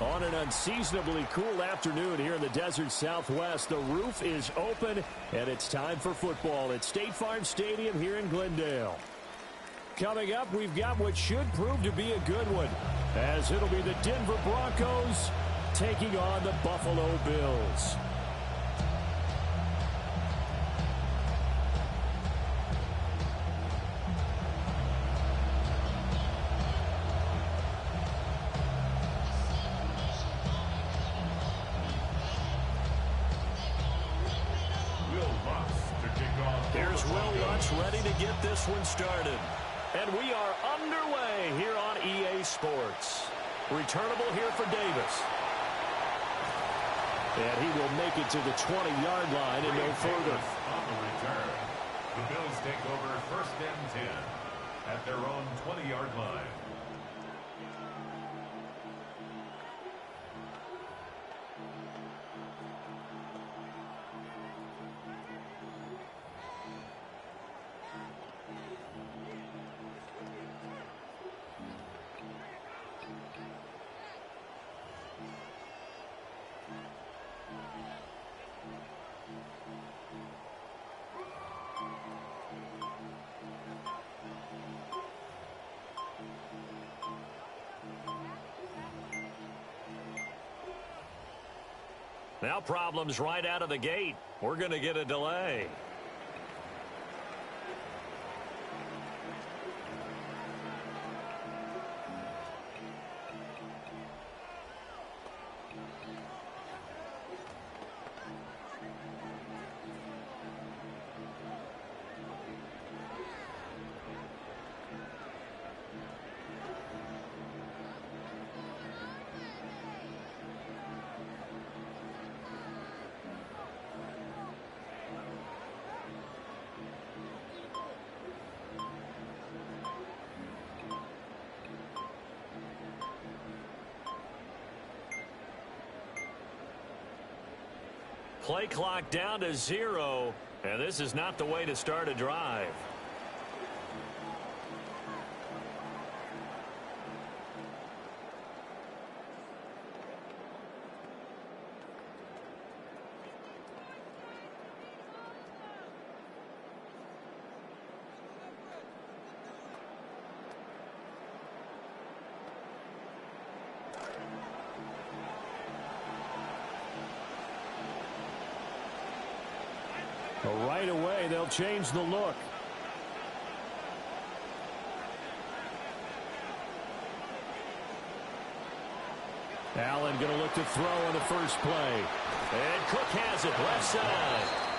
On an unseasonably cool afternoon here in the desert Southwest, the roof is open, and it's time for football at State Farm Stadium here in Glendale. Coming up, we've got what should prove to be a good one, as it'll be the Denver Broncos taking on the Buffalo Bills. Here's Will Lutz ready to get this one started. And we are underway here on EA Sports. Returnable here for Davis. And he will make it to the 20-yard line and no further. On the return, the Bills take over 1st and 10 at their own 20-yard line. Now problems right out of the gate. We're going to get a delay. Play clock down to 0, and this is not the way to start a drive. Right away, they'll change the look. Allen going to look to throw on the first play. And Cook has it left side.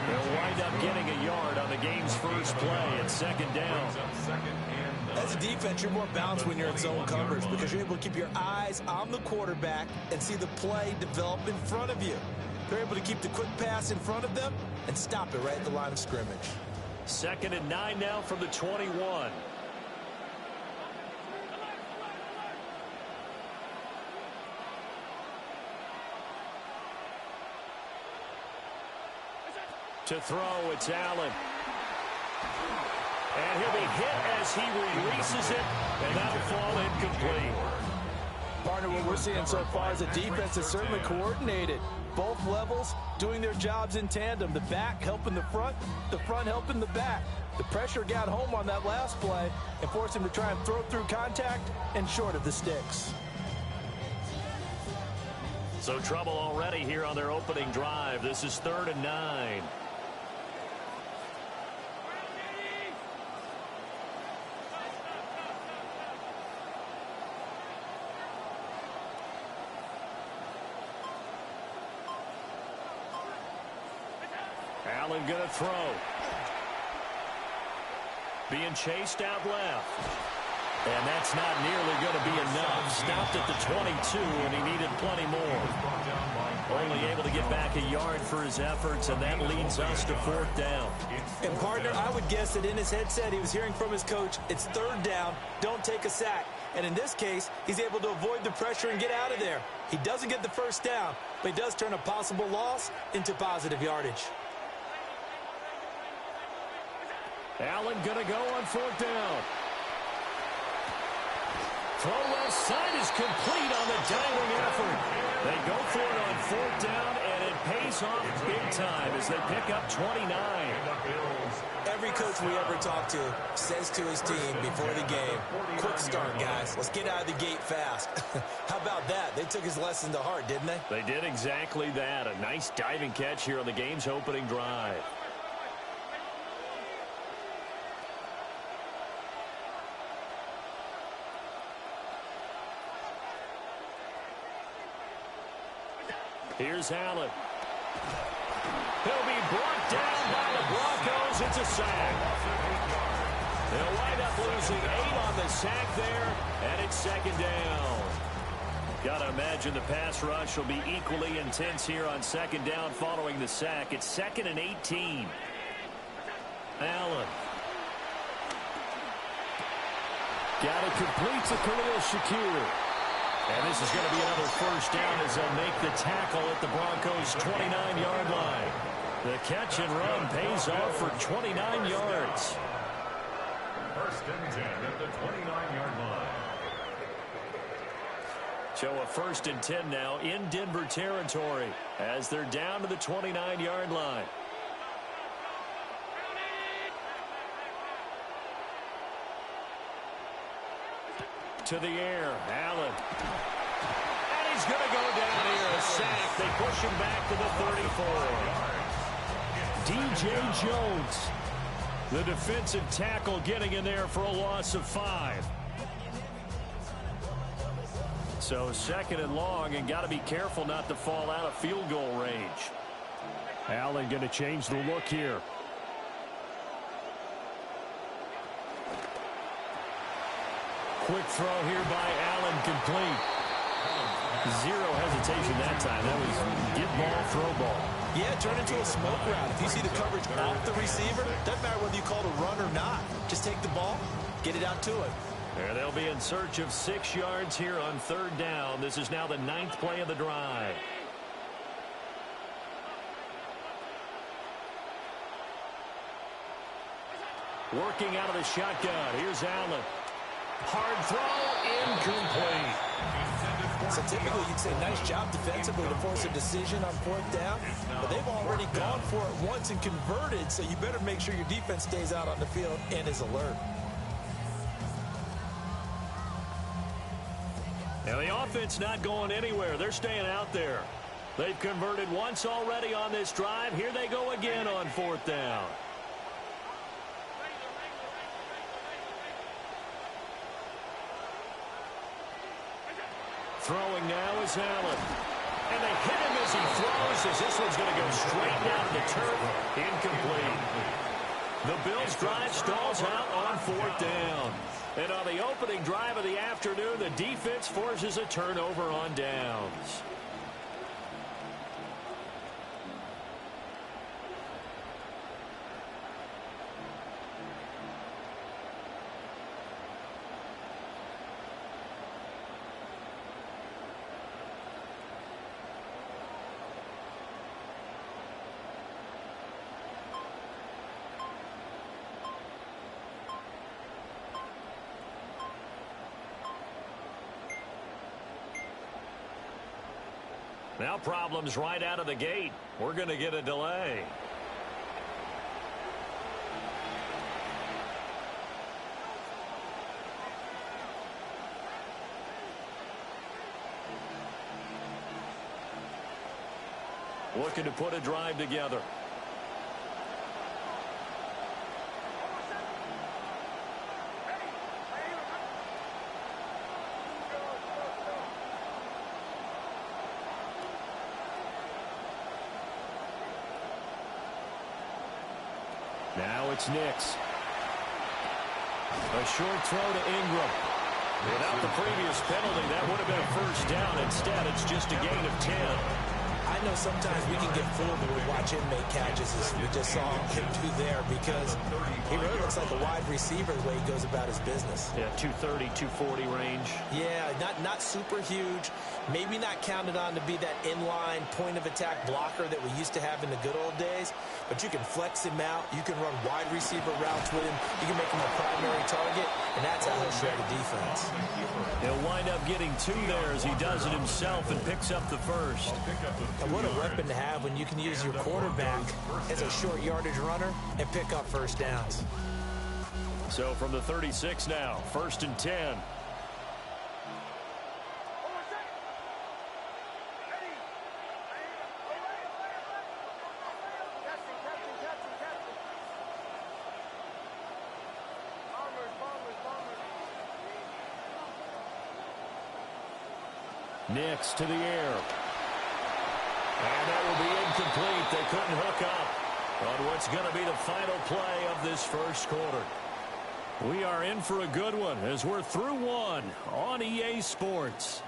They'll wind up getting a yard on the game's first play at 2nd down. As a defense, you're more balanced when you're in zone coverage because you're able to keep your eyes on the quarterback and see the play develop in front of you. They're able to keep the quick pass in front of them and stop it right at the line of scrimmage. 2nd and 9 now from the 21. To throw, it's Allen. And he'll be hit as he releases it, and that'll fall incomplete. Partner, what we're seeing so far is a defense that's certainly coordinated. Both levels doing their jobs in tandem. The back helping the front helping the back. The pressure got home on that last play and forced him to try and throw through contact and short of the sticks. So trouble already here on their opening drive. This is 3rd and 9. Allen going to throw. Being chased out left. And that's not nearly going to be enough. Stopped at the 22, and he needed plenty more. Only able to get back a yard for his efforts, and that leads us to 4th down. And, partner, I would guess that in his headset he was hearing from his coach, it's 3rd down, don't take a sack. And in this case, he's able to avoid the pressure and get out of there. He doesn't get the first down, but he does turn a possible loss into positive yardage. Allen going to go on 4th down. throw left side is complete on the diving effort. They go for it on fourth down, and it pays off big time as they pick up 29. Every coach we ever talk to says to his team before the game, quick start, guys. Let's get out of the gate fast. How about that? They took his lesson to heart, didn't they? They did exactly that. A nice diving catch here on the game's opening drive. Here's Allen. He'll be brought down by the Broncos. It's a sack. They'll wind up losing 8 on the sack there, and it's second down. Got to imagine the pass rush will be equally intense here on second down following the sack. It's 2nd and 18. Allen. Got it complete to Khalil Shakir. And this is going to be another first down as they'll make the tackle at the Broncos' 29-yard line. The catch and run pays off for 29 yards. First and 10 at the 29-yard line. So a 1st and 10 now in Denver territory as they're down to the 29-yard line. To the air, Allen. And he's going to go down here, a sack. They push him back to the 34. DJ Jones, the defensive tackle, getting in there for a loss of 5. So 2nd and long, and got to be careful not to fall out of field goal range. Allen going to change the look here. Quick throw here by Allen, complete. Zero hesitation that time. That was get ball, throw ball. Yeah, turn into a smoke route. If you see the coverage off the receiver, doesn't matter whether you call it a run or not. Just take the ball, get it out to it. And they'll be in search of 6 yards here on 3rd down. This is now the 9th play of the drive. Working out of the shotgun. Here's Allen. Hard throw, incomplete. So typically you'd say nice job defensively to force a decision on 4th down, but they've already gone for it once and converted, so you better make sure your defense stays out on the field and is alert. Now the offense not going anywhere. They're staying out there. They've converted once already on this drive. Here they go again on 4th down. Throwing now is Allen. And they hit him as he throws, as this one's going to go straight down to the turf. Incomplete. The Bills' drive stalls out on 4th down. And on the opening drive of the afternoon, the defense forces a turnover on downs. Now problems right out of the gate. We're going to get a delay. Looking to put a drive together. Now it's Nix. A short throw to Ingram. Without the previous penalty, that would have been a first down. Instead, it's just a gain of 10. I know sometimes we can get fooled when we watch him make catches, as we just saw him do there, because he really looks like a wide receiver the way he goes about his business. Yeah, 230, 240 range. Yeah, not super huge. Maybe not counted on to be that inline point-of-attack blocker that we used to have in the good old days, but you can flex him out. You can run wide receiver routes with him. You can make him a primary target, and that's how he'll shred the defense. He'll wind up getting 2 there as he does it himself and picks up the first. And what a weapon to have when you can use your quarterback as a short yardage runner and pick up first downs. So from the 36 now, 1st and 10. Nix to the air. And that will be incomplete. They couldn't hook up on what's going to be the final play of this first quarter. We are in for a good one as we're through one on EA Sports.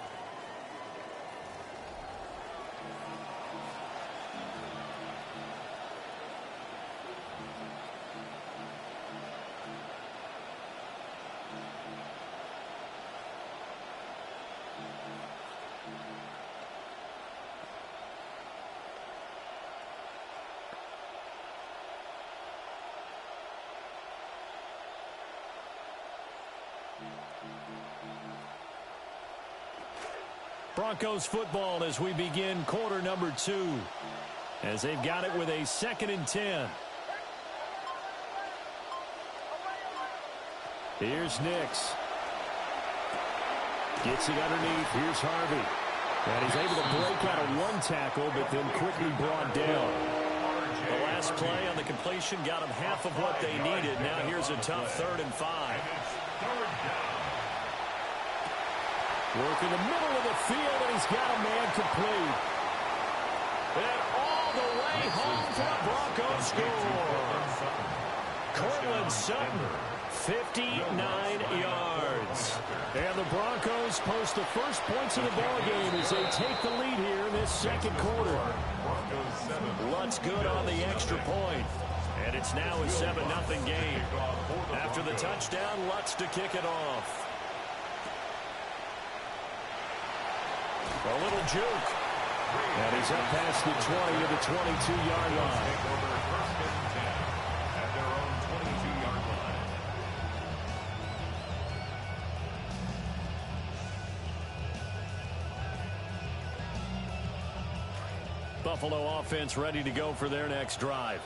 Broncos football as we begin quarter number 2, as they've got it with a 2nd and 10. Here's Nix. Gets it underneath. Here's Harvey. And he's able to break out of 1 tackle, but then quickly brought down. The last play on the completion got them half of what they needed. Now here's a tough 3rd and 5. Work in the middle of the field, and he's got a man complete. And all the way home for the Broncos score. Cortland Sutton, 59 yards. And the Broncos post the first points of the ballgame as they take the lead here in this 2nd quarter. Lutz good on the extra point. And it's now a 7-0 game. After the touchdown, Lutz to kick it off. A little juke. And he's up past the 20 to the 22-yard line. At their own 22-yard line. Buffalo offense ready to go for their next drive.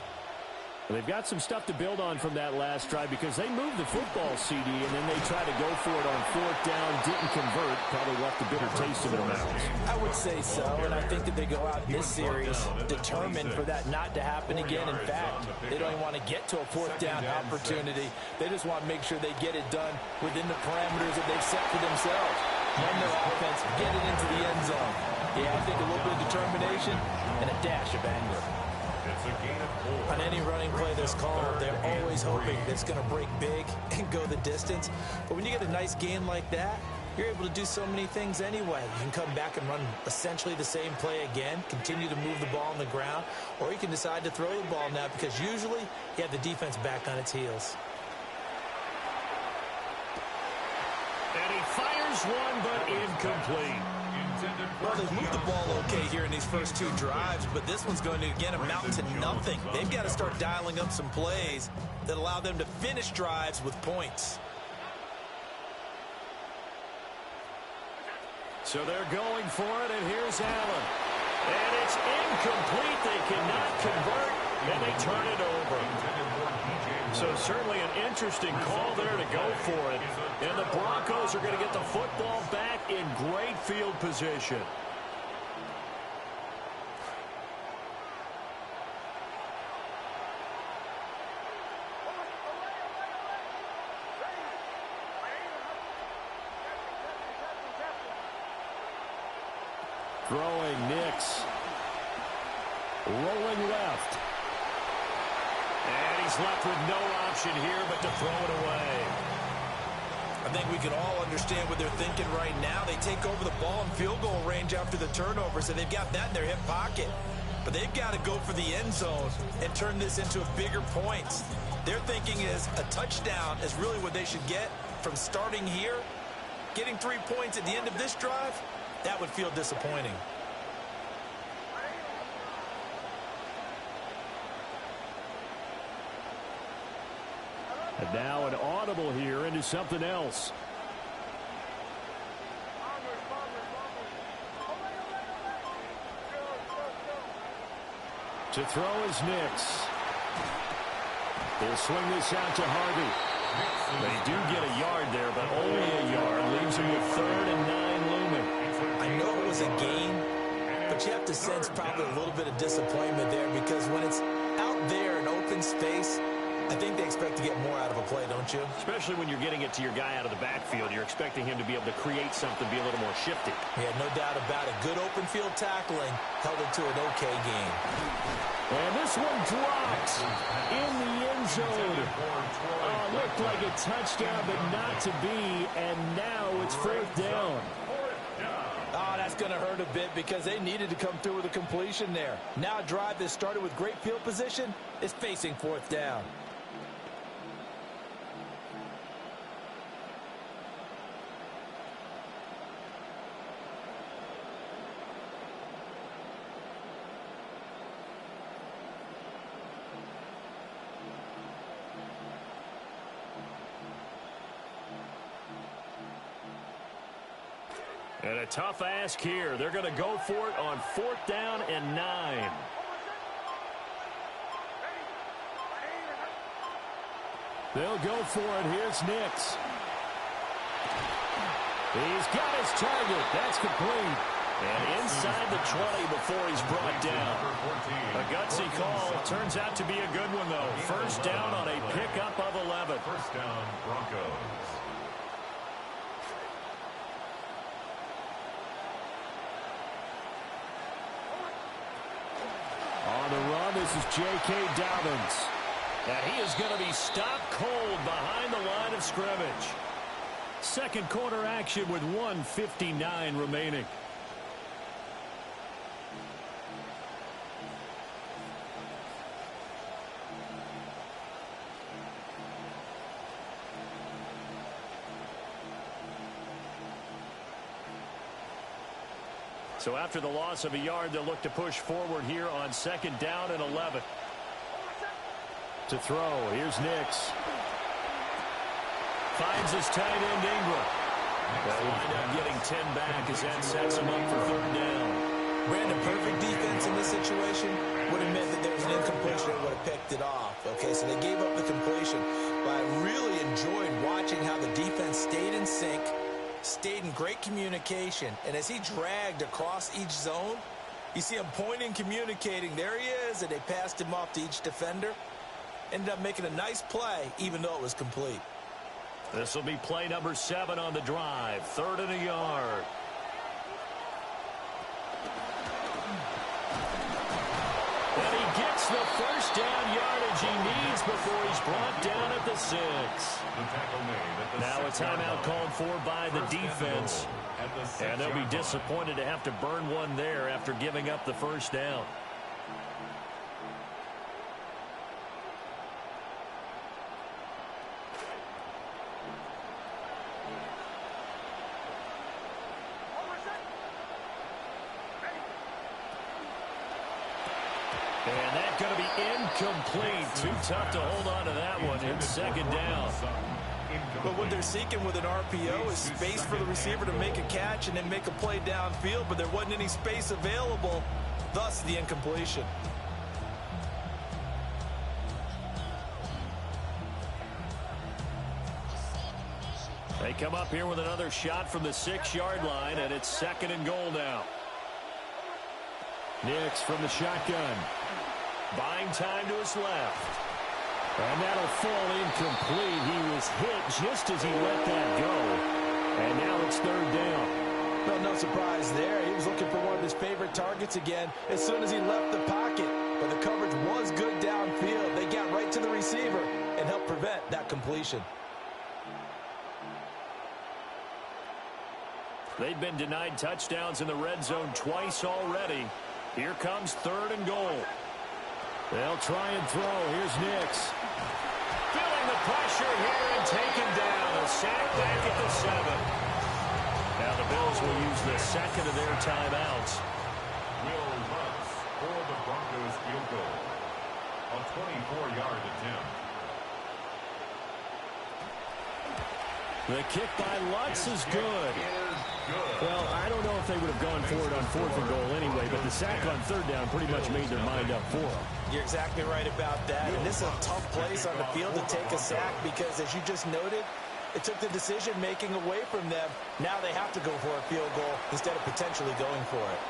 They've got some stuff to build on from that last drive because they moved the football, CD, and then they tried to go for it on 4th down, didn't convert, probably left a bitter taste in their mouths. I would say so, and I think that they go out in this series determined for that not to happen again. In fact, they don't even want to get to a 4th down opportunity. They just want to make sure they get it done within the parameters that they've set for themselves. Run their offense, get it into the end zone. Yeah, I think a little bit of determination and a dash of anger. On any running play that's called, they're always hoping that it's going to break big and go the distance. But when you get a nice game like that, you're able to do so many things anyway. You can come back and run essentially the same play again, continue to move the ball on the ground, or you can decide to throw the ball now because usually you have the defense back on its heels. And he fires one, but incomplete. Well, they've moved the ball okay here in these first 2 drives, but this one's going to, again, amount to nothing. They've got to start dialing up some plays that allow them to finish drives with points. So they're going for it, and here's Allen. And it's incomplete. They cannot convert, and they turn it over. So certainly an interesting call there to go for it. And the Broncos are going to get the football back in great field position. Throwing Nix. Rolling left. And he's left with no option here but to throw it away. think we can all understand what they're thinking right now. They take over the ball in field goal range after the turnover, so they've got that in their hip pocket. But they've got to go for the end zone and turn this into bigger points. Their thinking is a touchdown is really what they should get from starting here. Getting 3 points at the end of this drive, that would feel disappointing. And now an audible here into something else. To throw is Nix. He'll swing this out to Harvey. They do get a yard there, but only a yard. Leaves him with 3rd and 9 looming. I know it was a gain, but you have to sense probably a little bit of disappointment there because when it's out there in open space, I think they expect to get more out of a play, don't you? Especially when you're getting it to your guy out of the backfield. You're expecting him to be able to create something, be a little more shifty. Yeah, no doubt about it. Good open field tackling held it to an okay game. And this one drops in the end zone. Looked like a touchdown, but not to be. And now it's 4th down. Oh, that's going to hurt a bit because they needed to come through with a completion there. Now a drive that started with great field position is facing 4th down. And a tough ask here. They're going to go for it on 4th down and 9. They'll go for it. Here's Nix. He's got his target. That's complete. And inside the 20 before he's brought down. A gutsy call. Turns out to be a good one, though. 1st down on a pickup of 11. 1st down, Broncos. On the run, this is J.K. Dobbins. And he is going to be stopped cold behind the line of scrimmage. Second quarter action with 1:59 remaining. So after the loss of a yard, they'll look to push forward here on 2nd down and 11. To throw, here's Nix. Finds his tight end, Ingram. They'll wind up getting 10 back as that sets him up for 3rd down. Brandon, perfect defense in this situation would have meant that there was an incompletion and would have picked it off. Okay, so they gave up the completion. But I really enjoyed watching how the defense stayed in sync, stayed in great communication, and as he dragged across each zone, you see him pointing, communicating. There he is, and they passed him off to each defender. Ended up making a nice play, even though it was complete. This will be play number 7 on the drive. 3rd and a yard. And he gets the 1st down yardage he needs before he's brought down at the 6. Now a timeout called for by the defense. And they'll be disappointed to have to burn one there after giving up the 1st down. And that's going to be incomplete. Too tough to hold on to that one in 2nd down. But what they're seeking with an RPO is space for the receiver to make a catch and then make a play downfield, but there wasn't any space available, thus the incompletion. They come up here with another shot from the 6-yard line, and it's 2nd and goal now. Nix from the shotgun. Buying time to his left. And that'll fall incomplete. He was hit just as he let that go. And now it's 3rd down. Well, no surprise there. He was looking for one of his favorite targets again as soon as he left the pocket. But the coverage was good downfield. They got right to the receiver and helped prevent that completion. They've been denied touchdowns in the red zone twice already. Here comes 3rd and goal. They'll try and throw. Here's Nix. Feeling the pressure here and taken down. A sack back at the 7. Now the Bills will use the second of their timeouts. Will Lutz for the Broncos field goal. A 24-yard attempt. The kick by Lutz is good. Well, I don't know if they would have gone for it on 4th and goal anyway, but the sack on 3rd down pretty much made their mind up for them. You're exactly right about that. And this is a tough place on the field to take a sack because, as you just noted, it took the decision-making away from them. Now they have to go for a field goal instead of potentially going for it.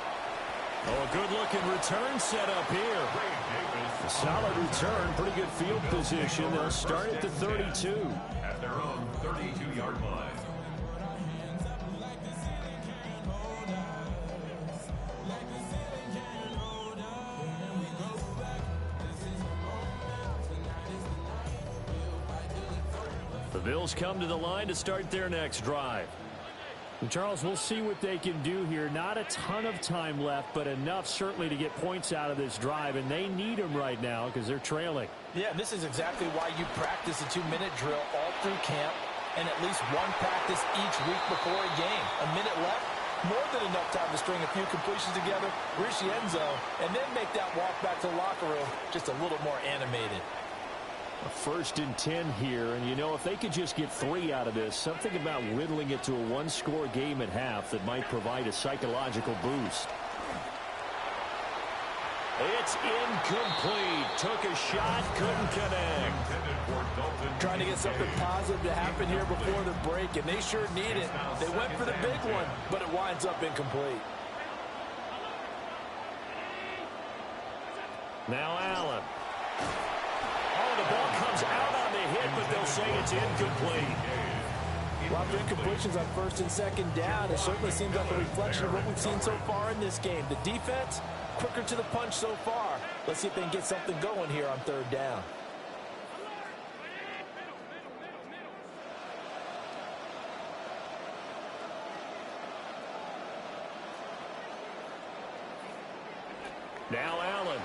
Oh, a good-looking return set up here. A solid return, pretty good field position. They'll start at the 32. At their own 32-yard line. The Bills come to the line to start their next drive. And Charles, we'll see what they can do here. Not a ton of time left, but enough certainly to get points out of this drive, and they need them right now because they're trailing. Yeah, this is exactly why you practice a 2-minute drill all through camp and at least one practice each week before a game. A minute left, more than enough time to string a few completions together, reach the end zone, and then make that walk back to the locker room just a little more animated. A 1st and 10 here, and you know, if they could just get 3 out of this, something about whittling it to a 1-score game at half that might provide a psychological boost. It's incomplete. Took a shot, couldn't connect. Trying to get something positive to happen here before the break, and they sure need it. They went for the big one, but it winds up incomplete. Now Allen. Oh, the ball comes out on the hit, but they'll say it's incomplete. A lot of incompletions on 1st and 2nd down. It certainly seems like a reflection of what we've seen so far in this game. The defense, quicker to the punch so far. Let's see if they can get something going here on 3rd down. Now Allen.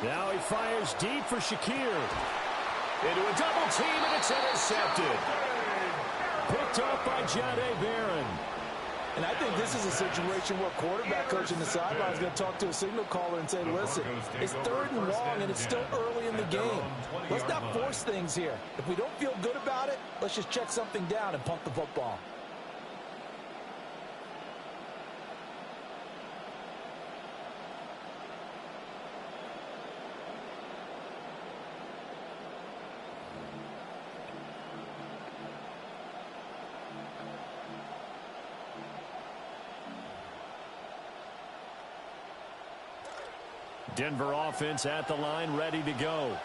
Now he fires deep for Shakir. Into a double team, and it's intercepted. Picked up by Jahdae Barron. And I think this is a situation where quarterback coach in the sideline is going to talk to a signal caller and say, listen, it's 3rd and long, and it's still early in the game. Let's not force things here. If we don't feel good about it, let's just check something down and punt the football. Denver offense at the line, ready to go.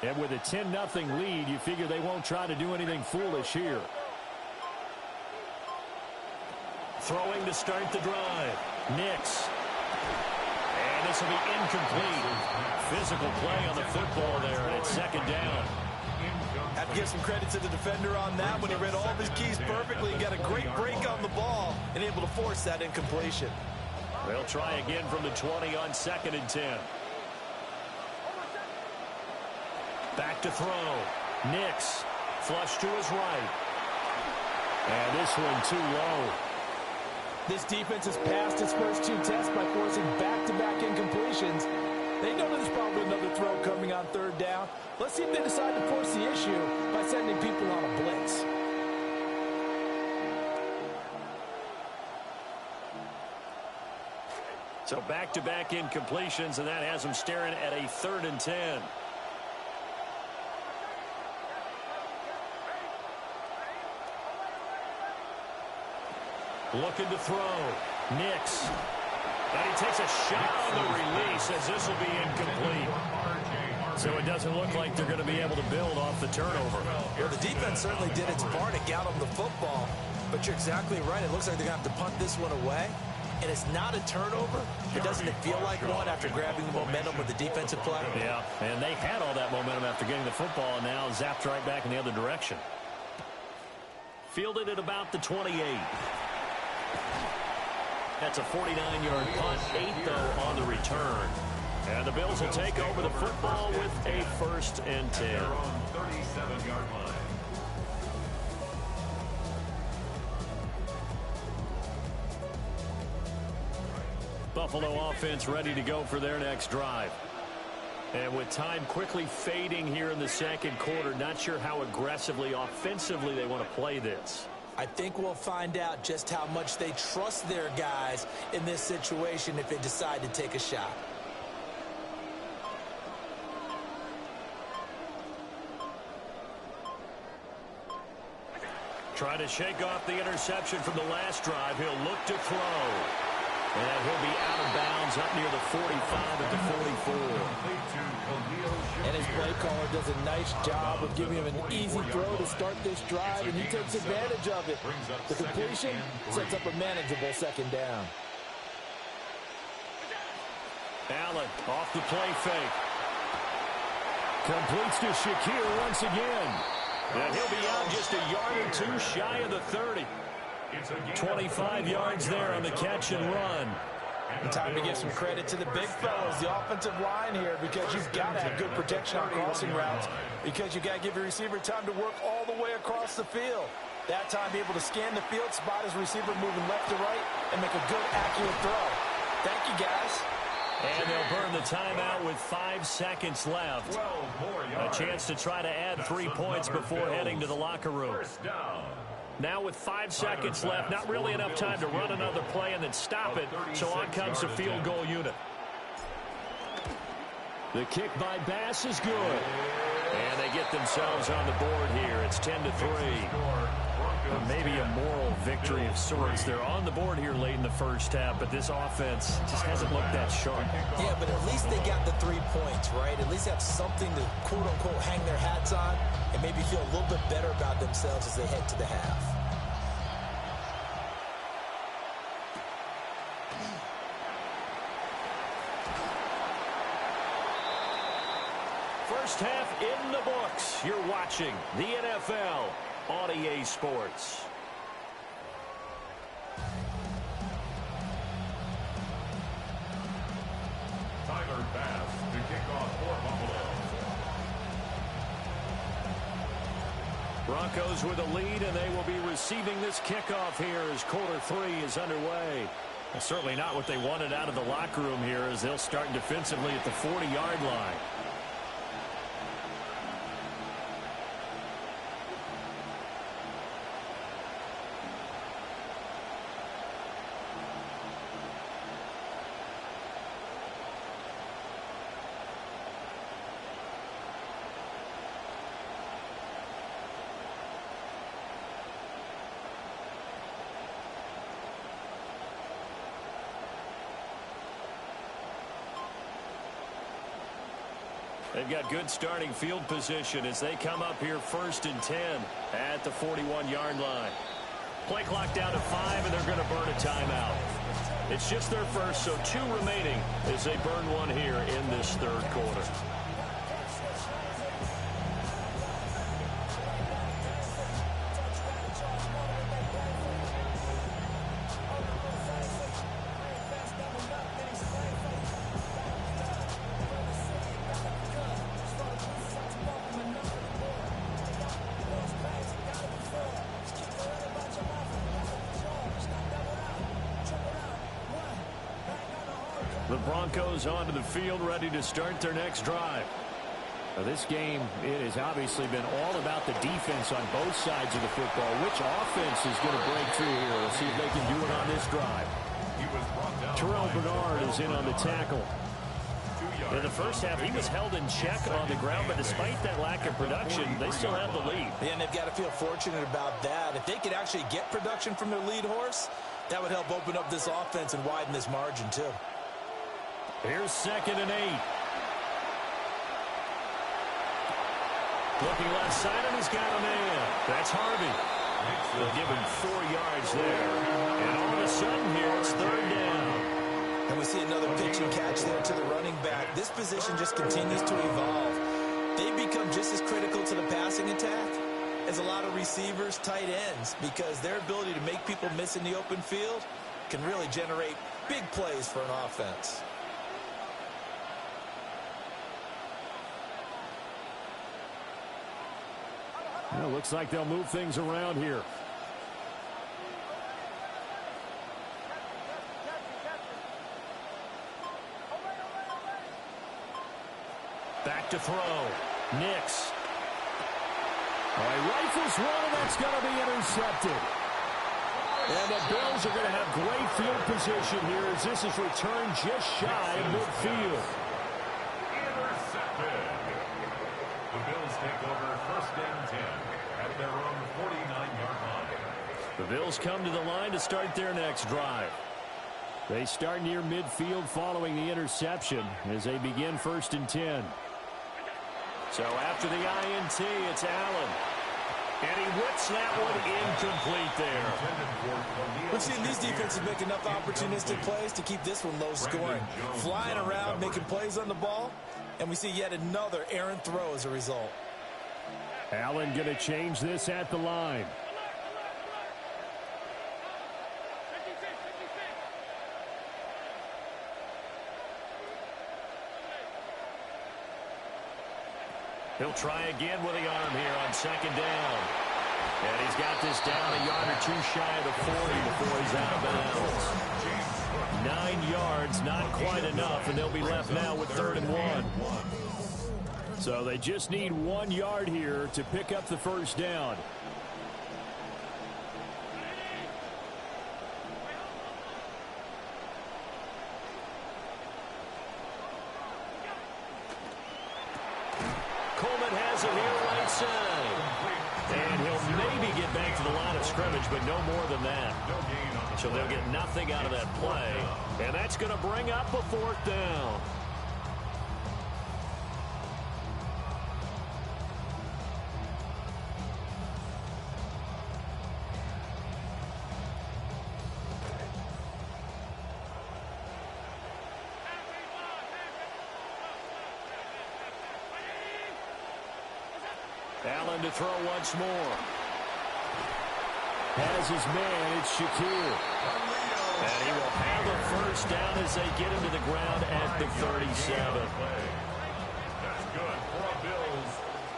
And with a 10-0 lead, you figure they won't try to do anything foolish here. Throwing to start the drive. Nix. And this will be incomplete. Physical play on the football there, and it's 2nd down. Have to give some credit to the defender on that when he read all of his keys perfectly and got a great break on the ball and able to force that incompletion. They'll try again from the 20 on 2nd and 10. Back to throw. Nix. Flush to his right. And this one too low. This defense has passed its first 2 tests by forcing back-to-back incompletions. They know there's probably another throw coming on 3rd down. Let's see if they decide to force the issue by sending people on a blitz. So back-to-back incompletions, and that has them staring at a 3rd and 10. Looking to throw. Nix. And he takes a shot on the release as this will be incomplete. So it doesn't look like they're going to be able to build off the turnover. Well, the defense certainly did its part to get them the football. But you're exactly right. It looks like they're going to have to punt this one away. And it's not a turnover. It doesn't feel like one after grabbing the momentum with the defensive play. Yeah, and they had all that momentum after getting the football, and now zapped right back in the other direction. Fielded at about the 28. That's a 49-yard punt, 8 though on the return. And the Bills will take over the football with a 1st and 10. Their own 37-yard line. Buffalo offense ready to go for their next drive. And with time quickly fading here in the second quarter, not sure how aggressively, offensively they want to play this. I think we'll find out just how much they trust their guys in this situation if they decide to take a shot. Trying to shake off the interception from the last drive. He'll look to throw. And he'll be out of bounds up near the 45 at the 44. And his play caller does a nice job of giving him an easy throw to start this drive, and he takes advantage of it. The completion sets up a manageable 2nd down. Allen off the play fake. Completes to Shakir once again. And he'll be out just a yard or 2 shy of the 30. 25 yards there on the catch and run. And time to give some credit to the big fellas, the offensive line here, because you've got to have good protection on crossing routes, because you've got to give your receiver time to work all the way across the field. That time, be able to scan the field, spot his receiver moving left to right, and make a good, accurate throw. Thank you, guys. And they'll burn the timeout with 5 seconds left. A chance to try to add 3 points before heading to the locker room. Now with 5 seconds left, not really enough time to run another play and then stop it, so on comes the field goal unit. The kick by Bass is good. And they get themselves on the board here. It's 10-3. Maybe a moral victory of sorts. They're on the board here late in the first half, but this offense just hasn't looked that sharp. Yeah, but at least they got the 3 points, right? At least have something to, quote-unquote, hang their hats on and maybe feel a little bit better about themselves as they head to the half. First half in the books. You're watching the NFL on EA Sports. Tyler Bass to kick off for Buffalo. Broncos with a lead, and they will be receiving this kickoff here as quarter 3 is underway. Well, certainly not what they wanted out of the locker room here as they'll start defensively at the 40-yard line. They've got good starting field position as they come up here 1st and 10 at the 41-yard line. Play clock down to 5, and they're going to burn a timeout. It's just their first, so 2 remaining as they burn one here in this 3rd quarter. The Broncos onto the field, ready to start their next drive. Now this game, it has obviously been all about the defense on both sides of the football. Which offense is going to break through here? We'll see if they can do it on this drive. Terrell Bernard is in on the tackle. In the first half, he was held in check on the ground, but despite that lack of production, they still have the lead. Yeah, and they've got to feel fortunate about that. If they could actually get production from their lead horse, that would help open up this offense and widen this margin, too. Here's 2nd and 8. Looking left side, and he's got a man. That's Harvey. They'll give him 4 yards there. And all of a sudden here, it's 3rd down. And we see another pitch and catch there to the running back. This position just continues to evolve. They become just as critical to the passing attack is a lot of receivers, tight ends, because their ability to make people miss in the open field can really generate big plays for an offense. Well, looks like they'll move things around here. Back to throw. Nix. All right, rifles one, and that's going to be intercepted. And the Bills are going to have great field position here as this is returned just shy of midfield. Intercepted. The Bills take over first and 10 at their own 49-yard line. The Bills come to the line to start their next drive. They start near midfield following the interception as they begin first and 10. So after the INT, it's Allen. And he whips that one incomplete there. We've seen these defenses make enough opportunistic plays to keep this one low scoring. Flying around, making plays on the ball, and we see yet another errant throw as a result. Allen going to change this at the line. He'll try again with the arm here on second down. And he's got this down a yard or two shy of the 40 before he's out of bounds. 9 yards, not quite enough, and they'll be left now with 3rd and 1. So they just need 1 yard here to pick up the first down. Coleman has it here right side. And he'll maybe get back to the line of scrimmage, but no more than that. So they'll get nothing out of that play. And that's going to bring up a 4th down. Allen to throw once more. Has his man, it's Shakir. And he will have a first down as they get him to the ground at the 37. That's good for a Bills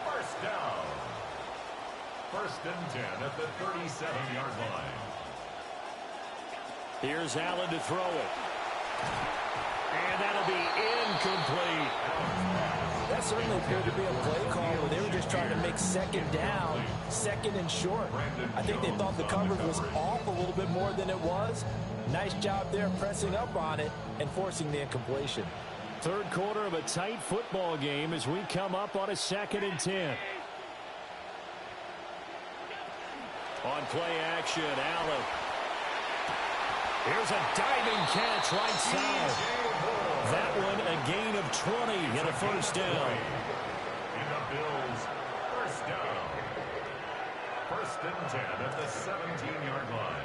first down. First and 10 at the 37-yard line. Here's Allen to throw it. And that'll be incomplete. That certainly appeared to be a play call where they were just trying to make second down, second and short. I think they thought the coverage was off a little bit more than it was. Nice job there pressing up on it and forcing the incompletion. 3rd quarter of a tight football game as we come up on a 2nd and 10. On play action, Allen. Here's a diving catch right side. That one a gain of 20 and a first down. And the Bills first down. First and 10 at the 17-yard line.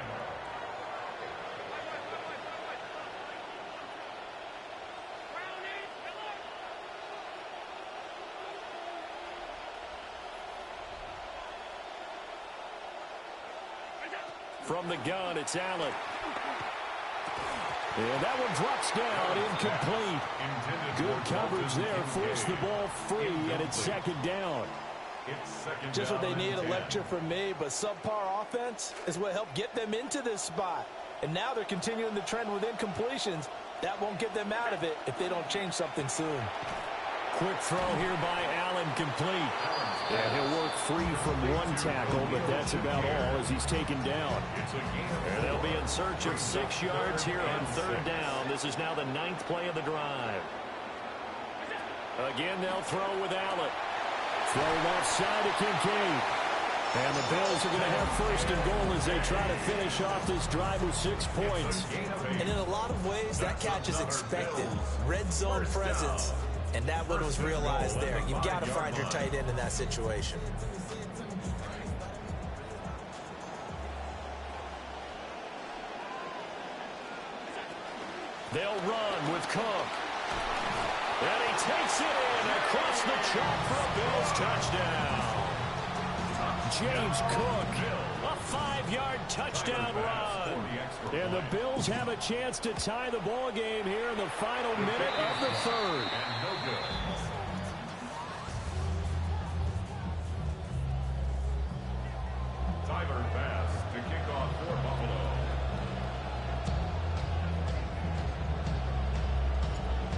From the gun, it's Allen. And that one drops down, incomplete. Good coverage there, forced the ball free, and it's 2nd down. Just what they need, a lecture from me, but subpar offense is what helped get them into this spot. And now they're continuing the trend with incompletions. That won't get them out of it if they don't change something soon. Quick throw here by Allen, complete. And he'll work free from one tackle, but that's about all as he's taken down. And they'll be in search of 6 yards here on 3rd down. This is now the 9th play of the drive. Again, they'll throw with Allen. Throw left side to Kincaid. And the Bills are going to have 1st and goal as they try to finish off this drive with 6 points. And in a lot of ways, that catch is expected. Red zone presence. And that one was realized there. You've got to find your tight end in that situation. They'll run with Cook. And he takes it in across the chalk for a Bills touchdown. James Cook. A 5-yard touchdown run. And the Bills have a chance to tie the ball game here in the final minute of the third. And no good. Tyler Bass to kick off for Buffalo.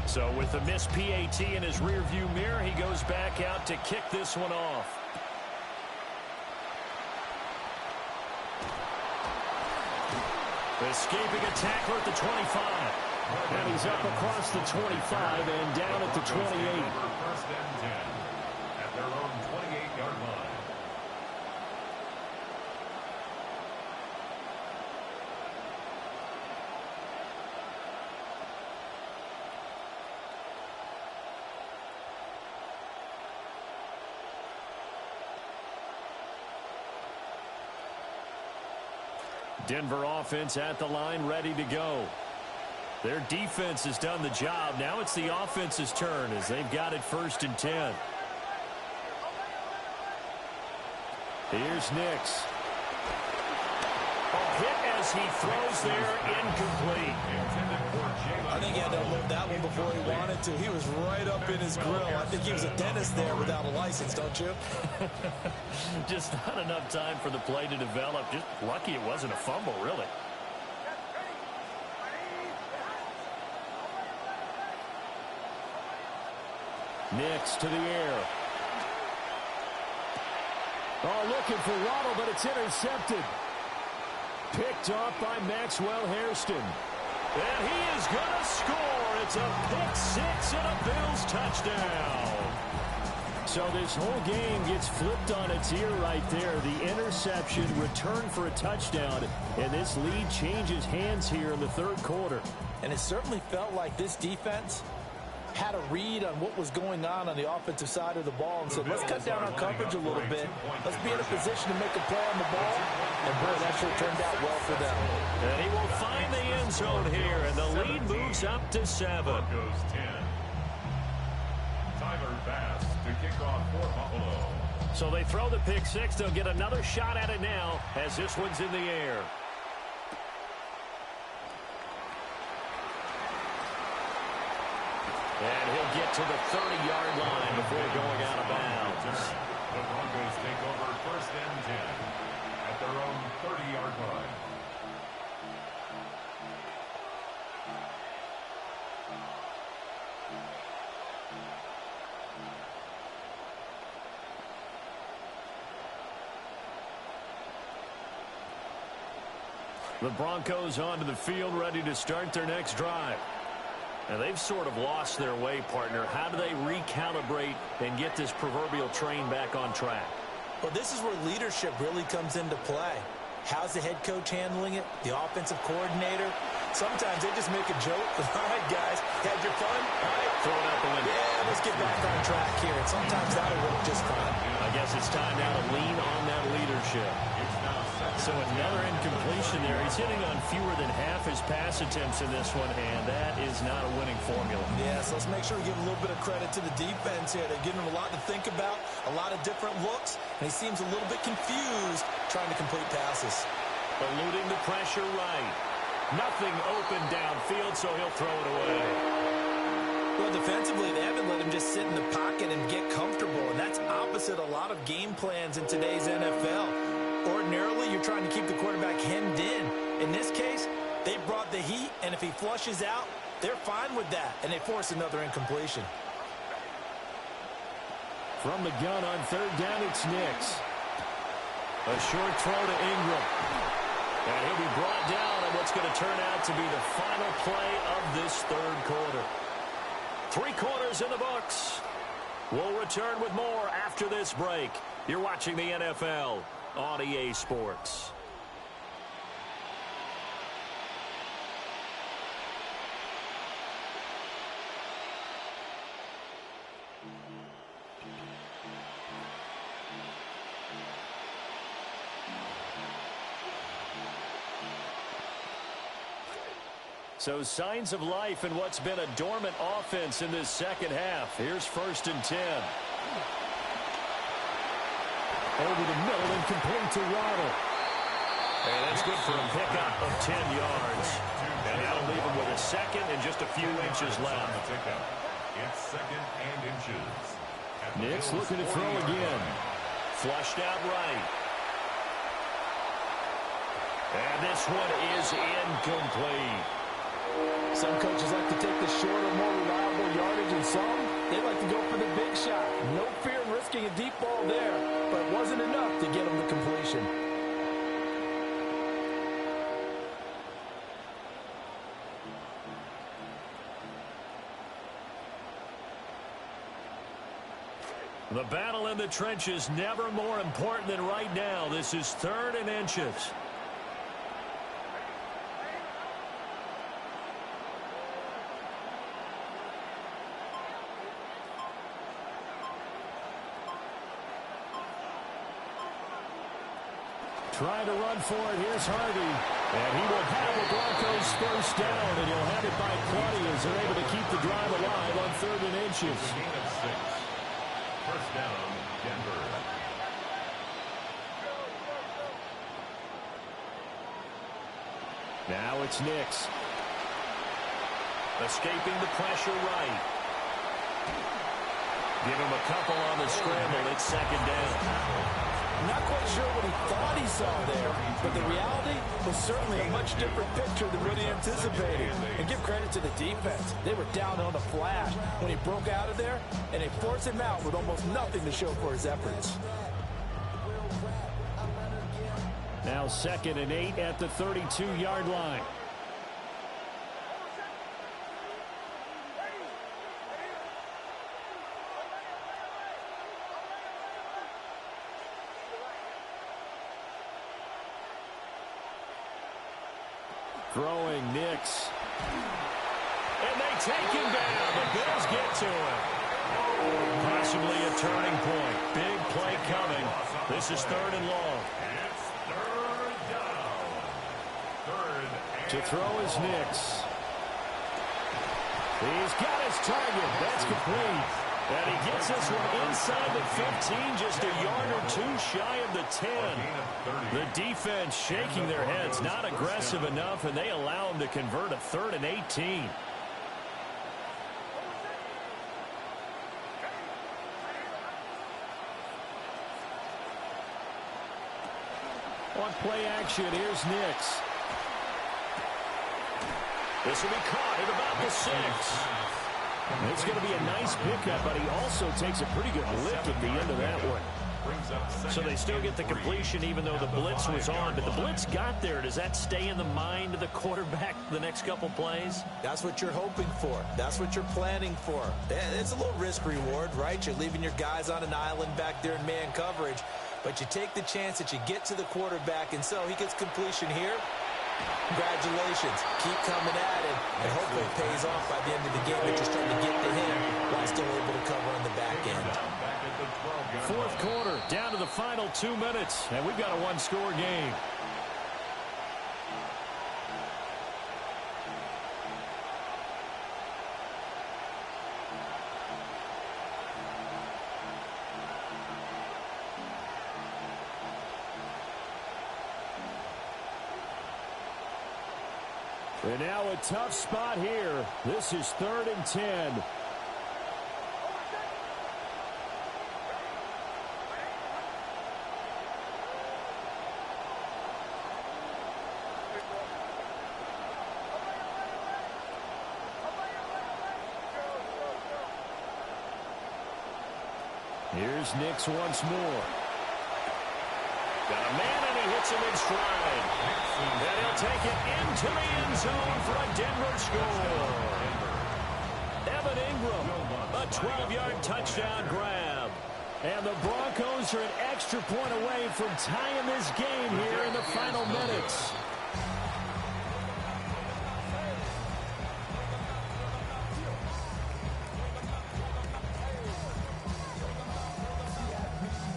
So with the missed PAT in his rearview mirror, he goes back out to kick this one off. Escaping a tackler at the 25. And he's up across the 25 and down at the 28. First and 10 at their own 28-yard line. Denver offense at the line, ready to go. Their defense has done the job. Now it's the offense's turn as they've got it first and 10. Here's Nix. A hit as he throws there, incomplete. I think he had to unload that one before he wanted to. He was right up in his grill. I think he was a dentist there without a license, don't you? Just not enough time for the play to develop. Just lucky it wasn't a fumble, really. Nix to the air. Oh, looking for Waddle, but it's intercepted. Picked off by Maxwell Hairston. And he is going to score. It's a pick six and a Bills touchdown. So this whole game gets flipped on its ear right there. The interception, return for a touchdown, and this lead changes hands here in the third quarter. And it certainly felt like this defense had a read on what was going on the offensive side of the ball and said, let's cut down our coverage a little bit. Let's be in a position to make a play on the ball. And, boy, that sure turned out well for them. And he will find the end zone here, and the lead moves up to 7. Broncos 10. Tyler Bass to kick off for Buffalo. So they throw the pick six. They'll get another shot at it now as this one's in the air. And he'll get to the 30-yard line before going out of bounds. The Broncos take over first and 10 at their own 30-yard line. The Broncos onto the field, ready to start their next drive. And they've sort of lost their way, partner. How do they recalibrate and get this proverbial train back on track? Well, this is where leadership really comes into play. How's the head coach handling it? The offensive coordinator? Sometimes they just make a joke. All right, guys, had your fun? All right. Throw it out the window. Yeah, let's get back on track here. And sometimes that'll work just fine. I guess it's time now to lean on that leadership. So another incompletion there. He's hitting on fewer than half his pass attempts in this one, and that is not a winning formula. Yeah, so let's make sure we give a little bit of credit to the defense here. They're giving him a lot to think about, a lot of different looks, and he seems a little bit confused trying to complete passes. Eluding the pressure right. Nothing open downfield, so he'll throw it away. Well, defensively, they haven't let him just sit in the pocket and get comfortable, and that's opposite a lot of game plans in today's NFL. Ordinarily, you're trying to keep the quarterback hemmed in. In this case, they brought the heat, and if he flushes out, they're fine with that, and they force another incompletion. From the gun on third down, it's Nix. A short throw to Ingram. And he'll be brought down on what's going to turn out to be the final play of this third quarter. 3 quarters in the books. We'll return with more after this break. You're watching the NFL on EA Sports. So signs of life in what's been a dormant offense in this second half. Here's first and 10. Over the middle and complete to Waddle. And that's good for a pickup of 10 yards. And that'll leave him with a second and just a few inches left. It's second and inches. Nick's looking to throw again. Flushed out right. And this one is incomplete. Some coaches like to take the shorter, more reliable yardage, and some, they like to go for the big shot. No fear in risking a deep ball there, but it wasn't enough to get him the completion. The battle in the trenches never more important than right now. This is 3rd and inches. Trying to run for it. Here's Harvey. And he will have the Broncos first down, and he'll have it by plenty as they're able to keep the drive alive on 3rd and inches. First down, Denver. Now it's Nix. Escaping the pressure right. Give him a couple on the scramble. It's 2nd down. I'm not quite sure what he thought he saw there, but the reality was certainly a much different picture than what he anticipated. And give credit to the defense. They were down on the flash when he broke out of there, and they forced him out with almost nothing to show for his efforts. Now 2nd and 8 at the 32-yard line. Throwing Nix. And they take him down. The Bills get to him. Possibly a turning point. Big play coming. This is 3rd and long. It's 3rd down. 3rd and To throw is Nix. He's got his target. That's complete. And he gets this one inside the 15, just a yard or two shy of the 10. The defense shaking their heads, not aggressive enough, and they allow him to convert a 3rd and 18. On play action, here's Nix. This will be caught at about the 6. It's going to be a nice pickup, but he also takes a pretty good lick at the end of that one. So they still get the completion even though the blitz was on, but the blitz got there. Does that stay in the mind of the quarterback the next couple plays? That's what you're hoping for. That's what you're planning for. It's a little risk reward, right? You're leaving your guys on an island back there in man coverage, but you take the chance that you get to the quarterback, and so he gets completion here. Congratulations. Keep coming at it, and hopefully it pays off by the end of the game that you're starting to get to him while still able to cover on the back end. 4th quarter, down to the final 2 minutes, and we've got a one-score game. And now a tough spot here. This is 3rd and 10. Here's Nix once more. Got a man, and he hits him in stride. And he'll take it into the end zone for a Denver score. Evan Ingram, a 12-yard touchdown grab. And the Broncos are an extra point away from tying this game here in the final minutes.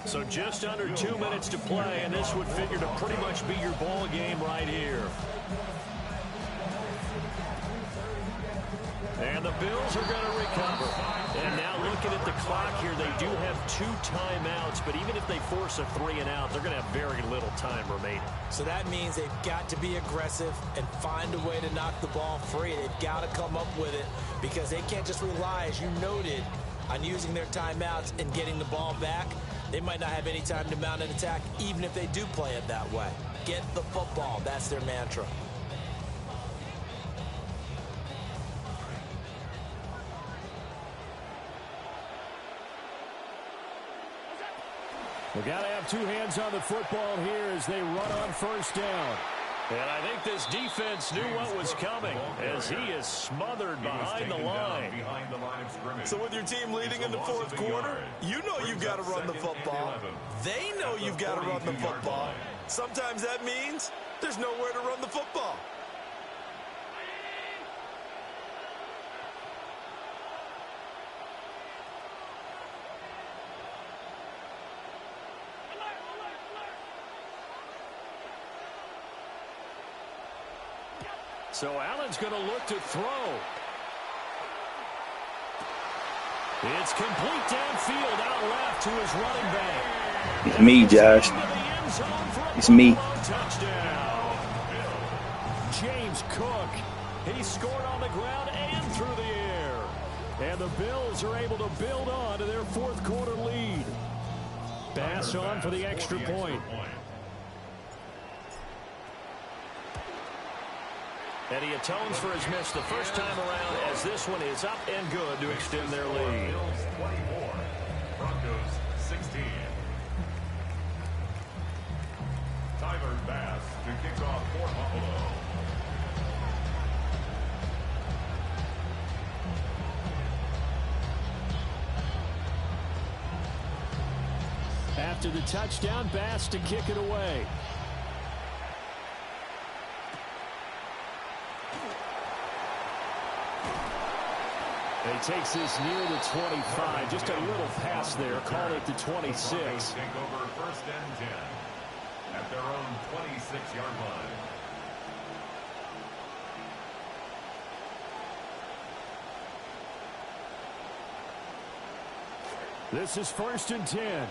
So just under 2 minutes to play, and this would figure to pretty much be your ball game right here. And the Bills are going to recover. And now looking looking at the clock here, they do have 2 timeouts, but even if they force a 3 and out, they're going to have very little time remaining. So that means they've got to be aggressive and find a way to knock the ball free. They've got to come up with it because they can't just rely, as you noted, on using their timeouts and getting the ball back. They might not have any time to mount an attack, even if they do play it that way. Get the football. That's their mantra. We got to have 2 hands on the football here as they run on first down. And I think this defense knew what was coming as he is smothered behind the line. So with your team leading in the fourth quarter, you know you've got to run the football. They know you've got to run the football. Sometimes that means there's nowhere to run the football. So Allen's going to look to throw. It's complete downfield out left to his running back. It's me, Josh. It's me. Touchdown. James Cook. He scored on the ground and through the air. And the Bills are able to build on to their fourth quarter lead. Bass on for the extra point. And he atones for his miss the first time around as this one is up and good to extend their lead. Bills 24, Broncos 16. Tyler Bass to kick off for Buffalo. After the touchdown, Bass to kick it away. He takes this near the 25. Just a little pass there. Call it the 26. Take over first and 10 at their own 26-yard line. This is first and 10.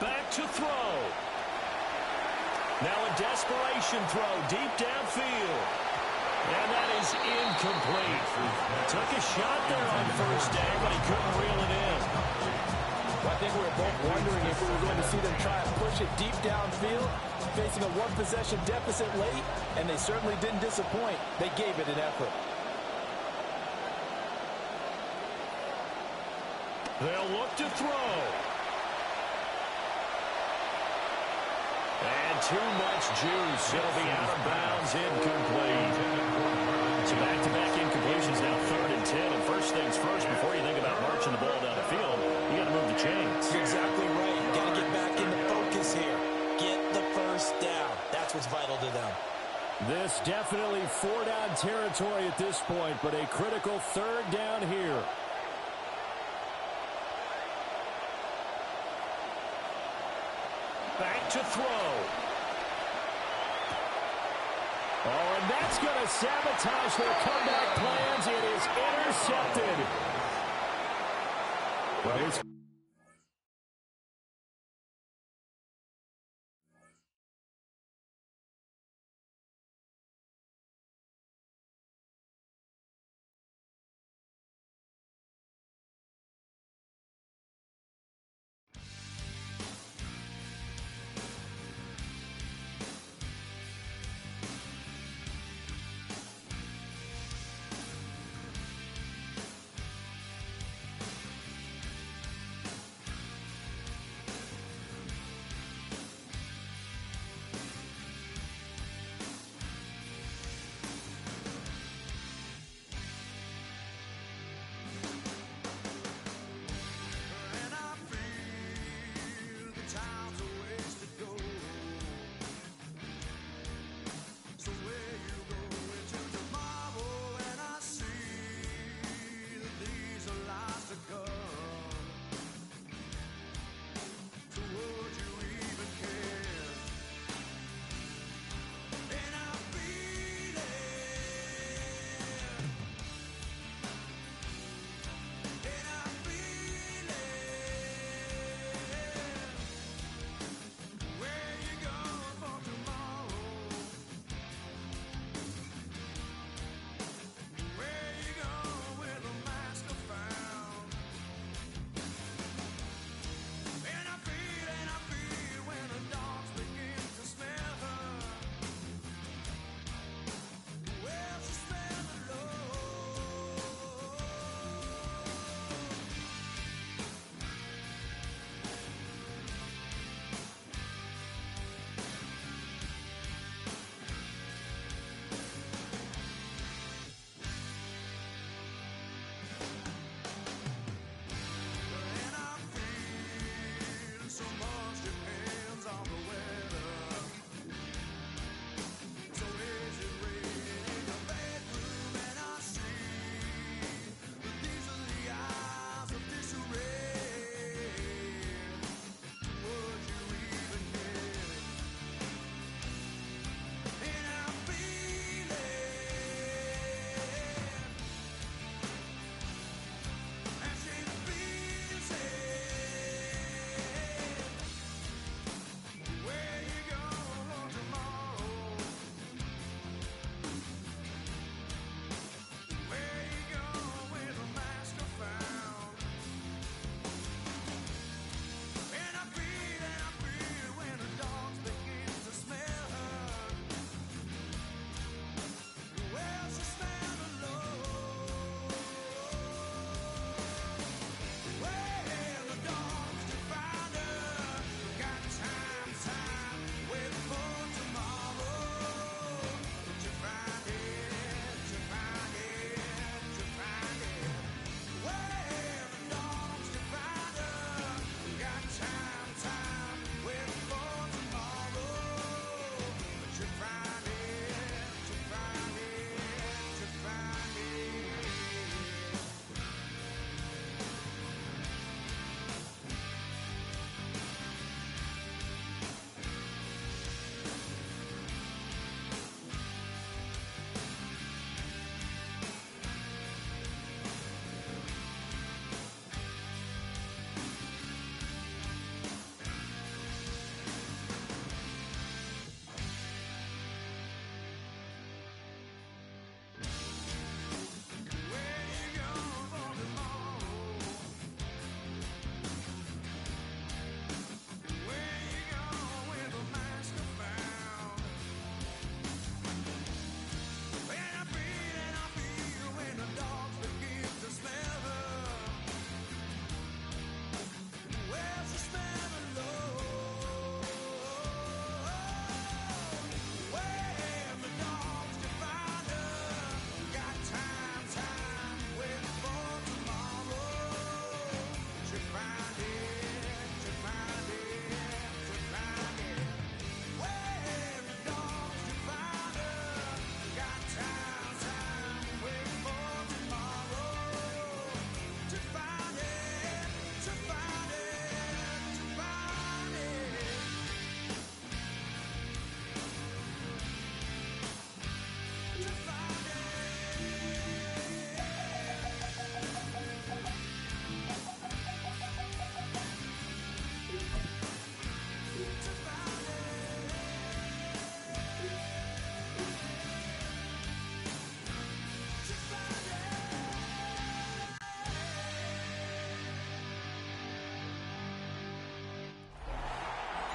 Back to throw. Now a desperation throw deep downfield. And that is incomplete. Took a shot there on first down, but he couldn't reel it in. I think we were both wondering if we were going to see them try and push it deep downfield, facing a one-possession deficit late, and they certainly didn't disappoint. They gave it an effort. They'll look to throw. And too much juice. It'll be out of bounds, incomplete. So back-to-back incompletions, now 3rd and 10. And first things first, before you think about marching the ball down the field, you got to move the chains. You're exactly right. You got to get back into focus here. Get the first down. That's what's vital to them. This definitely 4-down territory at this point, but a critical 3rd down here. Back to throw. Oh, and that's going to sabotage their comeback plans. It is intercepted. Well, it's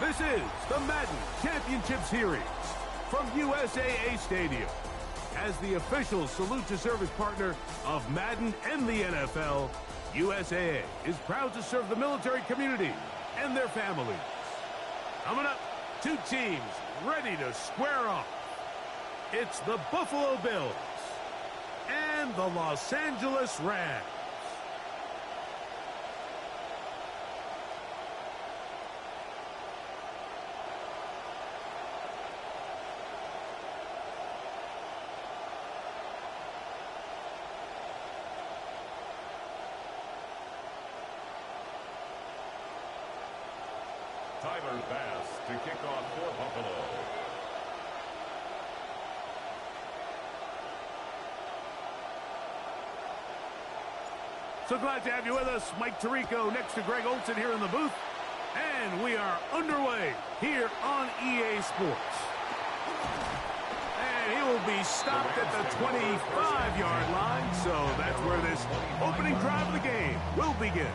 This is the Madden Championship Series from USAA Stadium. As the official salute-to-service partner of Madden and the NFL, USAA is proud to serve the military community and their families. Coming up, two teams ready to square off. It's the Buffalo Bills and the Los Angeles Rams. Tyler Bass to kick off for Buffalo. So glad to have you with us. Mike Tirico next to Greg Olson here in the booth. And we are underway here on EA Sports. And he will be stopped at the 25-yard line. So that's where this opening drive of the game will begin.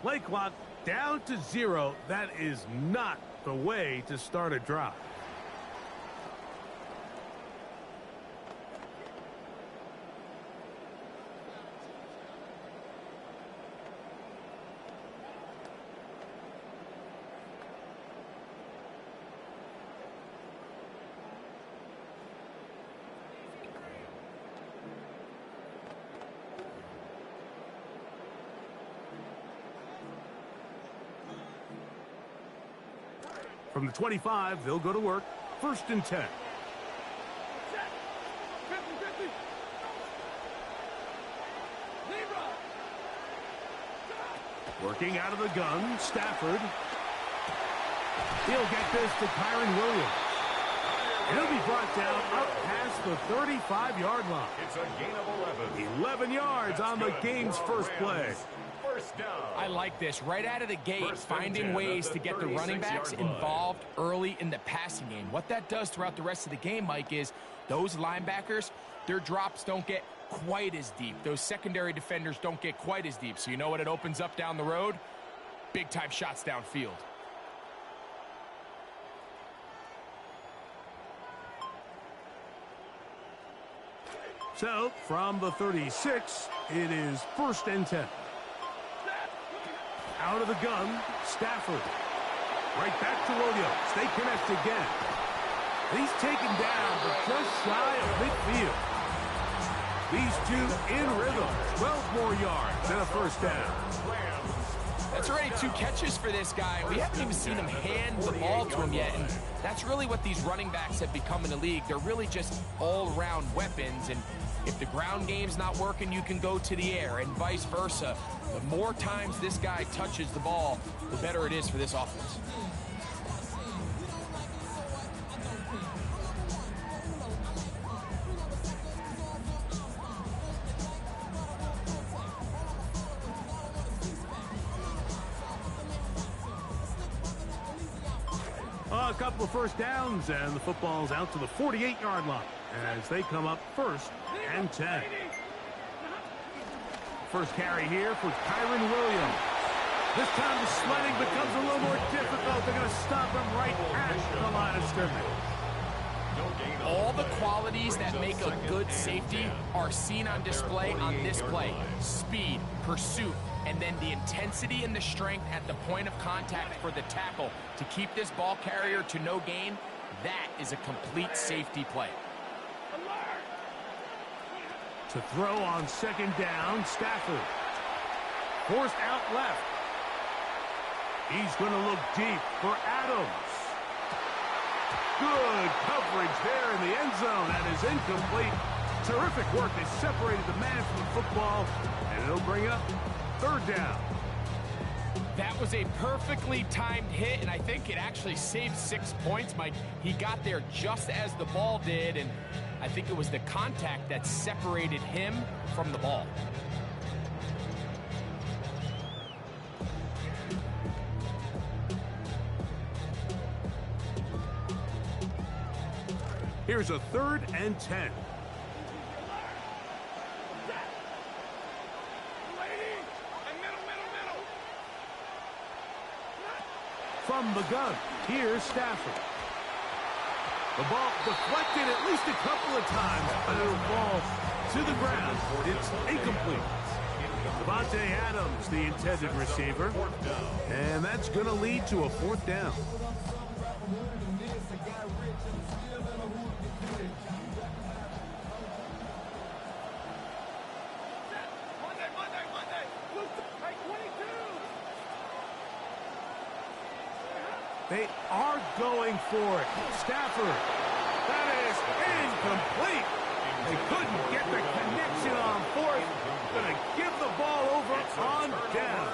Play clock down to 0. That is not the way to start a drive. From the 25, they'll go to work. 1st and 10. Working out of the gun, Stafford. He'll get this to Kyron Williams. He'll be brought down up past the 35-yard line. It's a gain of 11. 11 yards on the game's first play. First down. I like this. Right out of the gate, finding ways to get the running backs involved early in the passing game. What that does throughout the rest of the game, Mike, is those linebackers, their drops don't get quite as deep. Those secondary defenders don't get quite as deep. So you know what it opens up down the road? Big-time shots downfield. So, from the 36, it is 1st and 10. Out of the gun, Stafford. Right back to Williams. They connect again. He's taken down, but just shy of midfield. These two in rhythm. 12 more yards and a 1st down. That's already 2 catches for this guy. We haven't even seen him hand the ball to him yet. And that's really what these running backs have become in the league. They're really just all-around weapons. And if the ground game's not working, you can go to the air and vice versa. The more times this guy touches the ball, the better it is for this offense. A couple of 1st downs, and the football's out to the 48-yard line as they come up 1st and 10. First carry here for Kyron Williams. This time the sledding becomes a little more difficult. They're going to stop him right at the line of scrimmage. All the qualities that make a good safety are seen on display on this play. Speed, pursuit, and then the intensity and the strength at the point of contact for the tackle to keep this ball carrier to no gain. That is a complete safety play. To throw on 2nd down, Stafford. Forced out left. He's going to look deep for Adams. Good coverage there in the end zone. That is incomplete. Terrific work. They separated the man from the football, and it'll bring up third down. That was a perfectly timed hit, and I think it actually saved 6 points, Mike. He got there just as the ball did, and I think it was the contact that separated him from the ball. Here's a 3rd and 10. From the gun, here's Stafford. The ball deflected at least a couple of times, but it'll fall to the ground. It's incomplete. Devontae Adams, the intended receiver. And that's going to lead to a 4th down. They are going for it. Stafford. That is incomplete. They couldn't get the connection on 4th. Going to give the ball over on down.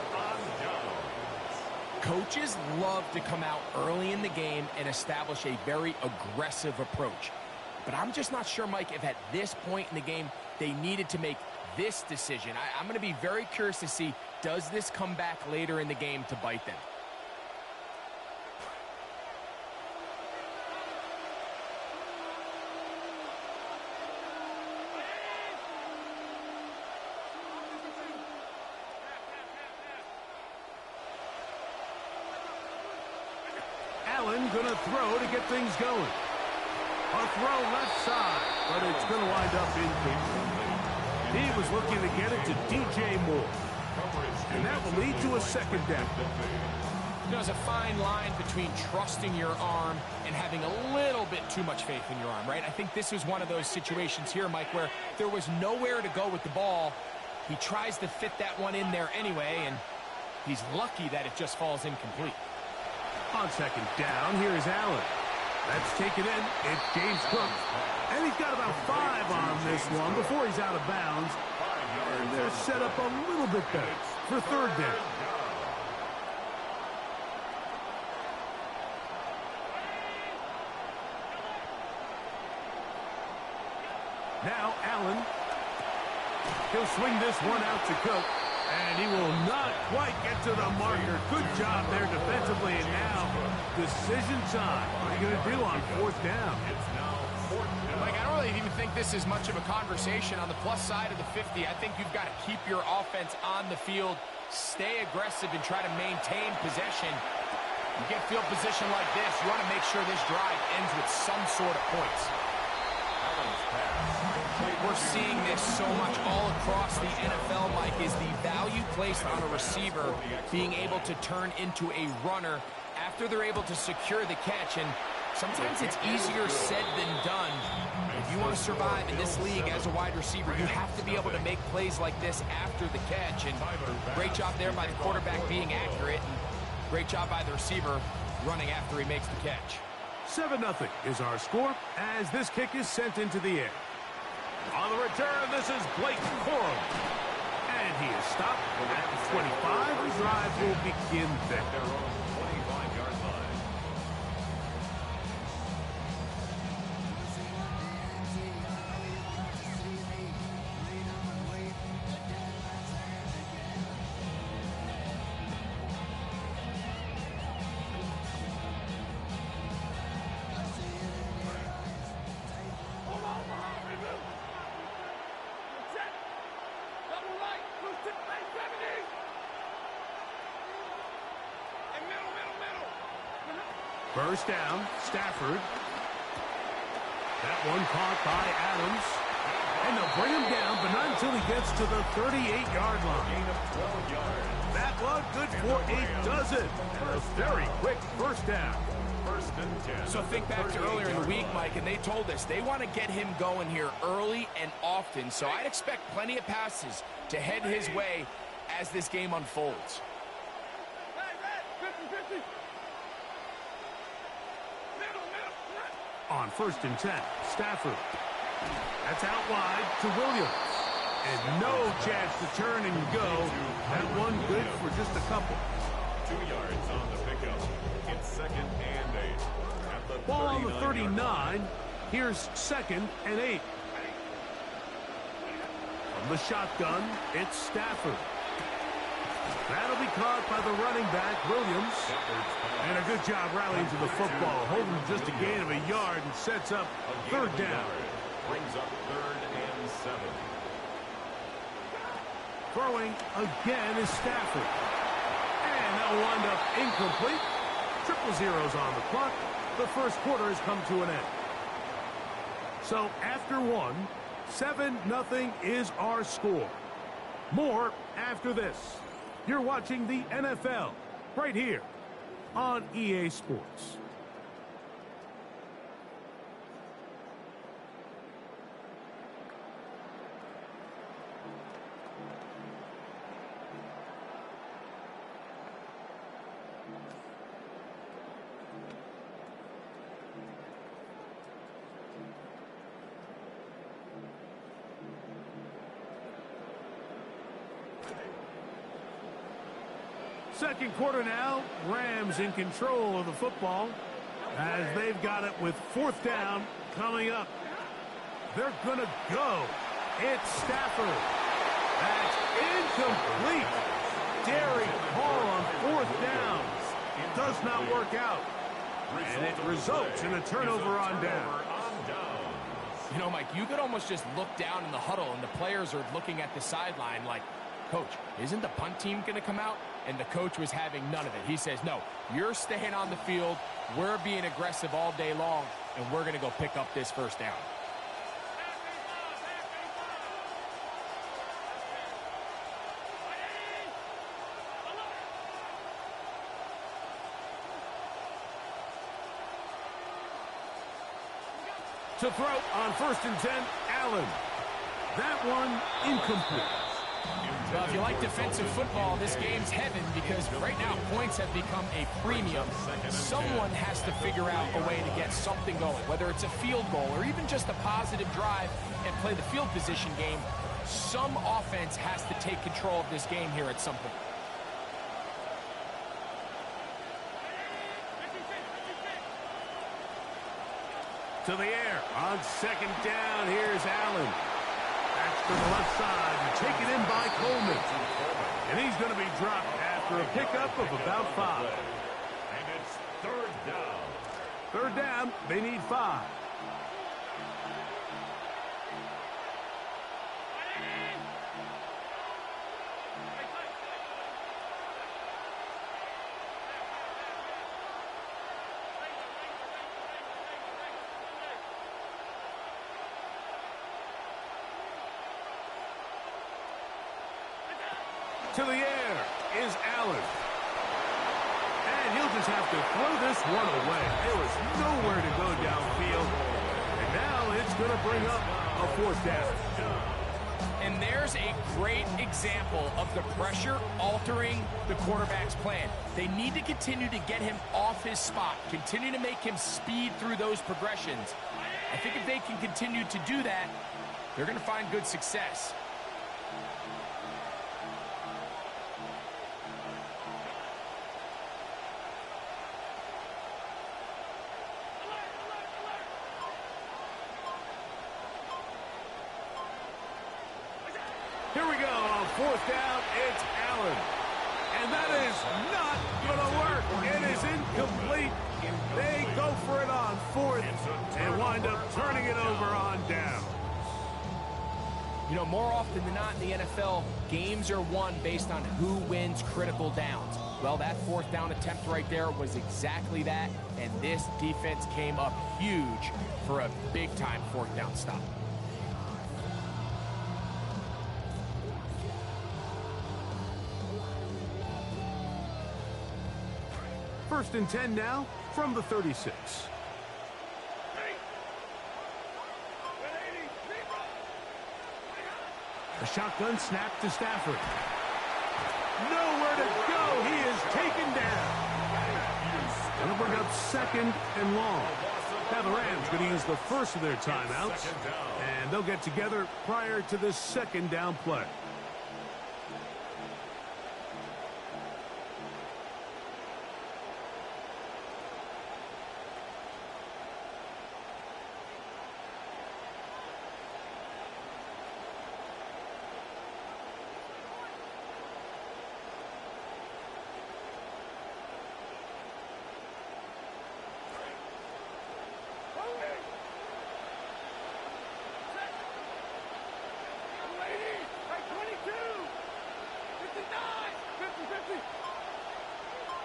Coaches love to come out early in the game and establish a very aggressive approach. But I'm just not sure, Mike, if at this point in the game they needed to make this decision. I'm going to be very curious to see, does this come back later in the game to bite them? Allen going to throw to get things going. A throw left side, but it's going to wind up incomplete. He was looking to get it to DJ Moore. And that will lead to a 2nd down. There's a fine line between trusting your arm and having a little bit too much faith in your arm, right? I think this is one of those situations here, Mike, where there was nowhere to go with the ball. He tries to fit that one in there anyway, and he's lucky that it just falls incomplete. On 2nd down, here is Allen. That's taken in. It's James Cook. And he's got about 5 on this one before he's out of bounds. And they're set up a little bit better for 3rd down. Now Allen. He'll swing this one out to Cook. And he will not quite get to the marker. Good job there defensively. And now, decision time. What are you going to do on 4th down? Mike, I don't really even think this is much of a conversation. On the plus side of the 50, I think you've got to keep your offense on the field, stay aggressive, and try to maintain possession. You get field position like this, you want to make sure this drive ends with some sort of points. We're seeing this so much all across the NFL, Mike, is the value placed on a receiver being able to turn into a runner after they're able to secure the catch. And sometimes it's easier said than done. If you want to survive in this league as a wide receiver, you have to be able to make plays like this after the catch. And great job there by the quarterback being accurate. And great job by the receiver running after he makes the catch. 7-0 is our score as this kick is sent into the air. On the return, this is Blake Corum. And he is stopped at the 25. The drive will begin there. First down, Stafford. That one caught by Adams. And they'll bring him down, but not until he gets to the 38-yard line. That one good for a dozen. And a very quick first down. So think back to earlier in the week, Mike, and they told us they want to get him going here early and often. So I'd expect plenty of passes to head his way as this game unfolds. On 1st and 10, Stafford. That's out wide to Williams. And no chance to turn and go. That one good for just a couple. 2 yards on the pickup. It's 2nd and 8. At the Ball on the 39. 39. Here's 2nd and 8. From the shotgun, it's Stafford. That'll be caught by the running back, Williams. And a good job rallying to the football, holding just a gain of a yard and sets up 3rd down. Brings up 3rd and 7. Throwing again is Stafford. And that'll wind up incomplete. 0-0 on the clock. The first quarter has come to an end. So after one, 7-0 is our score. More after this. You're watching the NFL right here on EA Sports. Second quarter now, Rams in control of the football as they've got it with 4th down coming up. They're going to go. It's Stafford. That's incomplete. Derek Hall on 4th down. Does not work out. And it results in a turnover on down. You know, Mike, you could almost just look down in the huddle and the players are looking at the sideline like, Coach, isn't the punt team going to come out? And the coach was having none of it. He says, no, you're staying on the field. We're being aggressive all day long, and we're going to go pick up this 1st down. To throw on 1st and 10, Allen. That one incomplete. Well, if you like defensive football, this game's heaven because right now points have become a premium. Someone has to figure out a way to get something going, whether it's a field goal or even just a positive drive and play the field position game. Some offense has to take control of this game here at some point. To the air on 2nd down. Here's Allen. That's to the left side. Taken in by Coleman. And he's going to be dropped after a pickup of about 5. And it's 3rd down. 3rd down. They need 5. To the air is Allen. And he'll just have to throw this one away. There was nowhere to go downfield. And now it's going to bring up a 4th down. And there's a great example of the pressure altering the quarterback's plan. They need to continue to get him off his spot, continue to make him speed through those progressions. I think if they can continue to do that, they're going to find good success. Here we go on 4th down. It's Allen. And that is not going to work. It is incomplete. They go for it on 4th and wind up turning it over on down. You know, more often than not in the NFL, games are won based on who wins critical downs. Well, that 4th down attempt right there was exactly that, and this defense came up huge for a big-time 4th down stop. First and 10 now from the 36. A shotgun snap to Stafford. Nowhere to go. He is taken down. Going to bring up 2nd and long. Now the Rams going to use the first of their timeouts, and they'll get together prior to the second down play.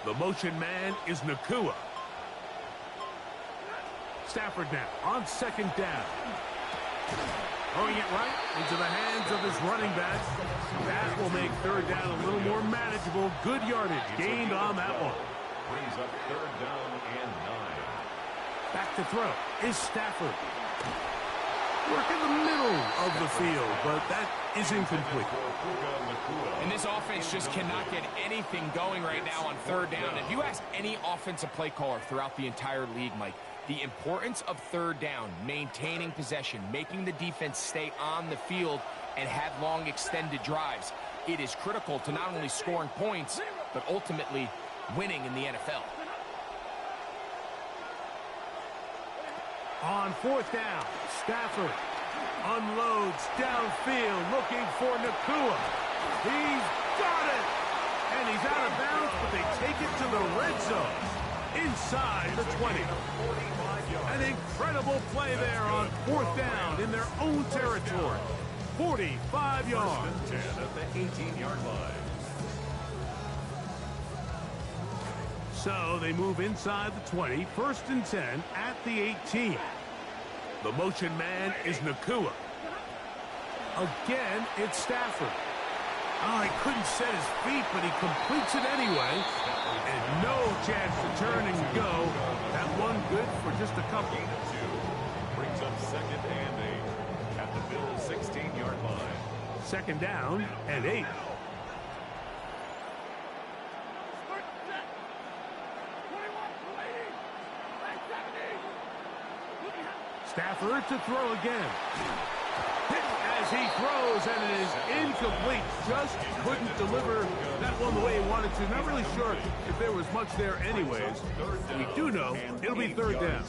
The motion man is Nakua. Stafford now on second down. Throwing it right into the hands of his running back. That will make third down a little more manageable. Good yardage gained on that one. Brings up third down and 9. Back to throw is Stafford. Work in the middle of the field, but that is incomplete. And this offense just cannot get anything going right now on third down. If you ask any offensive play caller throughout the entire league, Mike, the importance of third down, maintaining possession, making the defense stay on the field and have long extended drives, it is critical to not only scoring points, but ultimately winning in the NFL. On fourth down, Stafford unloads downfield looking for Nakua. He's got it! And he's out of bounds, but they take it to the red zone. Inside the 20. An incredible play there on fourth down in their own territory. 45 yards. 10 at the 18-yard line. So they move inside the 20, first and 10 at the 18. The motion man is Nakua. Again, it's Stafford. Oh, he couldn't set his feet, but he completes it anyway. And no chance to turn and go. That one good for just a couple. Gain of 2. Brings up second and 8 at the Bills' 16-yard line. Second down and 8. Stafford to throw again. Hit as he throws, and it is incomplete. Just couldn't deliver that one the way he wanted to. Not really sure if there was much there anyways. We do know it'll be third down.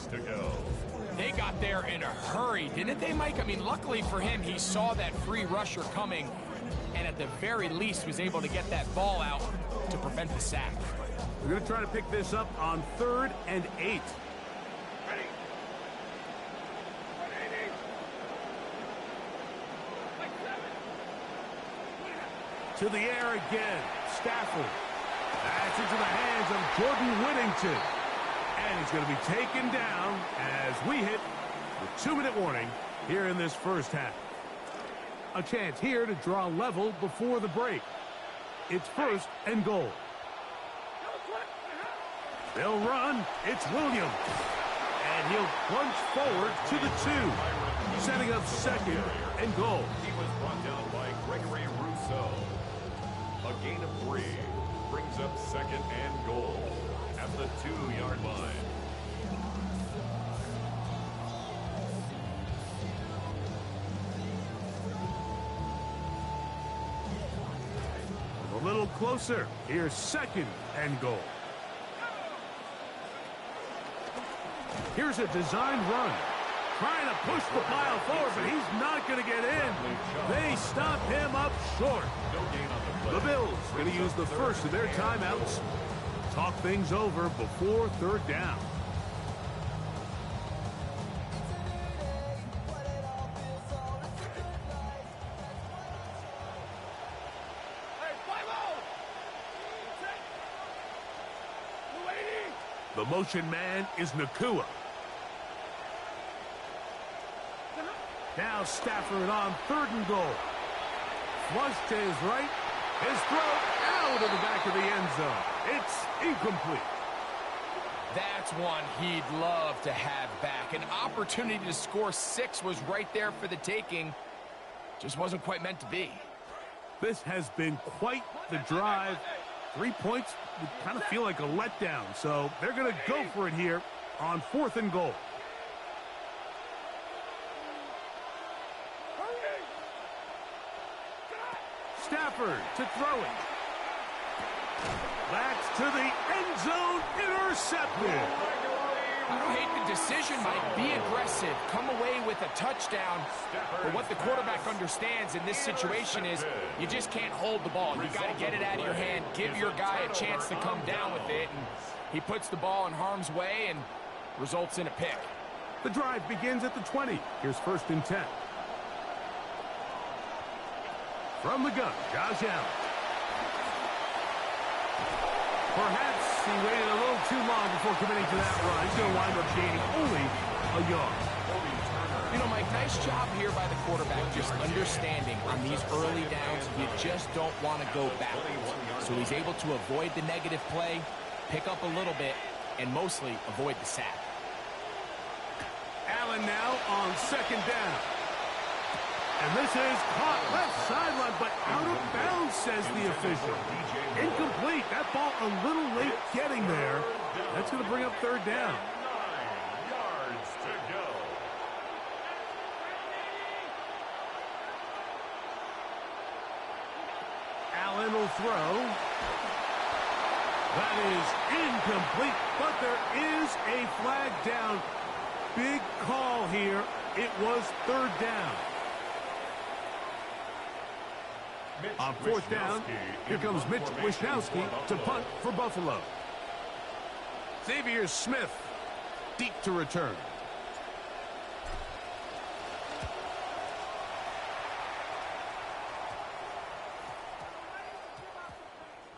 They got there in a hurry, didn't they, Mike? I mean, luckily for him, he saw that free rusher coming, and at the very least was able to get that ball out to prevent the sack. We're going to try to pick this up on third and 8. To the air again, Stafford. That's into the hands of Jordan Whittington. And he's going to be taken down as we hit the 2-minute warning here in this first half. A chance here to draw level before the break. It's first and goal. They'll run. It's Williams. And he'll plunge forward to the 2. Setting up second and goal. He was brought down by Gregory Rousseau. A gain of 3 brings up second and goal at the 2-yard line. A little closer. Here's second and goal. Here's a designed run. Trying to push the pile forward, but he's not going to get in. They stop him up short. The Bills going to use the first of their timeouts. Talk things over before third down. The motion man is Nakua. Now Stafford on third and goal. Flush to his right. His throw out of the back of the end zone. It's incomplete. That's one he'd love to have back. An opportunity to score 6 was right there for the taking. Just wasn't quite meant to be. This has been quite the drive. 3 points would kind of feel like a letdown. So they're going to go for it here on fourth and goal. Stafford to throw it. That's to the end zone, intercepted. I don't hate the decision, Mike. Be aggressive. Come away with a touchdown. But what the quarterback understands in this situation is you just can't hold the ball. You got to get it out of your hand, give your guy a chance to come down with it. And he puts the ball in harm's way and results in a pick. The drive begins at the 20. Here's 1st and 10. From the gun, Josh Allen. Perhaps he waited a little too long before committing to that run. He's going to wind up gaining only a yard. You know, Mike, nice job here by the quarterback, just understanding on these early downs, you just don't want to go backwards. So he's able to avoid the negative play, pick up a little bit, and mostly avoid the sack. Allen now on 2nd down. And this is caught left sideline, but out of bounds, says the official. Incomplete. That ball a little late getting there. That's going to bring up 3rd down. 9 yards to go. Allen will throw. That is incomplete, but there is a flag down. Big call here. It was 3rd down. On 4th down, here comes Mitch Wishnowsky to punt for Buffalo. Xavier Smith deep to return.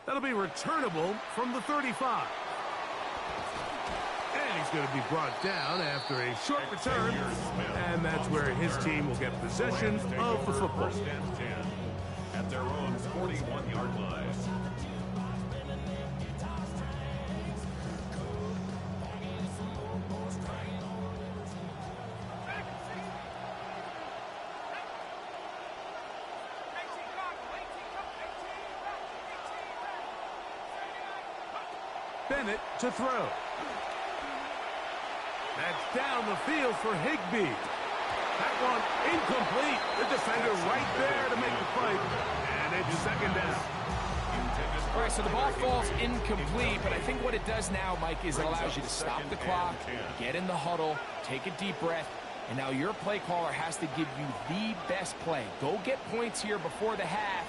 That'll be returnable from the 35. And he's going to be brought down after a short return. And that's where his team will get possession of the football. 1st and 10 at their own 41-yard line. Bennett to throw. That's down the field for Higbee. That one incomplete. The defender right there to make the play. And it's 2nd down. All right, so the ball falls incomplete, but I think what it does now, Mike, is it allows you to stop the clock, get in the huddle, take a deep breath, and now your play caller has to give you the best play. Go get points here before the half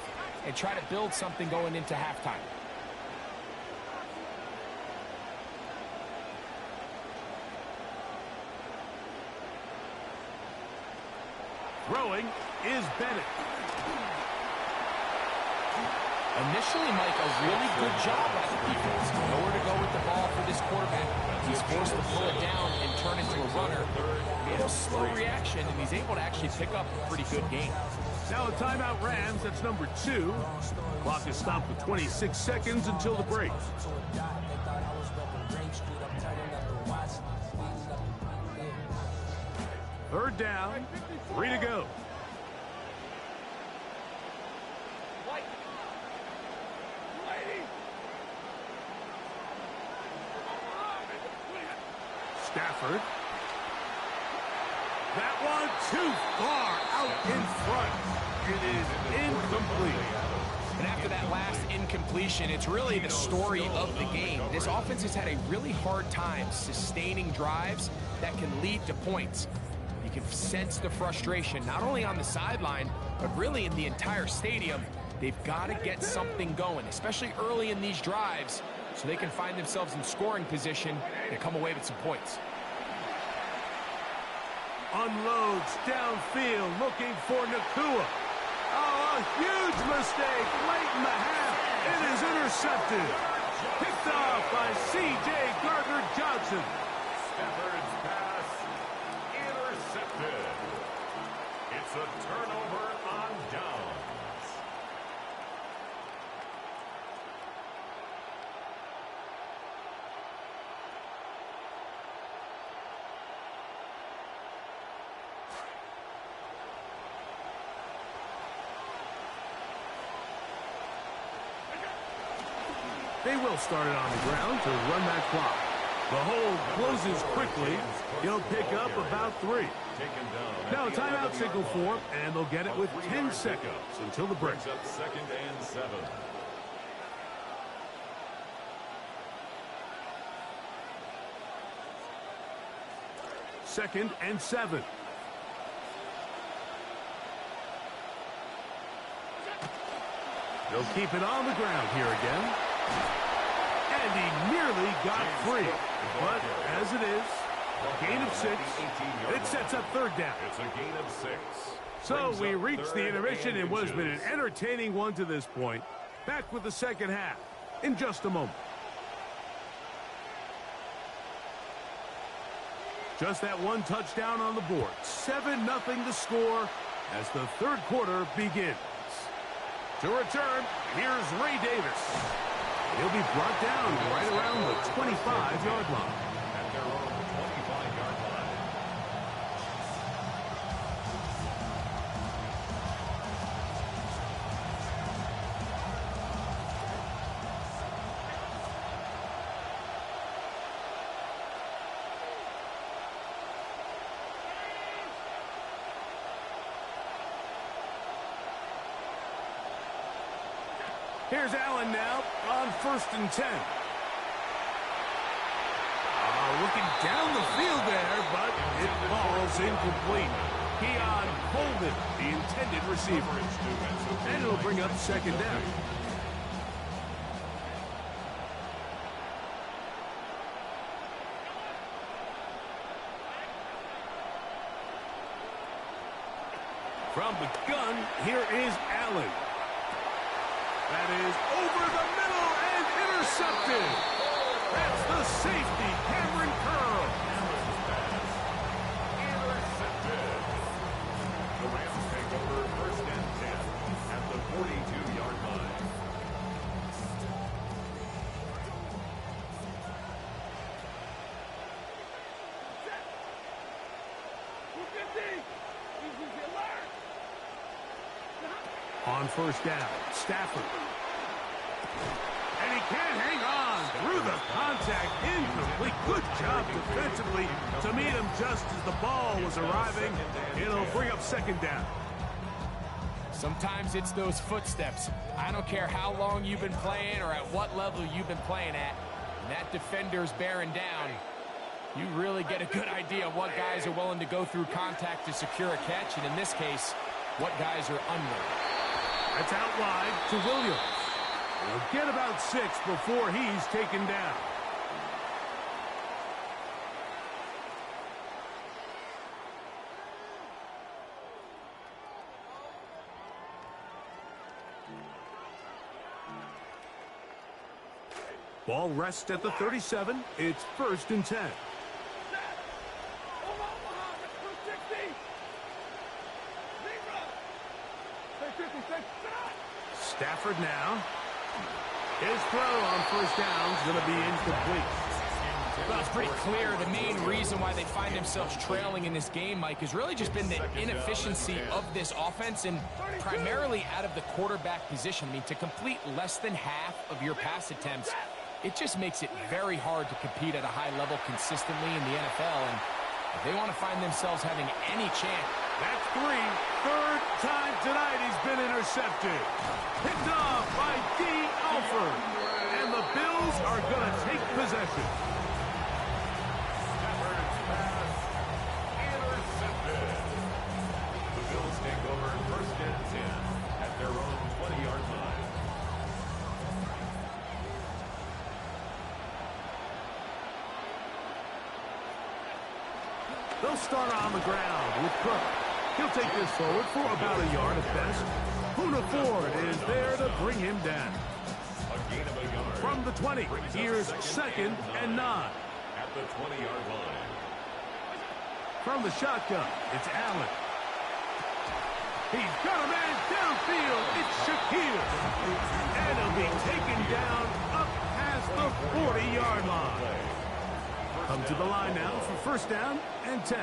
and try to build something going into halftime. Throwing is Bennett. Initially, Mike, a really good job by the defense. Nowhere to go with the ball for this quarterback. He's forced to pull it down and turn into a runner. He had a slow reaction, and he's able to actually pick up a pretty good game. Now a timeout Rams. That's number 2. Clock is stopped with 26 seconds until the break. Third down. 3 to go. Stafford. That one too far out in front. It is incomplete. And after that last incompletion, it's really the story of the game. This offense has had a really hard time sustaining drives that can lead to points. You can sense the frustration, not only on the sideline, but really in the entire stadium. They've got to get something going, especially early in these drives, so they can find themselves in scoring position and come away with some points. Unloads downfield, looking for Nakua. Oh, a huge mistake late in the half. It is intercepted. Picked off by C.J. Gardner-Johnson. Stafford's pass intercepted. It's a turnover on downs. They will start it on the ground to run that clock. The hold closes quickly. He'll pick up about 3. Now a timeout signal for, and they'll get it with 10 seconds until the break. Up 2nd and 7. Second and 7. They'll keep it on the ground here again. And he nearly got free. But as it is, gain of 6. It sets up 3rd down. It's a gain of 6. So we reach the intermission in what has been an entertaining one to this point. Back with the second half in just a moment. Just that one touchdown on the board. 7-0 to score as the 3rd quarter begins. To return, here's Ray Davis. He'll be brought down right around the 25-yard line. At their own 25-yard line. Here's Allen now on 1st and 10. Looking down the field there, but it falls incomplete. Keon Holden, the intended receiver. And it'll bring up 2nd down. From the gun, here is Allen. That is over the middle and intercepted. That's the safety, Cameron Curl. Intercepted. The Rams take over 1st and 10 at the 42-yard line. On 1st down, Stafford. And he can't hang on through the contact. Incomplete. Good job defensively to meet him just as the ball was arriving. It'll bring up 2nd down. Sometimes it's those footsteps. I don't care how long you've been playing or at what level you've been playing at. When that defender's bearing down, you really get a good idea of what guys are willing to go through contact to secure a catch, and in this case, what guys are unwilling. That's out wide to Williams. He'll get about 6 before he's taken down. Ball rests at the 37. It's 1st and 10. Stafford now. His throw on 1st down is going to be incomplete. Well, it's pretty clear the main reason why they find themselves trailing in this game, Mike, has really just been the inefficiency of this offense and primarily out of the quarterback position. I mean, to complete less than half of your pass attempts, it just makes it very hard to compete at a high level consistently in the NFL. And if they want to find themselves having any chance. That's 3. 3rd time tonight he's been intercepted. Picked off by D. Alford. And the Bills are going to take possession. Intercepted. The Bills take over 1st and 10 at their own 20-yard line. They'll start on the ground with Cook. He'll take this forward for about a yard at best. Poona Ford is there to bring him down. A gain of a yard. From the 20, here's 2nd and 9. At the 20-yard line. From the shotgun, it's Allen. He's got a man downfield. It's Shaquille. And he'll be taken down up past the 40-yard line. Come to the line now for 1st down and 10.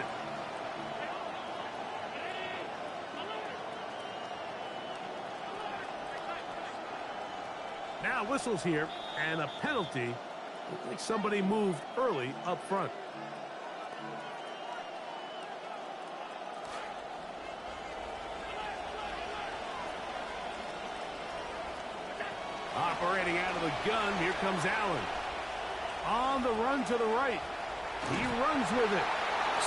Now whistles here, and a penalty Looked like somebody moved early up front. Operating out of the gun, here comes Allen. On the run to the right. He runs with it.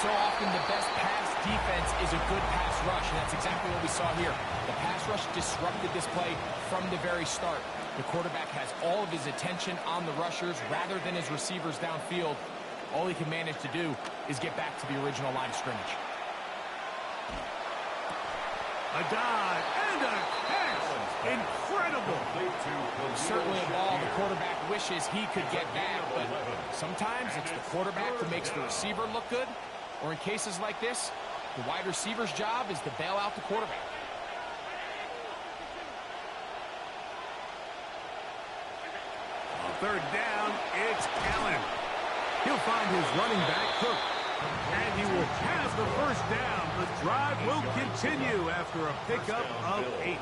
So often the best pass defense is a good pass rush, and that's exactly what we saw here. The pass rush disrupted this play from the very start. The quarterback has all of his attention on the rushers rather than his receivers downfield. All he can manage to do is get back to the original line of scrimmage. A dive and a catch. Incredible. Certainly a ball the quarterback wishes he could get back, but sometimes it's the quarterback who makes the receiver look good, or in cases like this, the wide receiver's job is to bail out the quarterback. On third down, it's Allen. He'll find his running back, Cook. And he will have the first down. The drive will continue after a pickup of 8.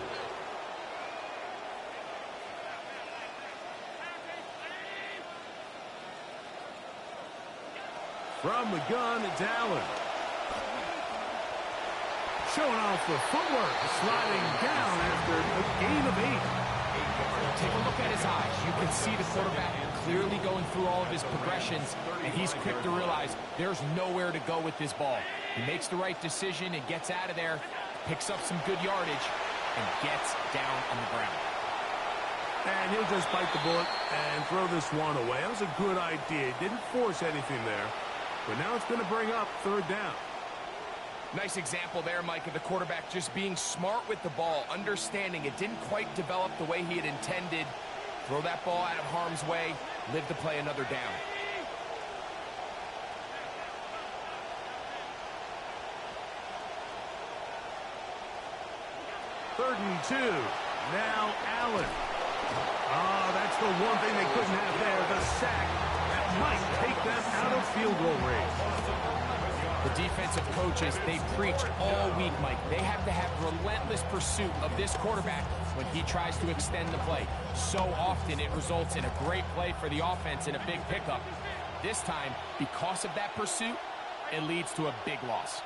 From the gun, it's Allen. Showing off the footwork, sliding down after a gain of 8. Take a look at his eyes. You can see the quarterback clearly going through all of his progressions, and he's quick to realize there's nowhere to go with this ball. He makes the right decision and gets out of there, picks up some good yardage, and gets down on the ground. And he'll just bite the bullet and throw this one away. That was a good idea. He didn't force anything there. But now it's going to bring up third down. Nice example there, Mike, of the quarterback just being smart with the ball, understanding it didn't quite develop the way he had intended. Throw that ball out of harm's way, live to play another down. Third and 2. Now Allen. Oh, that's the one thing they couldn't have there, the sack. That might take them out of field goal range. The defensive coaches, they preached all week, Mike. They have to have relentless pursuit of this quarterback when he tries to extend the play. So often it results in a great play for the offense and a big pickup. This time, because of that pursuit, it leads to a big loss.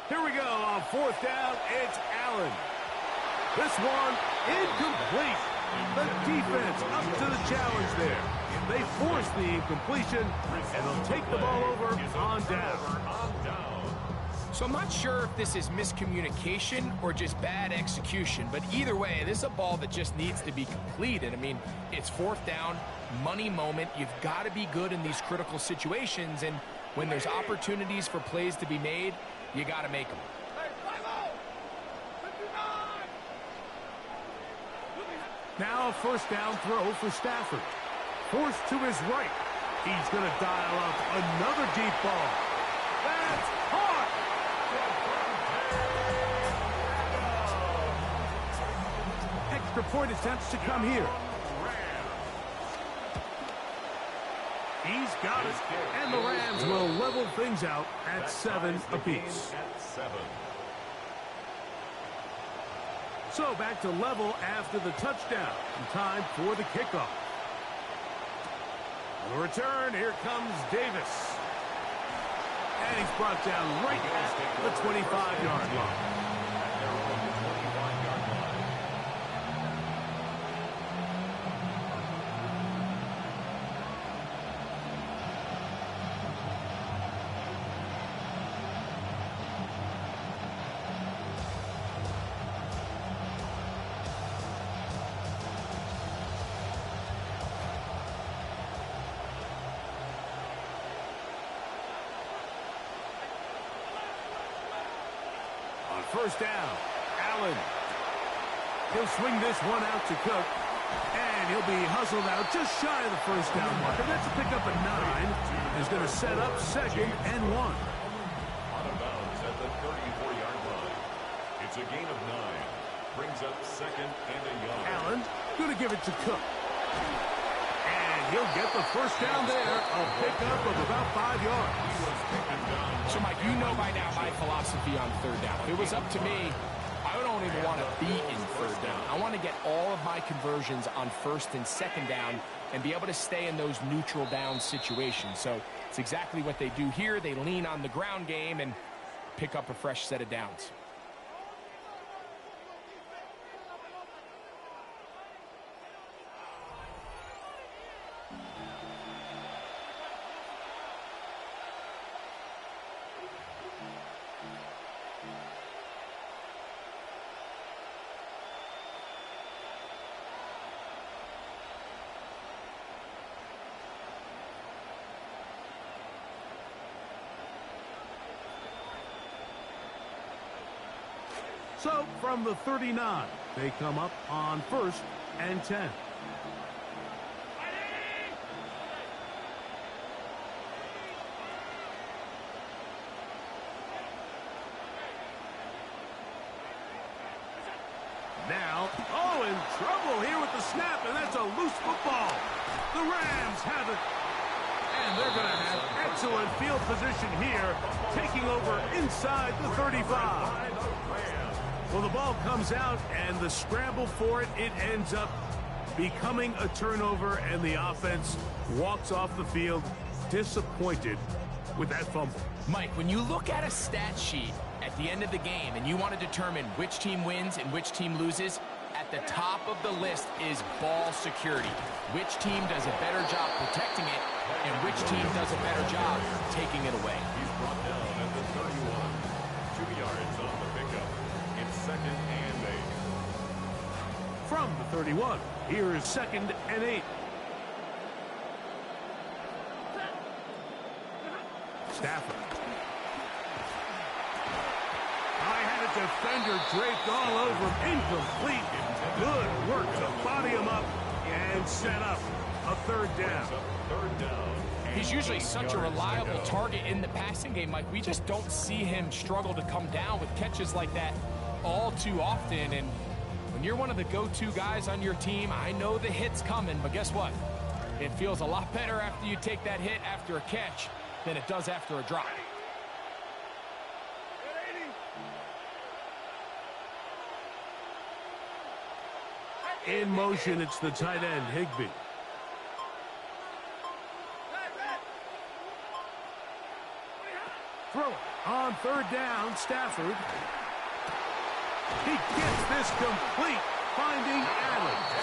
Here we go on fourth down. It's Allen. This one incomplete. The defense up to the challenge there. They force the incompletion, and they'll take the ball over on down. So I'm not sure if this is miscommunication or just bad execution, but either way, this is a ball that just needs to be completed. I mean, it's fourth down, money moment. You've got to be good in these critical situations, and when there's opportunities for plays to be made, you got to make them. Now a first down throw for Stafford. Forced to his right. He's going to dial up another deep ball. That's caught. Extra point attempts to come here. He's got it. And the Rams will level things out at 7 apiece. So back to level after the touchdown. And time for the kickoff. On the return, here comes Davis. And he's brought down right at the 25-yard line. First down, Allen. He'll swing this one out to Cook, and he'll be hustled out just shy of the first down marker. That's a pickup of 9. He's going to set up 2nd and 1. Out of bounds at the 34-yard line. It's a gain of 9. Brings up 2nd and a yard. Allen going to give it to Cook. And he'll get the first down there. A pickup of about 5 yards. So, Mike, you know by now my philosophy on third down. If it was up to me, I don't even want to be in third down. I want to get all of my conversions on first and second down and be able to stay in those neutral down situations. So it's exactly what they do here. They lean on the ground game and pick up a fresh set of downs. So from the 39, they come up on 1st and 10. Now, in trouble here with the snap, and that's a loose football. The Rams have it. And they're going to have excellent field position here, taking over inside the 35. Well, the ball comes out, and the scramble for it, it ends up becoming a turnover, and the offense walks off the field disappointed with that fumble. Mike, when you look at a stat sheet at the end of the game and you want to determine which team wins and which team loses, at the top of the list is ball security. Which team does a better job protecting it, and which team does a better job taking it away. He's brought down at the 31. 2 yards on the pickup. It's 2nd and 8. From the 31, here is 2nd and 8. Stafford. I had a defender draped all over him. Incomplete. Good work to body him up and set up a 3rd down. He's usually such a reliable target in the passing game, Mike. We just don't see him struggle to come down with catches like that all too often. And when you're one of the go-to guys on your team, I know the hit's coming, but guess what? It feels a lot better after you take that hit after a catch than it does after a drop. In motion, it's the tight end, Higbee. Throw it on 3rd down, Stafford. He gets this complete, finding Adams.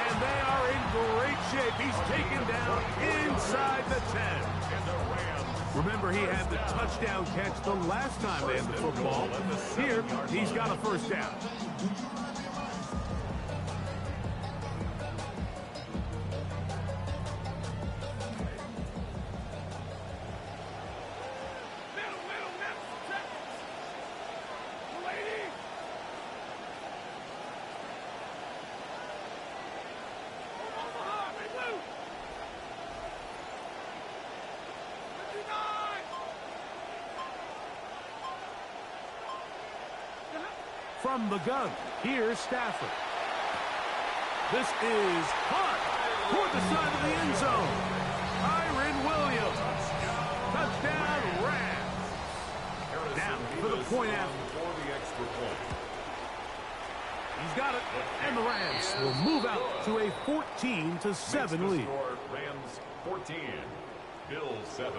And they are in great shape. He's taken down inside the 10. Remember, he had the touchdown catch the last time they had the football. Here, he's got a 1st down. From the gun, here's Stafford. This is caught toward the side of the end zone. Kyren Williams. Touchdown, Rams. Down for the point after. He's got it, and the Rams will move out to a 14-7 lead. Rams 14, Bills 7.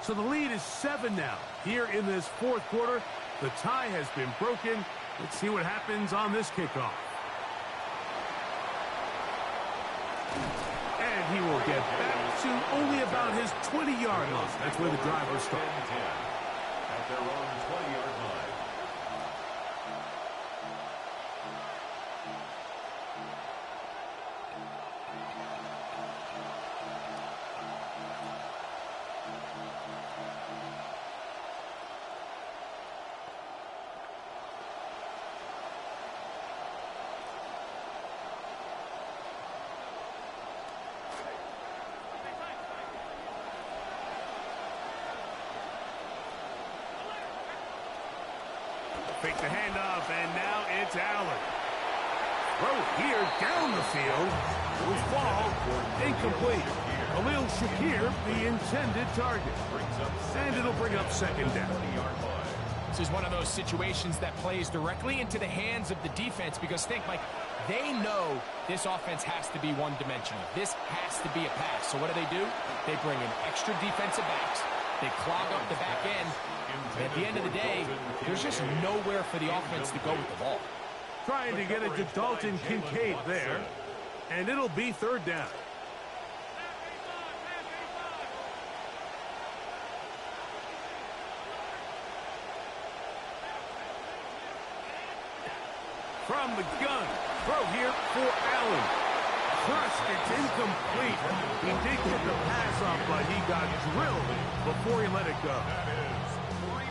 So the lead is 7 now. Here in this 4th quarter, the tie has been broken. Let's see what happens on this kickoff. And he will get back to only about his 20-yard line. That's where the drive will start. At their own 20-yard line. Throw here down the field. Will fall. Incomplete. Khalil Shakir, the intended target. And it'll bring up second down. This is one of those situations that plays directly into the hands of the defense because think, Mike, they know this offense has to be one-dimensional. This has to be a pass. So what do? They bring in extra defensive backs. They clog up the back end. And at the end of the day, there's just nowhere for the offense to go with the ball. Trying to get it to Dalton Kincaid there. And it'll be third down. From the gun, throw here for Allen. Crushed, it's incomplete. He did get the pass off, but he got drilled before he let it go.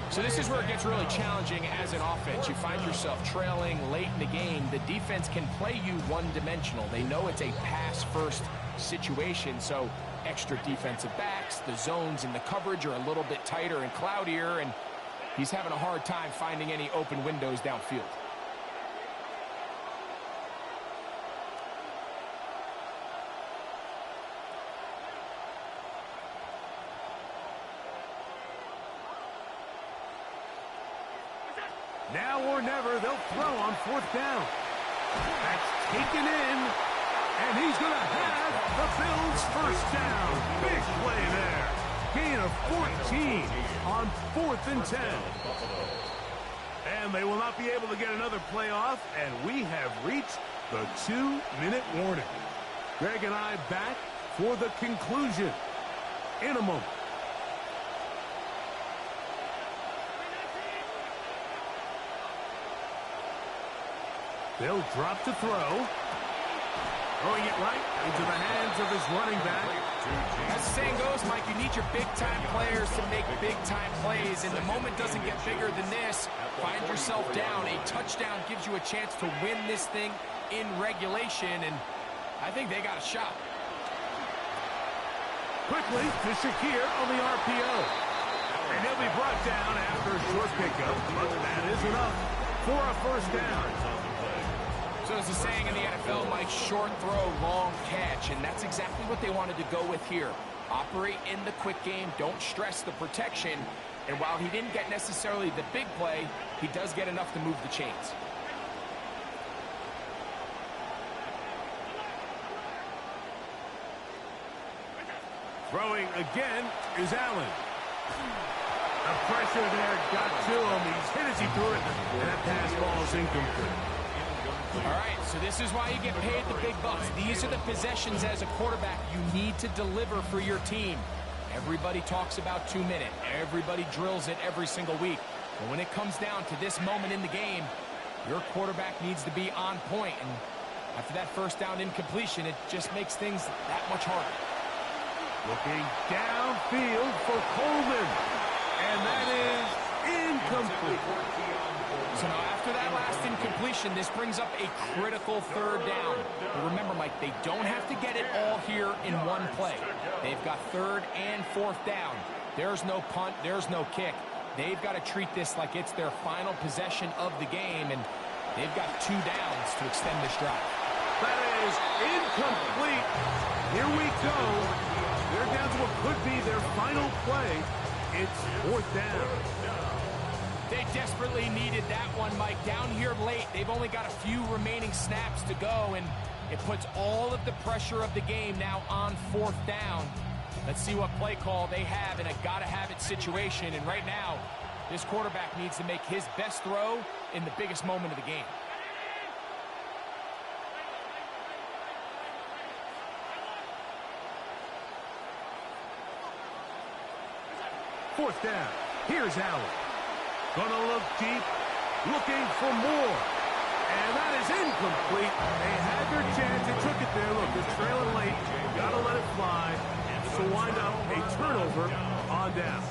So this is where it gets really challenging as an offense. You find yourself trailing late in the game. The defense can play you one-dimensional. They know it's a pass-first situation, so extra defensive backs, the zones and the coverage are a little bit tighter and cloudier, and he's having a hard time finding any open windows downfield. Now or never, they'll throw on fourth down. That's taken in, and he's going to have the Bills' first down. Big play there. Gain of 14 on 4th and 10. And they will not be able to get another play off, and we have reached the 2-minute warning. Greg and I back for the conclusion in a moment. They'll drop to throw. Throwing it right into the hands of his running back. As the saying goes, Mike, you need your big-time players to make big-time plays, and the moment doesn't get bigger than this. Find yourself down. A touchdown gives you a chance to win this thing in regulation, and I think they got a shot. Quickly to Shakir on the RPO. And he'll be brought down after a short pickup, but that is enough for a first down. So as the saying in the NFL, Mike, short throw, long catch, and that's exactly what they wanted to go with here. Operate in the quick game, don't stress the protection, and while he didn't get necessarily the big play, he does get enough to move the chains. Throwing again is Allen. The pressure there got to him. He's hit as he threw it, and that pass ball is incomplete. All right, so this is why you get paid the big bucks. These are the possessions as a quarterback you need to deliver for your team. Everybody talks about 2-minute. Everybody drills it every single week. But when it comes down to this moment in the game, your quarterback needs to be on point. And after that first down incompletion, it just makes things that much harder. Looking downfield for Coleman. And that is incomplete. So now after that last incompletion, this brings up a critical third down. But remember, Mike, they don't have to get it all here in one play. They've got third and fourth down. There's no punt. There's no kick. They've got to treat this like it's their final possession of the game, and they've got 2 downs to extend this drive. That is incomplete. Here we go. They're down to what could be their final play. It's fourth down. They desperately needed that one, Mike. Down here late, they've only got a few remaining snaps to go, and it puts all of the pressure of the game now on fourth down. Let's see what play call they have in a gotta-have-it situation, and right now, this quarterback needs to make his best throw in the biggest moment of the game. Fourth down. Here's Allen. Gonna look deep, looking for more. And that is incomplete. They had their chance. They took it there. Look, they're trailing late. Gotta let it fly. This will wind up a turnover on down.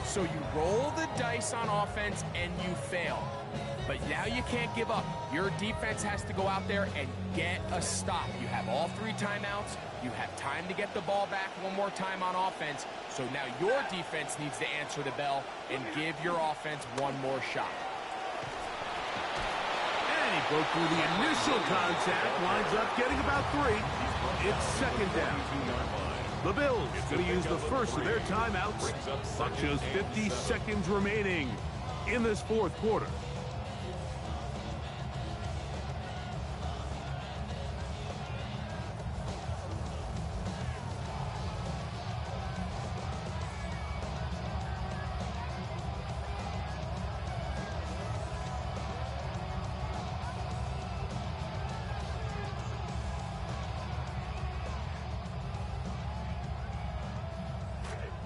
So you roll the dice on offense and you fail. But now you can't give up. Your defense has to go out there and get a stop. You have all 3 timeouts. You have time to get the ball back one more time on offense. So now your defense needs to answer the bell and give your offense one more shot. And he broke through the initial contact, winds up getting about 3. It's second down. The Bills going to use the first of their timeouts. Clock shows 50 seconds remaining in this fourth quarter.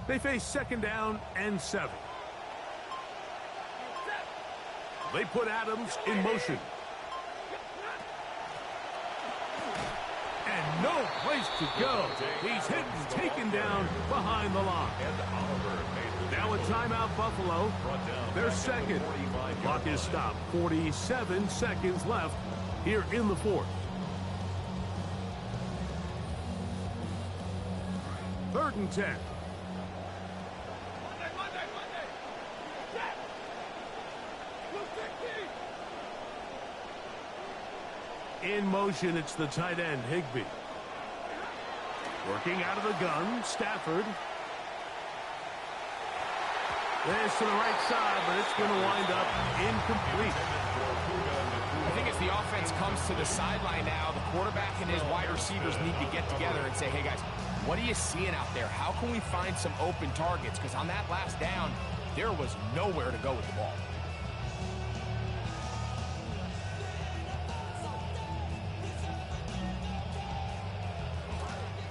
They face second down and 7. They put Adams in motion. And no place to go. He's hit and taken down behind the line. Now a timeout, Buffalo. Their second. Clock is stopped. 47 seconds left here in the fourth. Third and 10. In motion, it's the tight end, Higbee. Working out of the gun, Stafford. This to the right side, but it's going to wind up incomplete. I think as the offense comes to the sideline now, the quarterback and his wide receivers need to get together and say, hey, guys, what are you seeing out there? How can we find some open targets? Because on that last down, there was nowhere to go with the ball.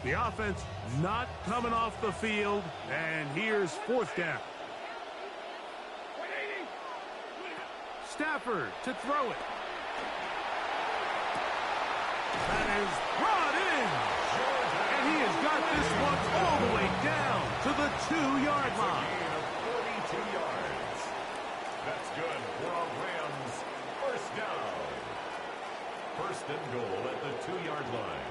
The offense not coming off the field, and here's fourth down. Stafford to throw it. That is brought in. And he has got this one all the way down to the 2-yard line. 42 yards. That's good for a Rams first down. First and goal at the 2-yard line.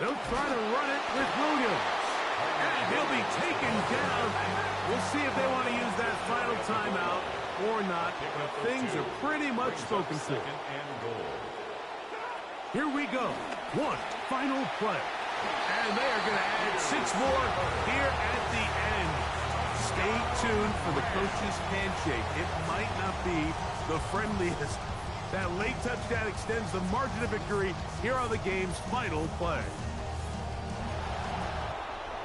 They'll try to run it with Williams. And he'll be taken down. We'll see if they want to use that final timeout or not. But things are pretty much spoken for. Here we go. One final play. And they are going to add 6 more here at the end. Stay tuned for the coach's handshake. It might not be the friendliest. That late touchdown extends the margin of victory here on the game's final play.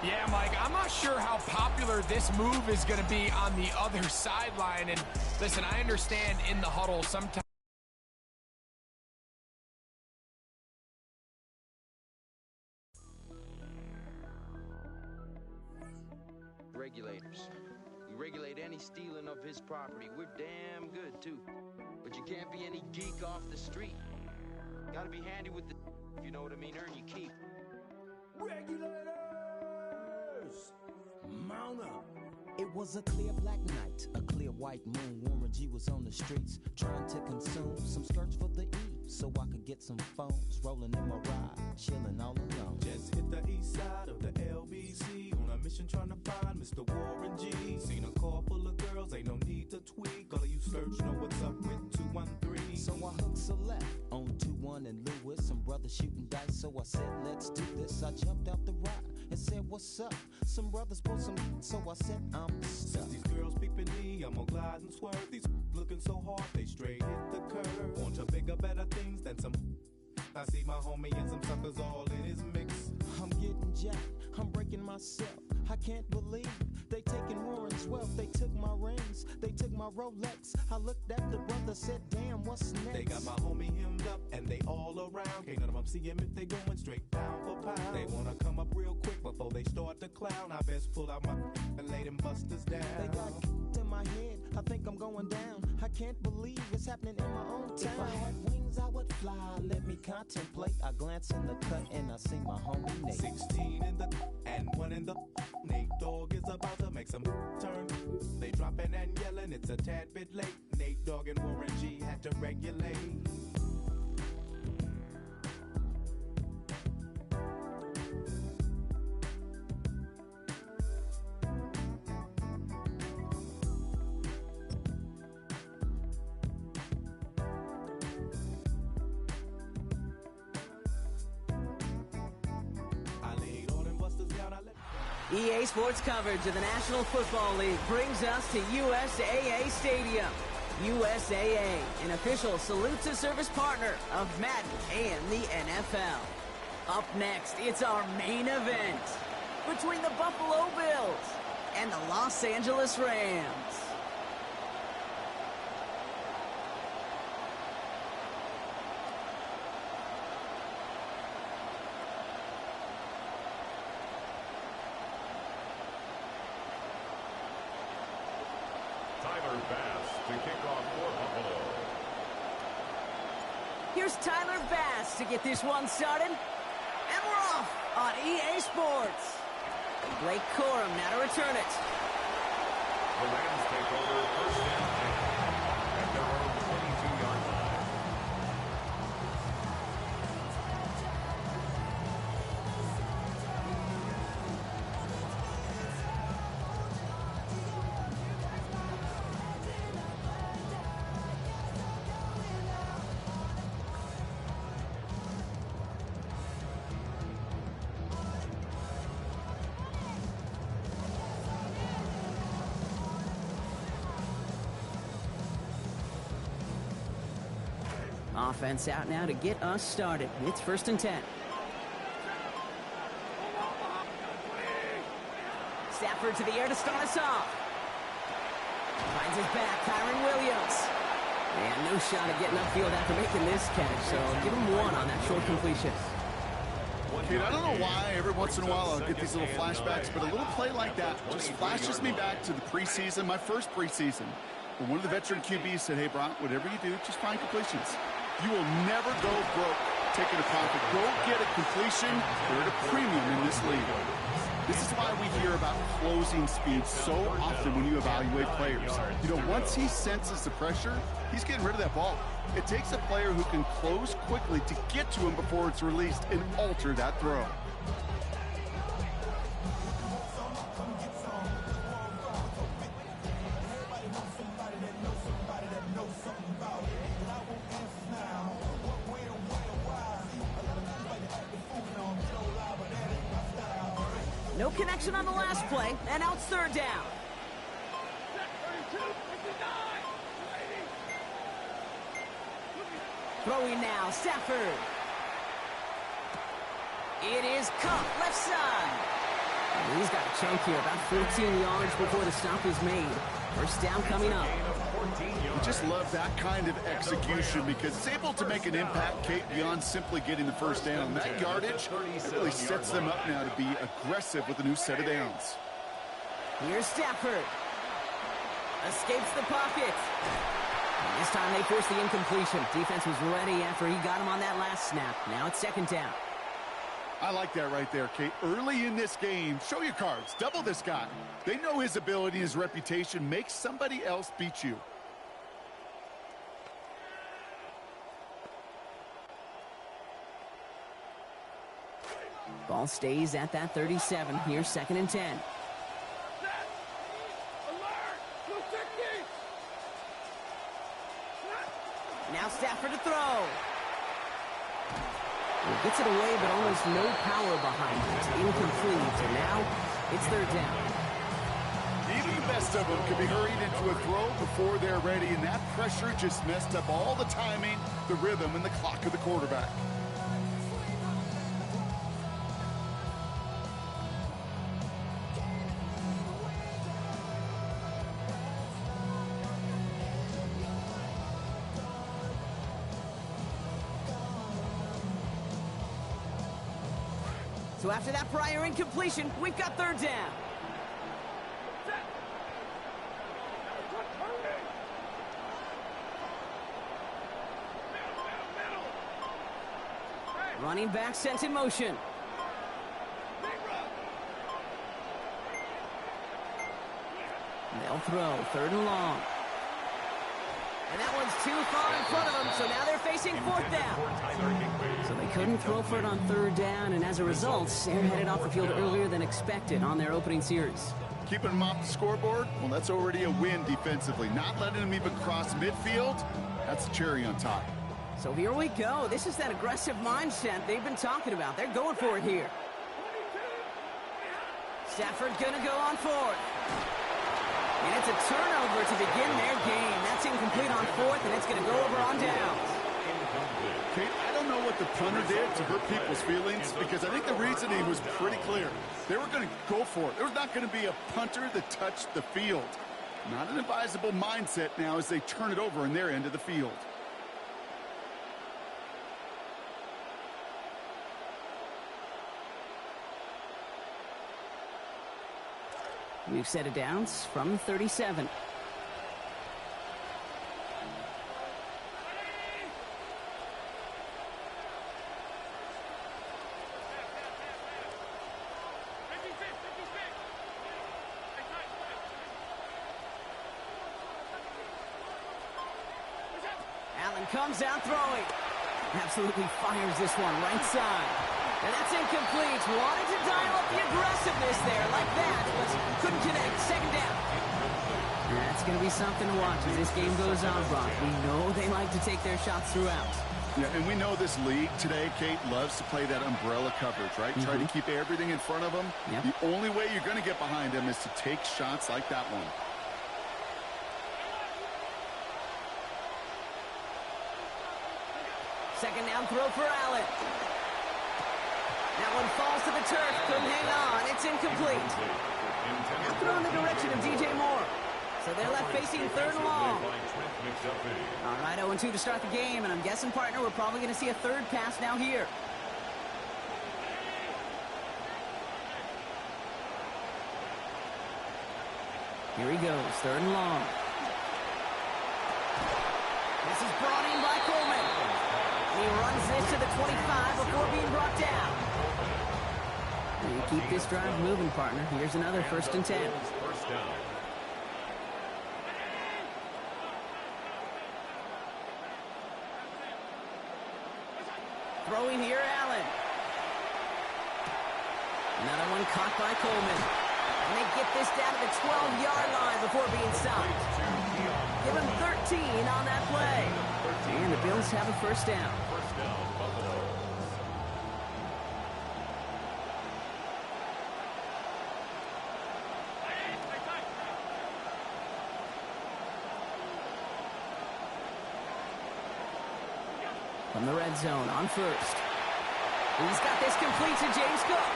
Yeah, Mike, I'm not sure how popular this move is going to be on the other sideline. And listen, I understand in the huddle sometimes. Regulators. We regulate any stealing of his property. We're damn good, too. But you can't be any geek off the street. Gotta be handy with the, if you know what I mean, earn your keep. Regulators! Mount up. It was a clear black night, a clear white moon. Warren G was on the streets trying to consume some skirts for the E, so I could get some phones. Rolling in my ride, chilling all alone. Just hit the east side of the LBC on a mission trying to find Mr. Warren G. Seen a car full of girls, ain't no need to tweak. All of you search know what's up with 213. So I hooked select on 21 and Lewis. Some brothers shooting dice, so I said, let's do this. I jumped out the ride and said, what's up? Some brothers pulled some heat, so I said, I'm stuck. Since these girls peeping me, I'm gonna glide and swerve. These looking so hard, they straight hit the curve. Want to bigger, better things than some. I see my homie and some suckers all in his mix. I'm getting jacked, I'm breaking myself. I can't believe they taking Warren's wealth. They took my rings, they took my Rolex. I looked at the brother, said, damn, what's next? They got my homie hemmed up and they all around. Can't none of them see him if they going straight pound for pound. They wanna come up real quick before they start to clown. I best pull out my and lay them busters down. They got in my head, I think I'm going down. I can't believe it's happening in my own town. If I had wings, I would fly. Let me contemplate. I glance in the cut and I see my homie Nate. 16 in the and 1 in the. Nate Dogg is about to make some turn. They dropping and yelling, it's a tad bit late. Nate Dogg and Warren G had to regulate. EA Sports coverage of the National Football League brings us to USAA Stadium. USAA, an official salute to service partner of Madden and the NFL. Up next, it's our main event between the Buffalo Bills and the Los Angeles Rams. To kick off for Buffalo. Here's Tyler Bass to get this one started. And we're off on EA Sports. Blake Corum now to return it. The Rams take over first and 10 at their own 22-yard line. Offense out now to get us started. It's 1st and 10. Stafford to the air to start us off. Finds his back, Kyron Williams. And no shot at getting upfield after making this catch, so give him one on that short completion. Dude, I don't know why every once in a while I'll get these little flashbacks, but a little play like that just flashes me back to the preseason, my first preseason. When one of the veteran QBs said, hey, Brock, whatever you do, just find completions. You will never go broke taking a profit. Go get a completion. They're at a premium in this league. This is why we hear about closing speed so often when you evaluate players. You know, once he senses the pressure, he's getting rid of that ball. It takes a player who can close quickly to get to him before it's released and alter that throw. No connection on the last play, and now it's 3rd down. Throwing now, Stafford. It is Cup, left side. He's got a chunk here, about 14 yards before the stop is made. 1st down coming up. I just love that kind of execution because it's able to make an impact, Kate, beyond simply getting the 1st down. That yardage really sets them up now to be aggressive with a new set of downs. Here's Stafford. Escapes the pocket. And this time they force the incompletion. Defense was ready after he got him on that last snap. Now it's 2nd down. I like that right there, Kate. Early in this game, show your cards. Double this guy. They know his ability, his reputation. Make somebody else beat you. Ball stays at that 37. Here's 2nd and 10. Now Stafford to throw. He gets it away, but almost no power behind it. It's incomplete, and now it's 3rd down. Even the best of them can be hurried into a throw before they're ready, and that pressure just messed up all the timing, the rhythm, and the clock of the quarterback. So after that prior incompletion, we've got 3rd down. Running back sent in motion. They'll throw 3rd and long. And that one's too far in front of them, so now they're facing 4th down. So they couldn't throw for it on 3rd down, and as a result, they're headed off the field earlier than expected on their opening series. Keeping them off the scoreboard, well, that's already a win defensively. Not letting them even cross midfield, that's the cherry on top. So here we go. This is that aggressive mindset they've been talking about. They're going for it here. Stafford gonna go on fourth. And it's a turnover to begin their game. That's incomplete on fourth, and it's gonna go over on downs. Kate, I don't know what the punter did to hurt people's feelings, because I think the reasoning was pretty clear. They were going to go for it. There was not going to be a punter that touched the field. Not an advisable mindset now as they turn it over in their end of the field. We've set it down from 37. Allen comes out throwing. Absolutely fires this one right side. And that's incomplete. Wanted to dial up the aggressiveness there like that, but couldn't connect. Second down. That's going to be something to watch as this game goes on, Brock. We know they like to take their shots throughout. Yeah, and we know this league today, Kate, loves to play that umbrella coverage, right? Try to keep everything in front of them. Yep. The only way you're going to get behind them is to take shots like that one. Second down throw for Allen. That one falls to the turf. Couldn't hang on. It's incomplete. Now throw in the direction of DJ Moore. So they're left facing third and long. All right, 0-2 to start the game, and I'm guessing, partner, we're probably going to see a third pass now here. Here he goes, third and long. This is brought in by Coleman. He runs this to the 25 before being brought down. And you keep this drive moving, partner. Here's another 1st and 10. Throwing here, Allen. Another one caught by Coleman. And they get this down to the 12-yard line before being stopped. Give him 13 on that play. And the Bills have a 1st down. From the red zone on 1st. He's got this complete to James Cook.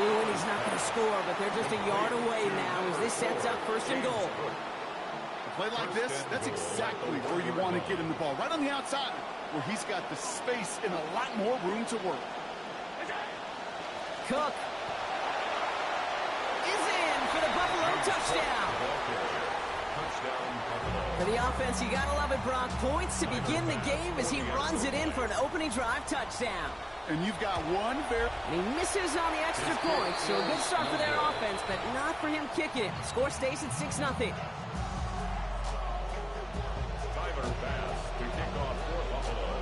Ooh, and he's not going to score, but they're just a yard away now as this sets up 1st and goal. A play like this, that's exactly where you want to get him the ball. Right on the outside, where he's got the space and a lot more room to work. Cook is in for the Buffalo touchdown. For the offense, you gotta love it, Brock. Points to begin the game as he runs it in for an opening drive touchdown. And you've got one very... And he misses on the extra point, so a good start for their offense, but not for him kicking it. Score stays at 6-0. Tyler pass to kick off for Buffalo.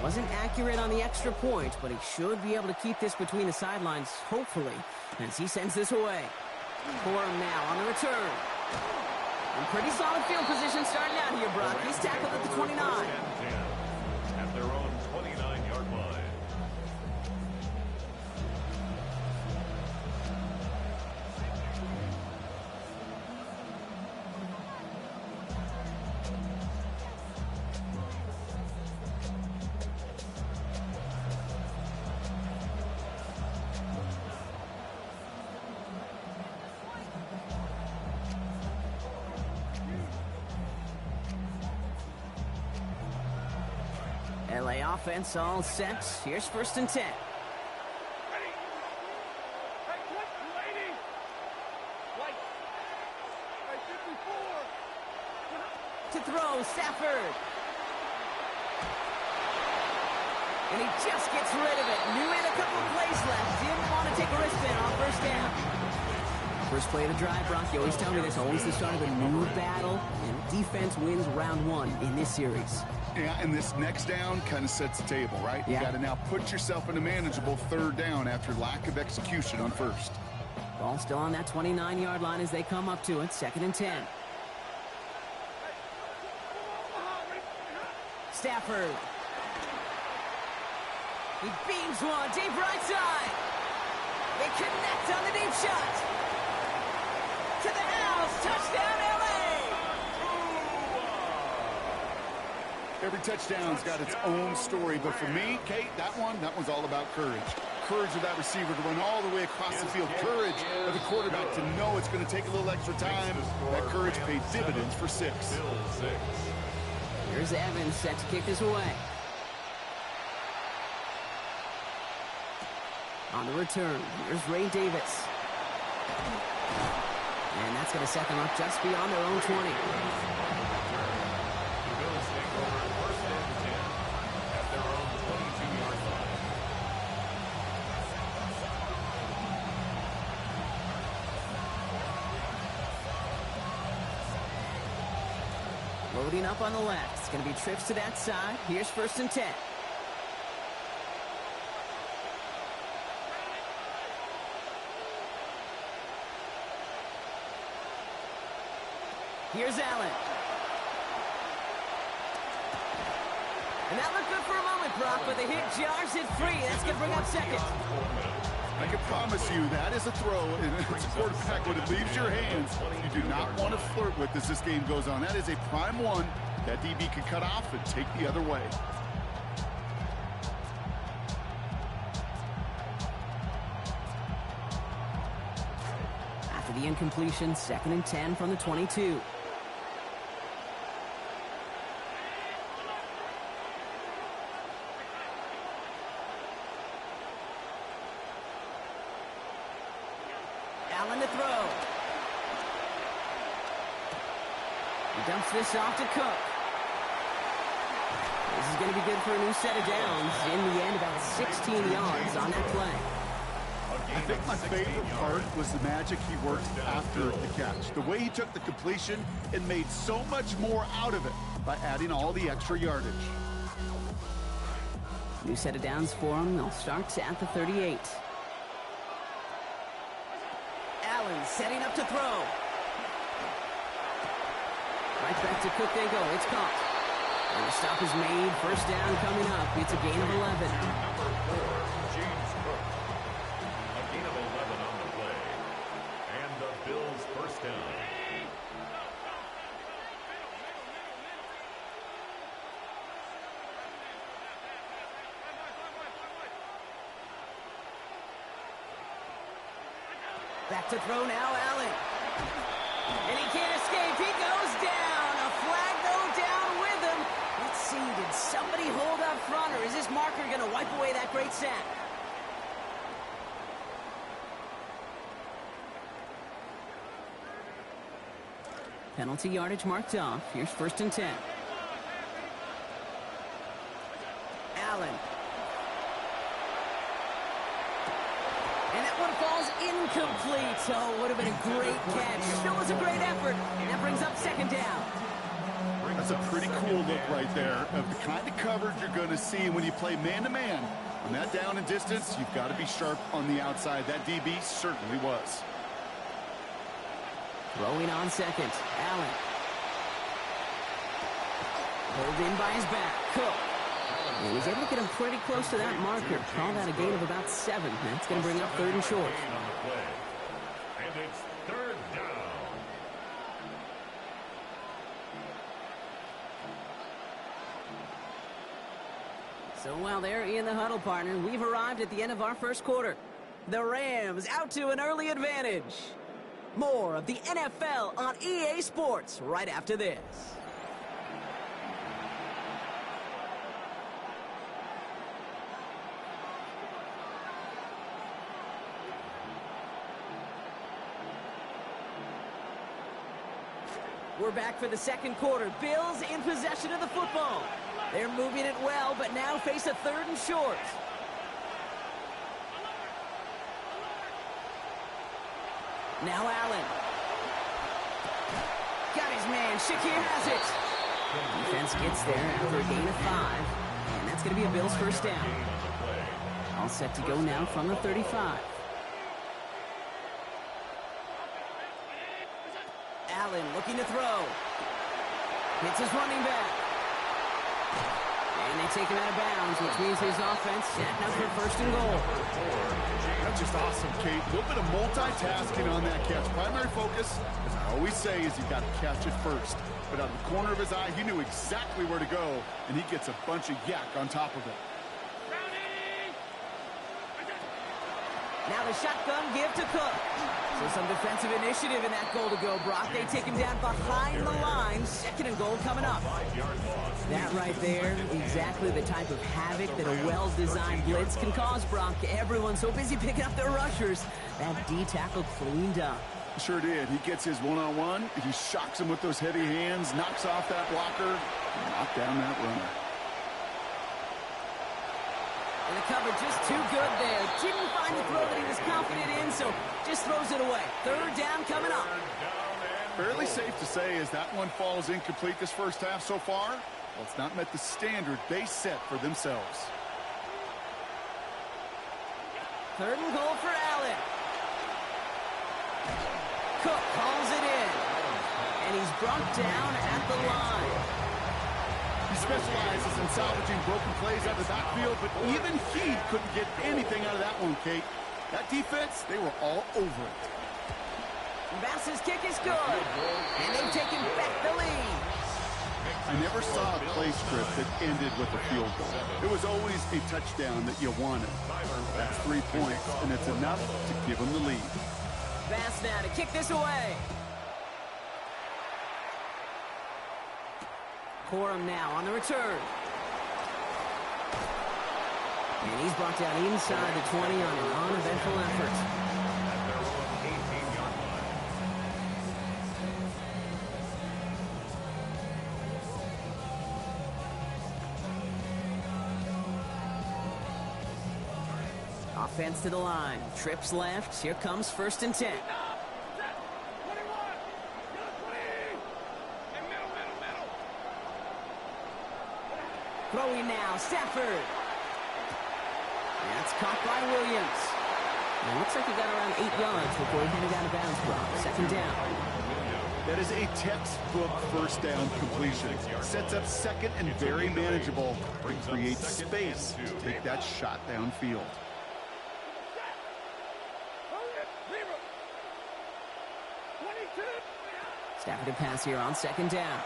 Wasn't accurate on the extra point, but he should be able to keep this between the sidelines, hopefully, as he sends this away. Corum now on the return. And pretty solid field position starting out here, Brock. He's tackled at the 29. At their own 29-yard line. LA offense all set. Here's 1st and 10. To throw, Stafford. And he just gets rid of it. Knew he had a couple of plays left. Didn't want to take a risk there on 1st down. First play of the drive, Brock. You always tell me this. Always the start of a new battle. And defense wins round 1 in this series. Yeah, and this next down kind of sets the table, right? Yeah. You got to now put yourself in a manageable 3rd down after lack of execution on 1st. Ball still on that 29-yard line as they come up to it. 2nd and 10. Stafford. He beams one deep right side. shot. To the house. Touchdown, L.A. Every touchdown's got its own story, but for me, Kate, that one's all about courage. Courage of that receiver to run all the way across the field. Courage of the quarterback to know it's going to take a little extra time. That courage paid dividends for 6. Here's Evans set to kick this away. On the return, here's Ray Davis. And that's going to set them up just beyond their own 20. Loading up on the left. It's going to be trips to that side. Here's 1st and 10. Here's Allen. And that looked good for a moment, Brock, but the hit jars it free. That's going to bring up 2nd. I can promise you that is a throw, and it's a quarterback when it leaves your hands. You do not want to flirt with as this game goes on. That is a prime one that DB can cut off and take the other way. After the incompletion, 2nd and 10 from the 22. Allen to throw. He dumps this off to Cook. This is going to be good for a new set of downs. In the end, about 16 yards on that play. I think my favorite part was the magic he worked after the catch. The way he took the completion and made so much more out of it by adding all the extra yardage. New set of downs for him. They'll start at the 38. Allen setting up to throw. Right back to Cook they go. It's caught. And the stop is made. 1st down coming up. It's a gain of 11. Number 4, James Cook. A gain of 11 on the play. And the Bills' 1st down. Back to throw now, Allen. And he can't escape. He goes down. A flag, though, down with him. Let's see, did somebody hold up front, or is this marker going to wipe away that great sack? Penalty yardage marked off. Here's 1st and 10. Allen. And that one falls incomplete. Oh, would have been a great catch. Still was a great effort. And that brings up 2nd down. That's a pretty cool look right there of the kind of coverage you're going to see when you play man-to-man. On that down and distance, you've got to be sharp on the outside. That DB certainly was. Throwing on 2nd. Allen. Pulled in by his back. Cook. He was able to get him pretty close to that marker. Call that a gain of about 7. That's going to bring up 3rd and short. And it's 3rd down. So while they're in the huddle, partner, we've arrived at the end of our 1st quarter. The Rams out to an early advantage. More of the NFL on EA Sports right after this. We're back for the 2nd quarter. Bills in possession of the football. They're moving it well, but now face a 3rd and short. Now Allen. Got his man. Shakir has it. Defense gets there after a gain of 5. And that's going to be a Bills 1st down. All set to go now from the 35. Allen looking to throw. Hits his running back. And they take him out of bounds, which means his offense set up for 1st and goal. just awesome, Kate. A little bit of multitasking on that catch. Primary focus, as I always say, is you got to catch it first. But out of the corner of his eye, he knew exactly where to go, and he gets a bunch of yak on top of it. Now the shotgun give to Cook. So some defensive initiative in that goal to go, Brock. They take him down behind the line. 2nd and goal coming up. That right there, exactly the type of havoc that a well-designed blitz can cause, Brock. Everyone's so busy picking up their rushers. That D tackle cleaned up. Sure did. He gets his one-on-one. He shocks him with those heavy hands, knocks off that blocker, and knocked down that runner. And the cover just too good there. Didn't find the throw that he was confident in, so just throws it away. 3rd down coming up. Fairly safe to say as that one falls incomplete this first half so far. Well, it's not met the standard they set for themselves. 3rd and goal for Allen. Cook calls it in. And he's brought down at the line. He specializes in salvaging broken plays out of the backfield, but even he couldn't get anything out of that one, Kate. That defense, they were all over it. Bass's kick is good, and they've taken back the lead. I never saw a play script that ended with a field goal. It was always a touchdown that you wanted. That's 3 points, and it's enough to give them the lead. Bass now to kick this away. Corum now on the return. And he's brought down inside the 20 on an uneventful effort. Offense to the line. Trips left. Here comes 1st and 10. Throwing now, Stafford. That's caught by Williams. And it looks like he got around 8 yards before he headed out of bounds, Brock. 2nd down. That is a textbook 1st down completion. Sets up 2nd and very manageable. And creates space to take that shot downfield. Stafford to pass here on 2nd down.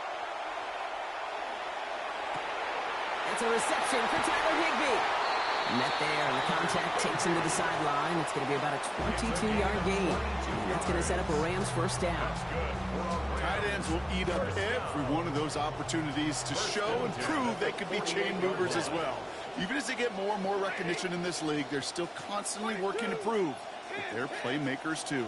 That's a reception for Tyler Higbee. Net there, and the contact takes him to the sideline. It's going to be about a 22-yard gain. And that's going to set up a Rams 1st down. Tight ends will eat up every one of those opportunities to show and prove they could be chain movers as well. Even as they get more and more recognition in this league, they're still constantly working to prove that they're playmakers too.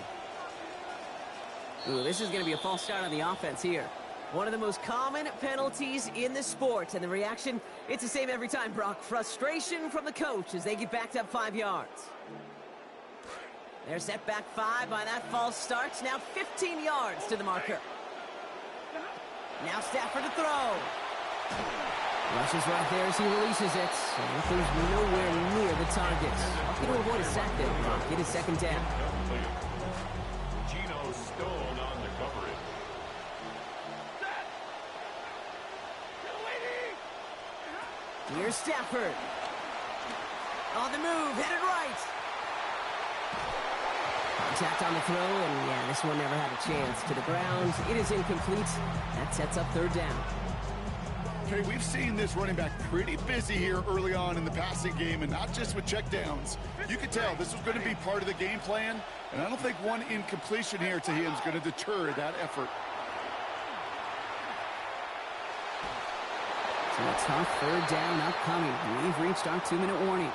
Ooh, this is going to be a false start on the offense here. One of the most common penalties in the sport, and the reaction, it's the same every time, Brock. Frustration from the coach as they get backed up 5 yards. They're set back 5 by that false start. Now 15 yards to the marker. Now Stafford to throw. Rushes right there as he releases it. And it goes nowhere near the target. Lucky to avoid a sack there, Brock. It is 2nd down. Here's Stafford. On the move, headed right. Contact on the throw, and yeah, this one never had a chance. To the ground, it is incomplete. That sets up 3rd down. Okay, we've seen this running back pretty busy here early on in the passing game, and not just with checkdowns. You could tell this was going to be part of the game plan, and I don't think one incompletion here to him is going to deter that effort. So a tough 3rd down upcoming. We've reached our 2-minute warning.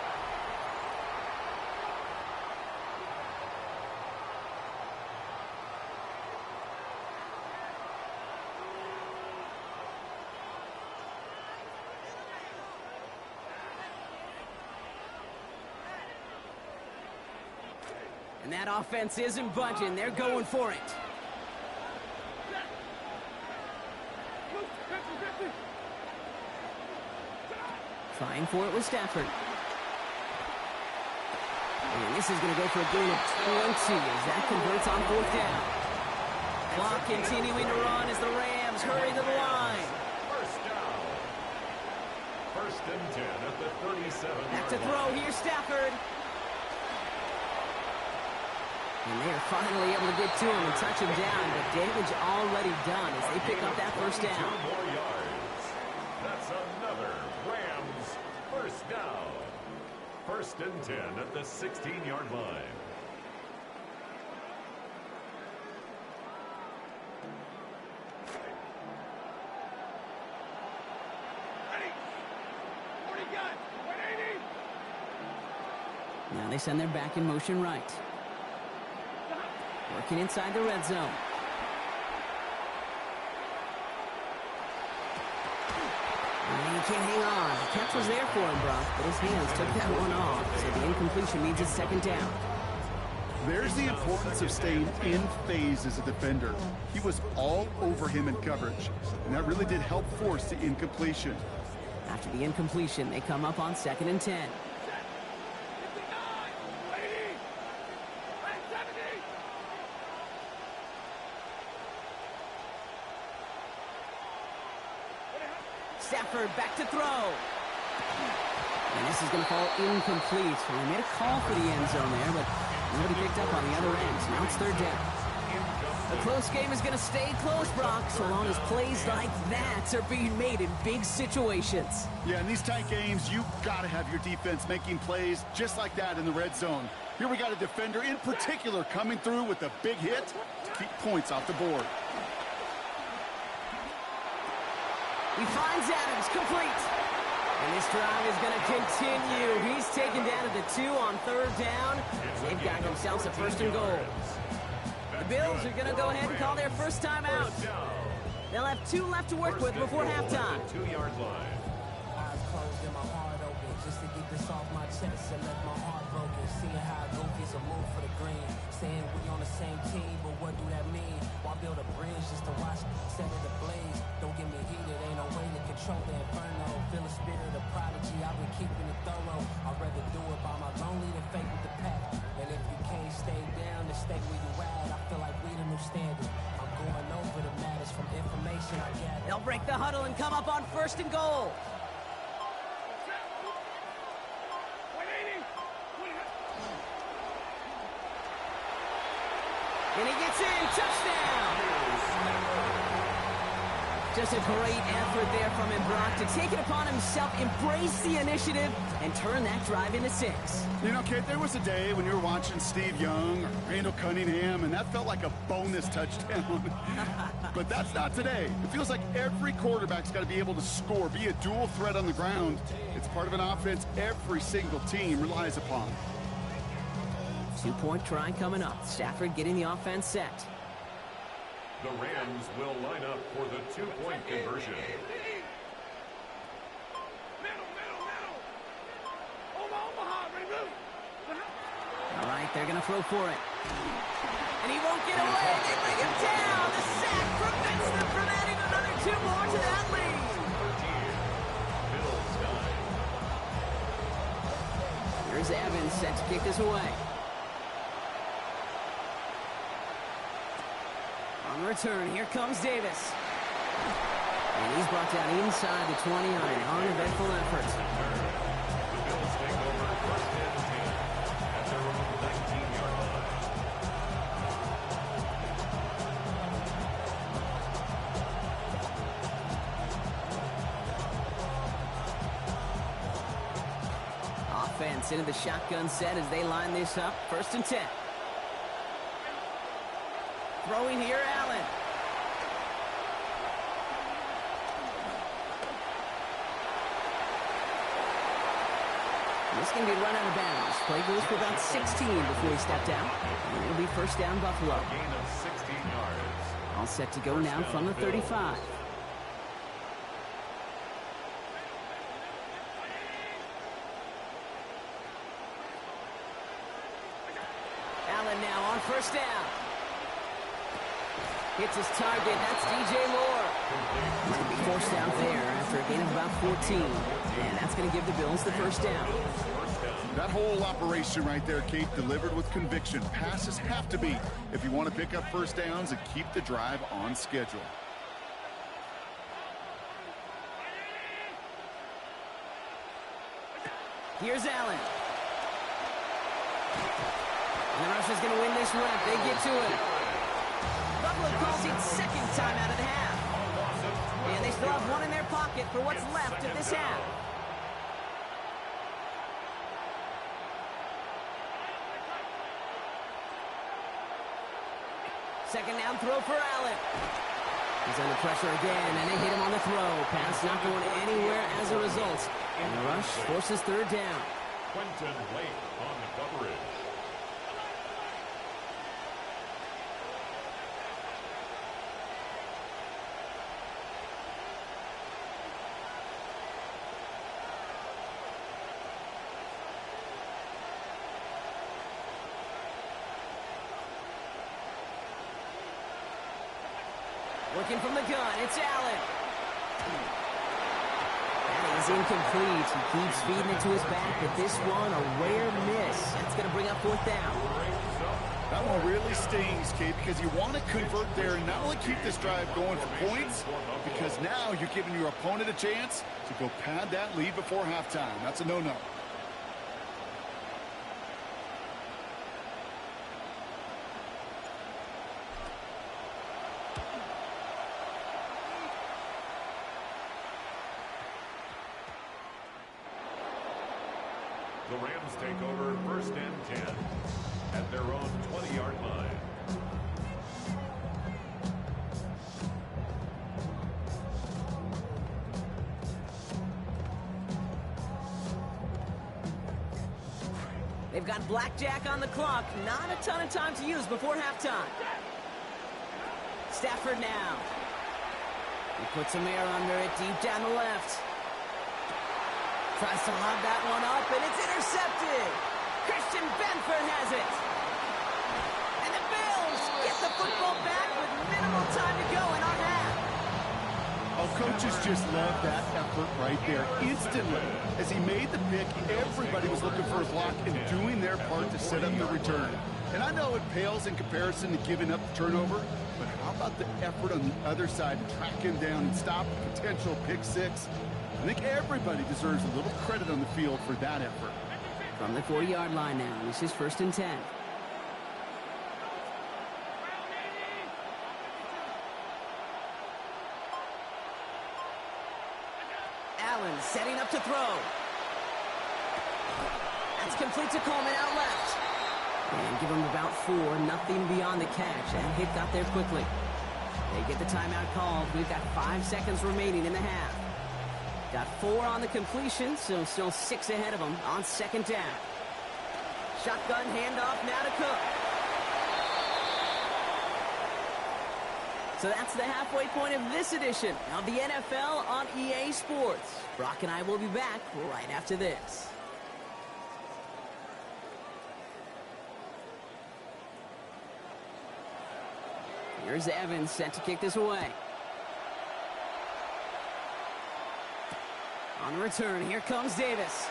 And that offense isn't budging. They're going for it. Trying for it with Stafford. And this is going to go for a gain of 20 as that converts on 4th down. Clock continuing to run as the Rams hurry to the line. 1st down. 1st and 10 at the 37. Back to throw. Here's Stafford. And they are finally able to get to him and touch him down, but damage already done as they pick up that first down. 2 more yards. That's another Rams first down. 1st and 10 at the 16-yard line. Now they send their back in motion right. Working inside the red zone. And he can't hang on. The catch was there for him, Brock, but his hands took that one off. So the incompletion means it's 2nd down. There's the importance of staying in phase as a defender. He was all over him in coverage, and that really did help force the incompletion. After the incompletion, they come up on 2nd and 10. Stafford back to throw. And this is going to fall incomplete. Well, they made a call for the end zone there, but nobody picked up on the other end. So now it's 3rd down. The close game is going to stay close, Brock, so long as plays like that are being made in big situations. Yeah, in these tight games, you've got to have your defense making plays just like that in the red zone. Here we got a defender in particular coming through with a big hit to keep points off the board. He finds Adams, complete. And this drive is going to continue. He's taken down at the 2 on 3rd down. They've got themselves a 1st and goal. The Bills are going to go ahead and call their first time out. They'll have 2 left to work with before halftime. 2-yard line. Eyes closed and my heart open just to get this off my chest and left my heart broken. Seeing how Goofy's a move for the green. Saying we on the same team, but what do that mean? Why build a bridge just to watch set it ablaze? Don't get me heated, ain't no way to control the inferno. Feel the spirit of prodigy, I've been keeping it thorough. I'd rather do it by my lonely than fake with the pack. And if you can't stay down, then stay where you at. I feel like we the new standard. I'm going over the matters from information I gather. They'll break the huddle and come up on 1st and goal. And he gets in, touchdown! Just a great effort there from him, Brock, to take it upon himself, embrace the initiative, and turn that drive into 6. You know, Kate, there was a day when you were watching Steve Young or Randall Cunningham, and that felt like a bonus touchdown. But that's not today. It feels like every quarterback's got to be able to score, be a dual threat on the ground. It's part of an offense every single team relies upon. 2-point try coming up. Stafford getting the offense set. The Rams will line up for the 2-point conversion. All right, they're going to throw for it. And he won't get away. They bring him down. The sack prevents them from adding another 2 more to that lead. Here's Evans set to kick this away. On return, here comes Davis. And he's brought down inside the 20 on an uneventful effort. The Bills take over 1st and 10 at their own 19-yard line. Offense into the shotgun set as they line this up. 1st and 10. Throwing here, Allen. This can be run out of bounds. Play goes for about 16 before he stepped out. And it'll be 1st down, Buffalo. Gain of 16 yards. All set to go now from the 35. Allen now on 1st down. Hits his target. That's DJ Moore. Might be forced out there after a gain of about 14. And that's going to give the Bills the 1st down. That whole operation right there, Kate, delivered with conviction. Passes have to be if you want to pick up 1st downs and keep the drive on schedule. Here's Allen. And the Rush is going to win this rep. They get to it. Buffalo calls it second timeout of the half. And they still have one in their pocket for what's left of this half. Second down throw for Allen. He's under pressure again, and they hit him on the throw. Pass not going anywhere as a result. And the Rush forces third down. Quentin Lake on the coverage. Looking from the gun, it's Allen. That is incomplete. He keeps feeding it to his back, but this one, a rare miss. That's going to bring up fourth down. That one really stings, Kate, because you want to convert there and not only keep this drive going for points, because now you're giving your opponent a chance to go pad that lead before halftime. That's a no-no. The Rams take over first and 10 at their own 20-yard line. They've got blackjack on the clock. Not a ton of time to use before halftime. Stafford now. He puts some air under it deep down the left. Tries to lob that one up, and it's intercepted. Christian Benford has it. And the Bills get the football back with minimal time to go in our half. Oh, coaches just love that effort right there. Instantly, as he made the pick, everybody was looking for a block and doing their part to set up the return. And I know it pales in comparison to giving up the turnover, but how about the effort on the other side to track him down and stop a potential pick six? I think everybody deserves a little credit on the field for that effort. From the 40-yard line now, this is first and 10. Allen setting up to throw. That's complete to Coleman out left. And give him about 4, nothing beyond the catch. And hit got there quickly. They get the timeout called. We've got 5 seconds remaining in the half. Got 4 on the completion, so still 6 ahead of them on second down. Shotgun handoff now to Cook. So that's the halfway point of this edition of the NFL on EA Sports. Brock and I will be back right after this. Here's Evans set to kick this away. On the return, here comes Davis.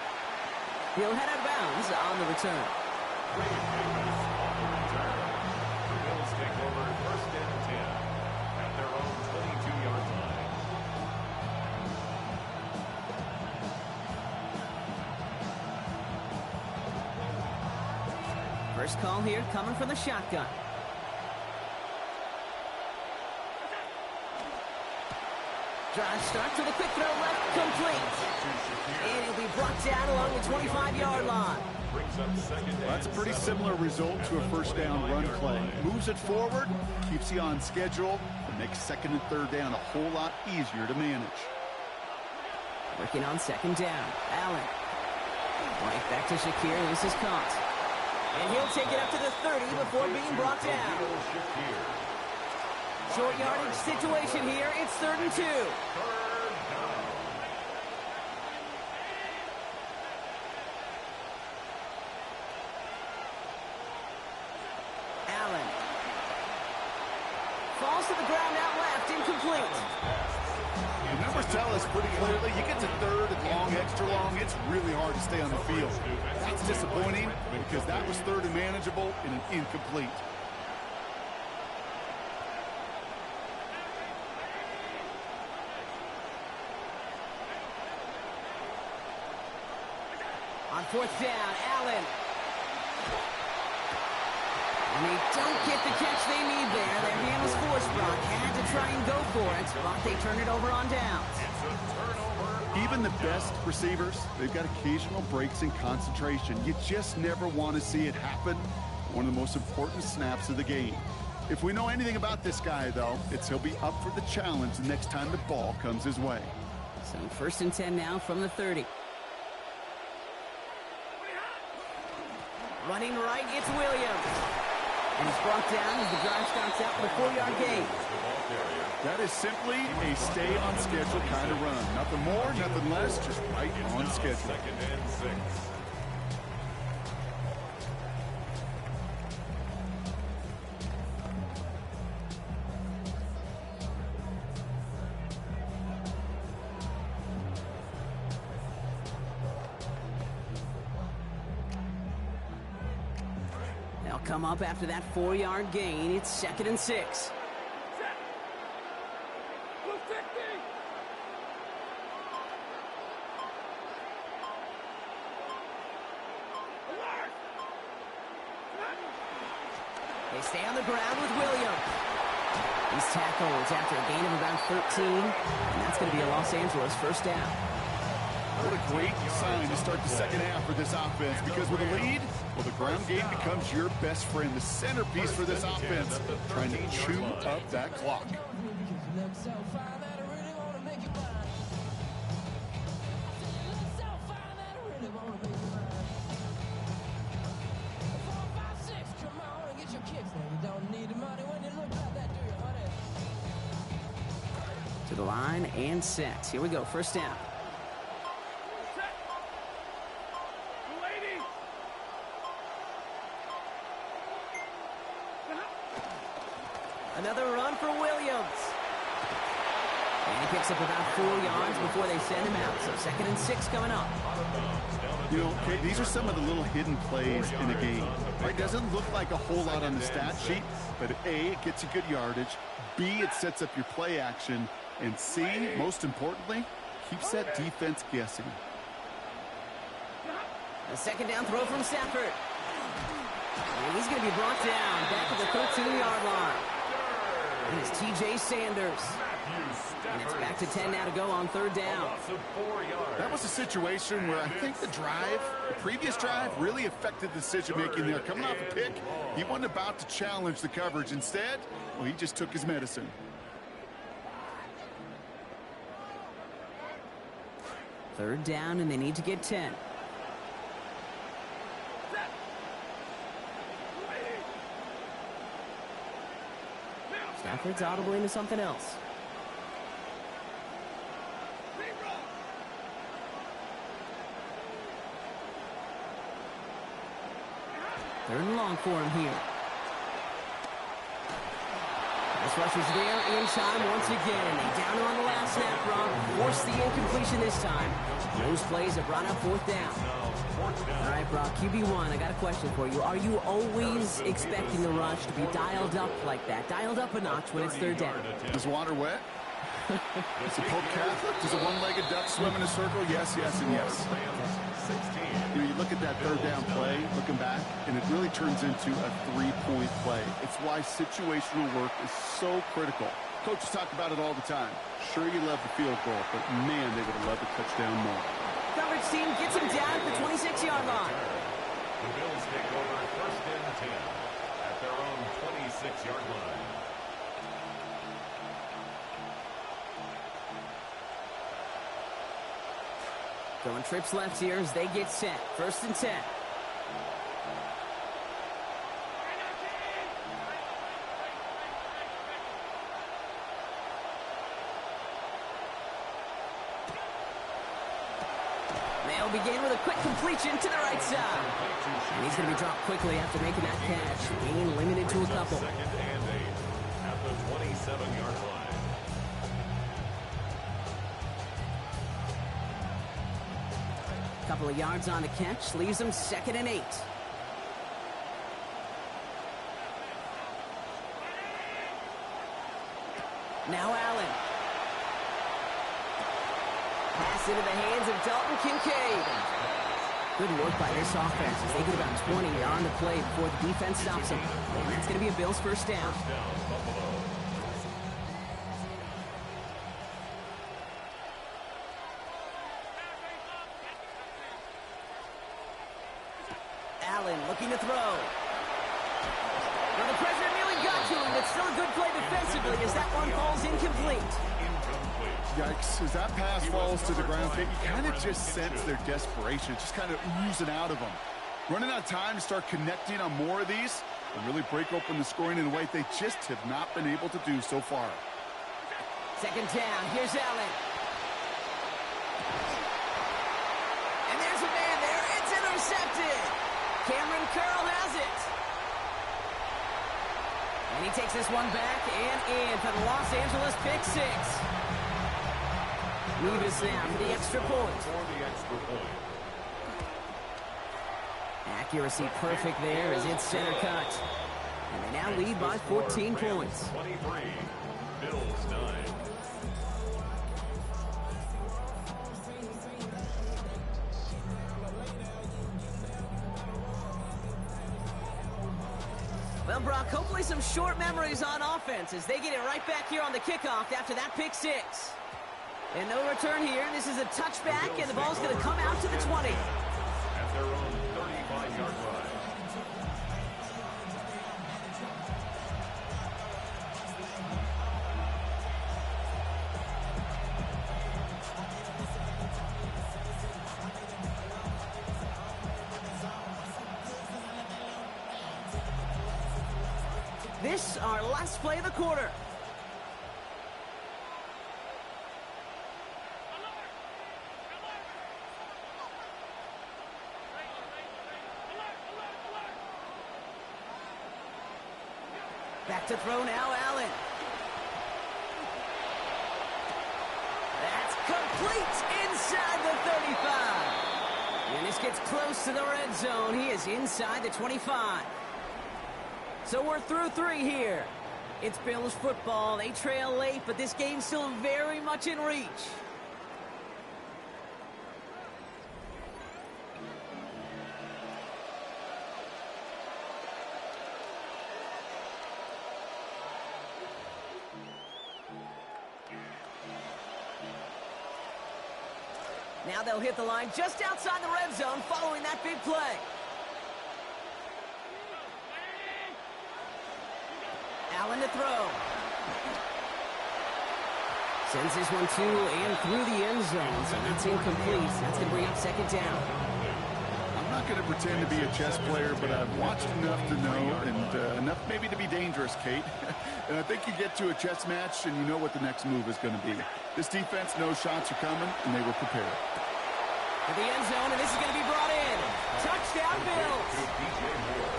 He'll head out of bounds on the return. The Bills take over first and 10 at their own 22-yard line. First call here coming from the shotgun. Drive start to the quick throw left, complete. And he'll be brought down along the 25-yard line. That's a pretty similar result to a first down run play. Moves it forward, keeps you on schedule, and makes second and third down a whole lot easier to manage. Working on second down. Allen. Right back to Shakir. This is caught. And he'll take it up to the 30 before being brought down. Short yardage situation here. It's 3rd and 2. Allen. Falls to the ground out left. Incomplete. The numbers tell us pretty clearly, you get to 3rd and long, extra long, it's really hard to stay on the field. That's disappointing because that was 3rd and manageable and an incomplete. On 4th down, Allen. And they don't get the catch they need there. Their hand was forced, Brock. Had to try and go for it, but they turn it over on downs. Even the best receivers, they've got occasional breaks in concentration. You just never want to see it happen. One of the most important snaps of the game. If we know anything about this guy, though, it's he'll be up for the challenge the next time the ball comes his way. So 1st and 10 now from the 30. Running right, it's Williams. And he's brought down as the drive starts out with a 4-yard gain. That is simply a stay-on-schedule kind of run. Nothing more, nothing less, just right on schedule. 2nd and 6. They'll come up after that 4-yard gain. It's 2nd and 6. They stay on the ground with Williams. He's tackled after a gain of about 13, and that's going to be a Los Angeles 1st down. What a great sign to start the second half for this offense, because with a lead, well, the ground game becomes your best friend, the centerpiece for this offense, trying to chew up that clock. To the line and set. Here we go, 1st down. Another run for Williams. And he picks up about 4 yards before they send him out. So 2nd and 6 coming up. You know, okay, these are some of the little hidden plays in a game. It doesn't look like a whole lot on the stat sheet, but A, it gets you good yardage. B, it sets up your play action. And C, most importantly, keeps that defense guessing. A 2nd down throw from Stafford. And he's going to be brought down back at the 13-yard line. And it's T.J. Sanders. And it's back to 10 now to go on 3rd down. That was a situation where I think the previous drive, really affected the decision-making there. Coming off a pick, he wasn't about to challenge the coverage. Instead, well, he just took his medicine. 3rd down, and they need to get 10. Stafford's audible into something else. 3rd and long for him here. This rush is there in time once again. They down on the last snap, Rob. Forced the incompletion this time. Those plays have brought up 4th down. All right, Brock, QB1, I got a question for you. Are you always expecting the rush to be dialed up like that? Dialed up a notch when it's 3rd down? Is water wet? Is it Pope Catholic? Does a one-legged duck swim in a circle? Yes, yes, and yes. You know, you look at that 3rd down play, looking back, and it really turns into a 3-point play. It's why situational work is so critical. Coaches talk about it all the time. Sure, you love the field goal, but man, they would have loved a touchdown more. Coverage team gets him down at the 26-yard line. The Bills take over 1st and 10 at their own 26-yard line. Going trips left here as they get set. 1st and 10. They'll begin with a quick completion to the right side. And he's going to be dropped quickly after making that catch. Being limited to a couple. 2nd and 8 at the 27-yard line. Couple of yards on the catch, leaves them 2nd and 8. Now Allen. Pass into the hands of Dalton Kincaid. Good work by this offense as they get about 20 on the play before the defense stops them. And it's going to be a Bills first down. Allen looking to throw. Well, the pressure nearly got to him. It's still a good play defensively as that one falls incomplete. Yikes, as that pass falls to the ground, you kind of just sense their desperation. It's just kind of oozing out of them. Running out of time to start connecting on more of these and really break open the scoring in a way they just have not been able to do so far. Second down, here's Allen. And there's a man there. It's intercepted. Cameron Curl has it. And he takes this one back and in for the Los Angeles pick six. Levis now for the extra point. Accuracy perfect there as it's center cut. And they now lead by 14 points. 23, Bills 9. Well, Brock, hopefully some short memories on offense as they get it right back here on the kickoff after that pick six. And no return here. This is a touchback, and the ball's going to come out to the 20. At their own 35-yard line. This our last play of the quarter. Back to throw now, Allen. That's complete inside the 35. And this gets close to the red zone. He is inside the 25. So we're through three here. It's Bills football. They trail late, but this game's still very much in reach. Now they'll hit the line just outside the red zone following that big play. Allen to throw. Sends this one to and through the end zone, so that's incomplete. That's going to bring up second down. I'm not going to pretend to be a chess player, but I've watched enough to know, and enough maybe to be dangerous, Kate. And I think you get to a chess match, and you know what the next move is going to be. This defense knows shots are coming, and they were prepared. To the end zone, and this is going to be brought in. Touchdown, Bills.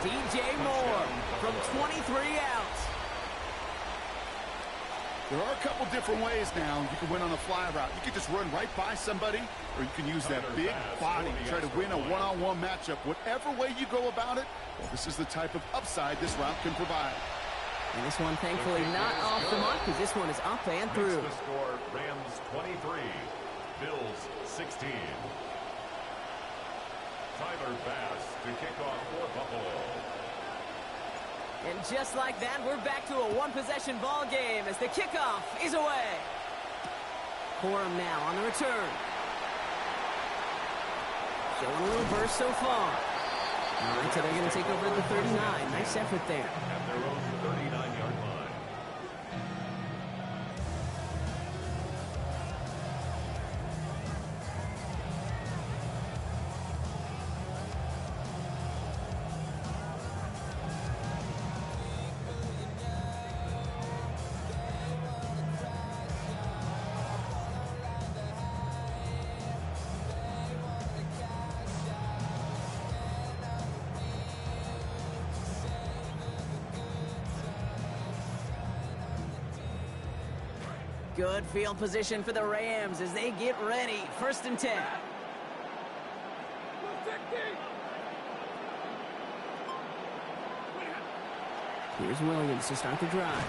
DJ Moore from 23 out. There are a couple different ways now. You can win on a fly route. You can just run right by somebody, or you can use that big body to try to win a one-on-one matchup. Whatever way you go about it, well, this is the type of upside this route can provide. And this one, thankfully, not off the mark, because this one is up and through. The score, Rams 23, Bills 16. Tyler Bass to kick off for Buffalo. And just like that, we're back to a one-possession ball game as the kickoff is away. Corum now on the return. Showing a little burst so far. All right, so they're going to take over at the 39. Nice effort there. At their own 39-yard line. Good field position for the Rams as they get ready. 1st and 10. Here's Williams to start the drive.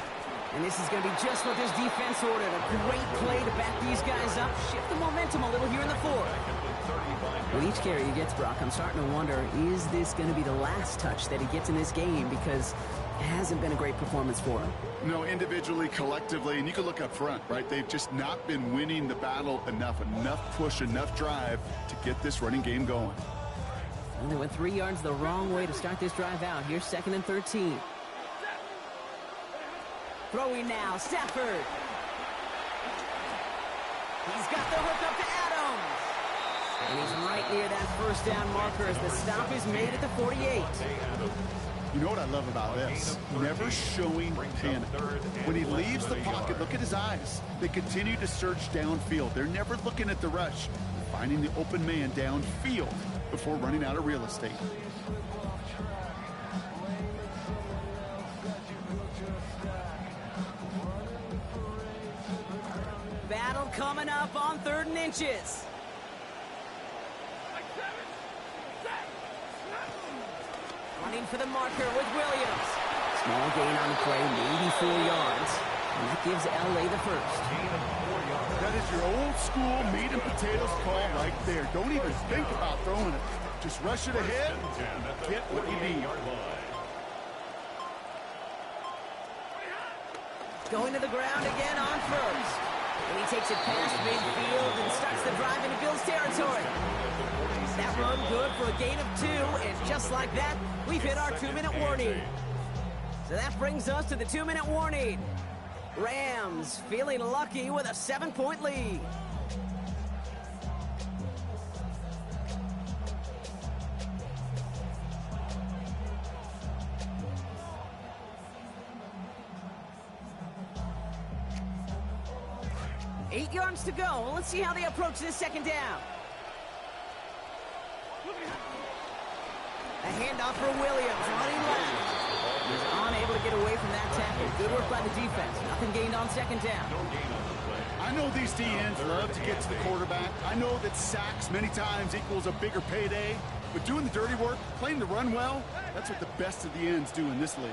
And this is going to be just what this defense ordered. A great play to back these guys up, shift the momentum a little here in the fourth. With each carry he gets, Brock, I'm starting to wonder, is this going to be the last touch that he gets in this game? Because it hasn't been a great performance for him. No, individually, collectively, and you can look up front, right? They've just not been winning the battle enough push, enough drive to get this running game going. And they went 3 yards the wrong way to start this drive out. Here's 2nd and 13. Throwing now, Stafford. He's got the hook up to Adams. And he's right near that first down marker as the stop is made at the 48. You know what I love about this? Never showing panic. When he leaves the pocket, look at his eyes. They continue to search downfield. They're never looking at the rush. They're finding the open man downfield before running out of real estate. Battle coming up on 3rd and inches. Running for the marker with Williams. Small gain on the play, maybe 4 yards. And that gives LA the first. That is your old school meat and potatoes call right there. Don't even think about throwing it. Just rush it ahead and get what you need. Going to the ground again on first. And he takes it past midfield and starts the drive into Bills territory. That run good for a gain of 2, and just like that, we've hit our 2-minute warning. So that brings us to the 2-minute warning. Rams feeling lucky with a 7-point lead. Eight yards to go. Let's see how they approach this 2nd down. A handoff for Williams, running left. He's unable to get away from that tackle. Good work by the defense. Nothing gained on 2nd down. I know these DNs love to get to the quarterback. I know that sacks many times equals a bigger payday. But doing the dirty work, playing the run well, that's what the best of the ends do in this league.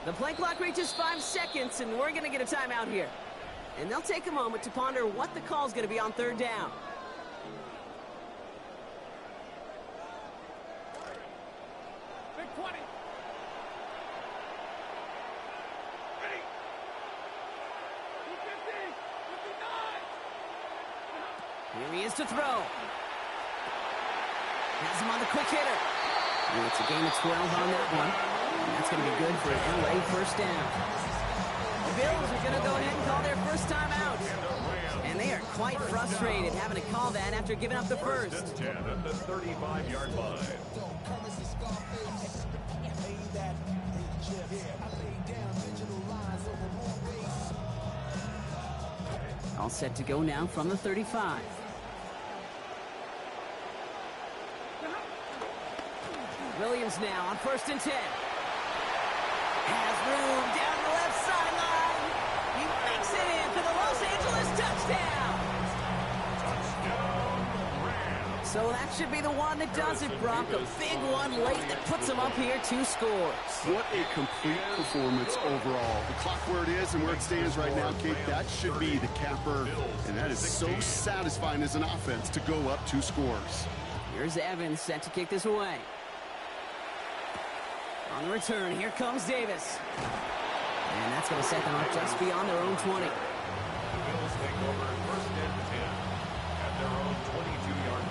The play clock reaches 5 seconds, and we're going to get a timeout here. And they'll take a moment to ponder what the call is going to be on 3rd down. Big 20. Ready. 250. 59. Here he is to throw. Has him on the quick hitter. And it's a gain of 12 on that one. And that's going to be good for an LA first down. The Bills are going to go ahead and call their first time out. And they are quite frustrated having to call that after giving up the first. 10 at the 35-yard line. All set to go now from the 35. Williams now on 1st and 10. Has room down the left sideline. He makes it in for the Los Angeles touchdown. So that should be the one that does it, Brock. A big one late that puts him up here 2 scores. What a complete performance overall. The clock where it is and where it stands right now, Kate, that should be the capper. And that is so satisfying as an offense to go up 2 scores. Here's Evans set to kick this away. On the return, here comes Davis. And that's going to set them up just beyond their own 20. The Bills take over 1st and 10 at their own 22-yard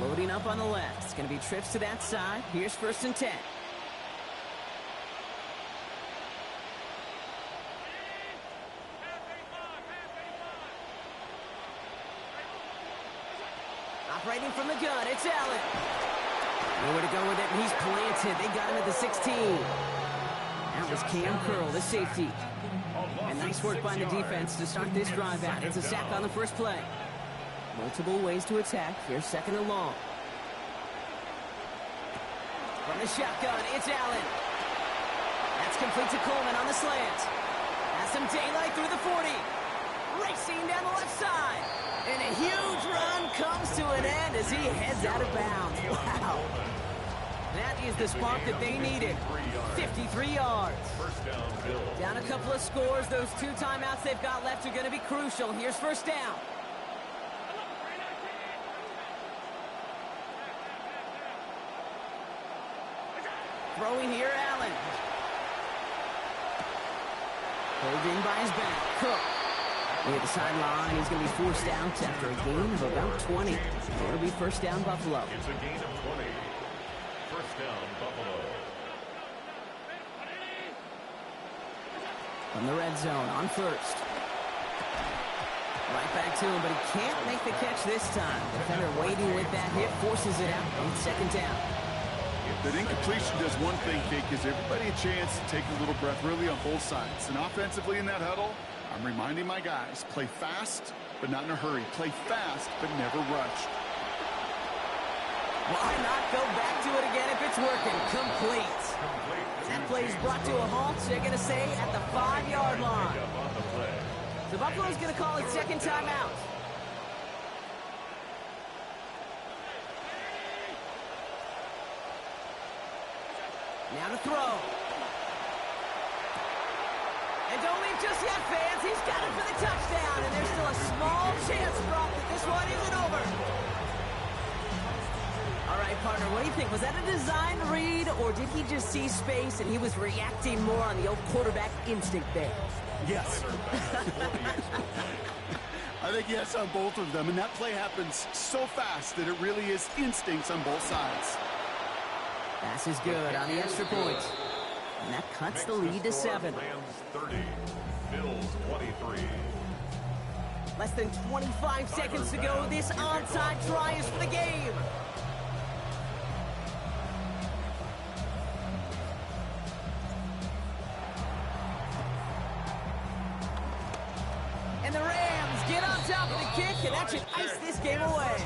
line. Loading up on the left. It's going to be trips to that side. Here's 1st and 10. Operating from the gun, it's Allen. Nowhere to go with it, and he's planted. They got him at the 16. That was Cam Curl, the safety. And nice work by the defense to start this drive out. It's a sack on the first play. Multiple ways to attack. Here's 2nd and long. From the shotgun, it's Allen. That's complete to Coleman on the slant. Has some daylight through the 40. Racing down the left side. And a huge run comes to an end as he heads out of bounds. Wow. That is the spark that they needed. 53 yards. Down a couple of scores. Those 2 timeouts they've got left are going to be crucial. Here's first down. Throwing here, Allen. Pulled in by his back. Cook. Near the sideline, he's going to be forced out after a gain of about 20. It'll be first down, Buffalo. It's a gain of 20. First down, Buffalo. From the red zone on first. Right back to him, but he can't make the catch this time. Defender waiting with that hit, forces it out on second down. That incompletion does one thing, Kate, gives everybody a chance to take a little breath really on both sides. And offensively in that huddle, I'm reminding my guys, play fast, but not in a hurry. Play fast, but never rush. Why not go back to it again if it's working? Complete. That play is brought to a halt, so they're going to say at the 5-yard line. So Buffalo's going to call it second timeout. Now to throw. And don't leave just yet, fans. He's got it for the touchdown, and there's still a small chance, Brock, that this one isn't over. All right, partner, what do you think? Was that a design read, or did he just see space and he was reacting more on the old quarterback instinct there? Yes. I think yes on both of them, and that play happens so fast that it really is instincts on both sides. Pass is good on the extra point. And that cuts the lead to 7. Rams 30, Bills 23. Less than 25 seconds to go. This onside try is for the game. And the Rams get on top of the kick, and that should ice this game away.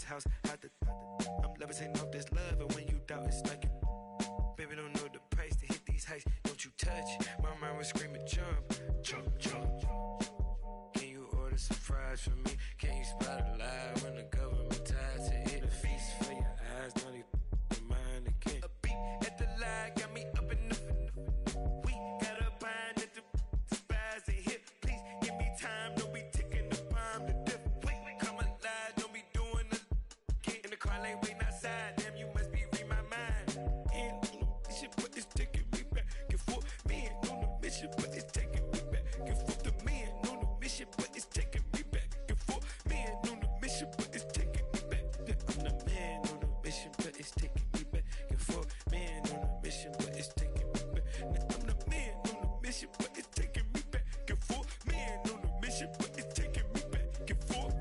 House, I'm levitating off this love, and when you doubt, it's like, baby, don't know the price to hit these heights. Don't you touch, my mind was screaming, jump, jump, jump. Can you order some fries for me? Can you spot a lie when the government ties to hit a feast for your eyes? Don't you mind again? A beat at the line got me up in the. We got a bind at the spies and hit. Please give me time, don't be ticking the bomb to death. Wait, come alive, don't be doing the. In the car lane waiting outside, damn, you must be reading my mind. And on the mission, but it's taking me back and forth. Man on the mission, but it's taking me back and forth. The man on the mission, but it's taking me back and forth. Man on the mission, but it's taking me back. Yeah, I'm the man on the mission, but it's taking me back and forth. Man on the mission, but it's taking me back. Now, I'm the man on the mission, but it's taking me back and forth. Man on the mission, but it's taking me back and forth.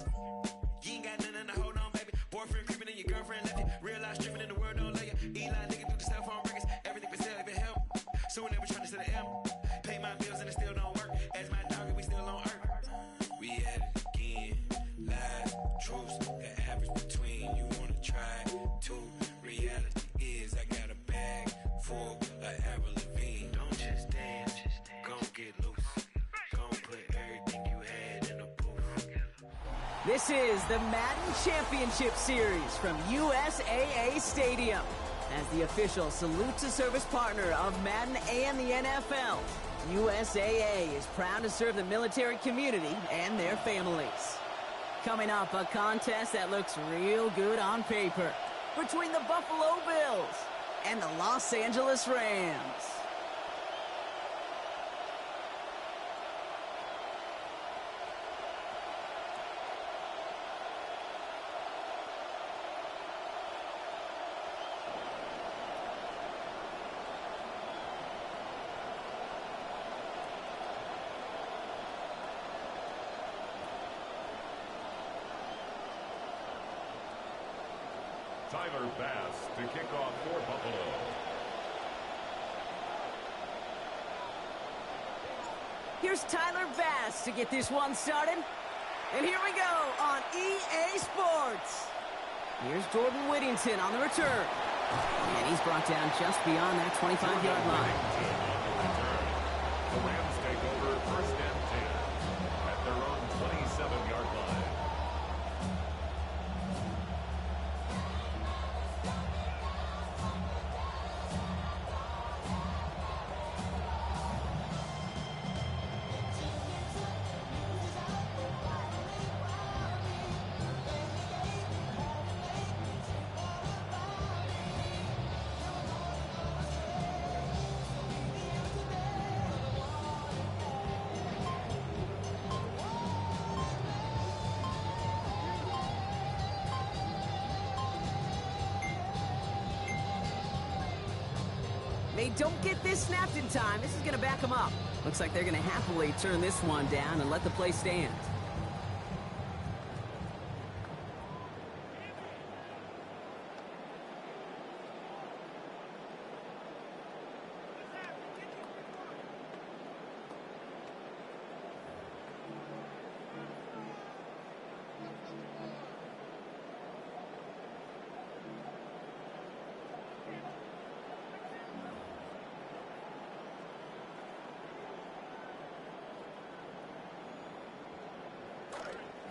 You ain't got nothing to hold on, baby. Boyfriend creeping in your girlfriend left you. Realize streaming in the world don't let you. Eli looking through the cell phone records. Everything for sale, even help. Soon they were trying to set an M. Pay my bills and it still don't work. As my dog and we still on earth. We at it again. Lies, truths, the average between. You wanna try to. Reality is I got a bag full of Avril Lavigne. Don't just dance, gon' get loose. Gon' put everything you had in a booth. This is the Madden Championship Series from USAA Stadium. As the official salute to service partner of Madden and the NFL, USAA is proud to serve the military community and their families. Coming up, a contest that looks real good on paper between the Buffalo Bills and the Los Angeles Rams. Tyler Bass to kick off for Buffalo. Here's Tyler Bass to get this one started. And here we go on EA Sports. Here's Jordan Whittington on the return. And he's brought down just beyond that 25-yard line. The Rams take over first and 10 at their own 27-yard line. They don't get this snapped in time. This is going to back them up. Looks like they're going to happily turn this one down and let the play stand.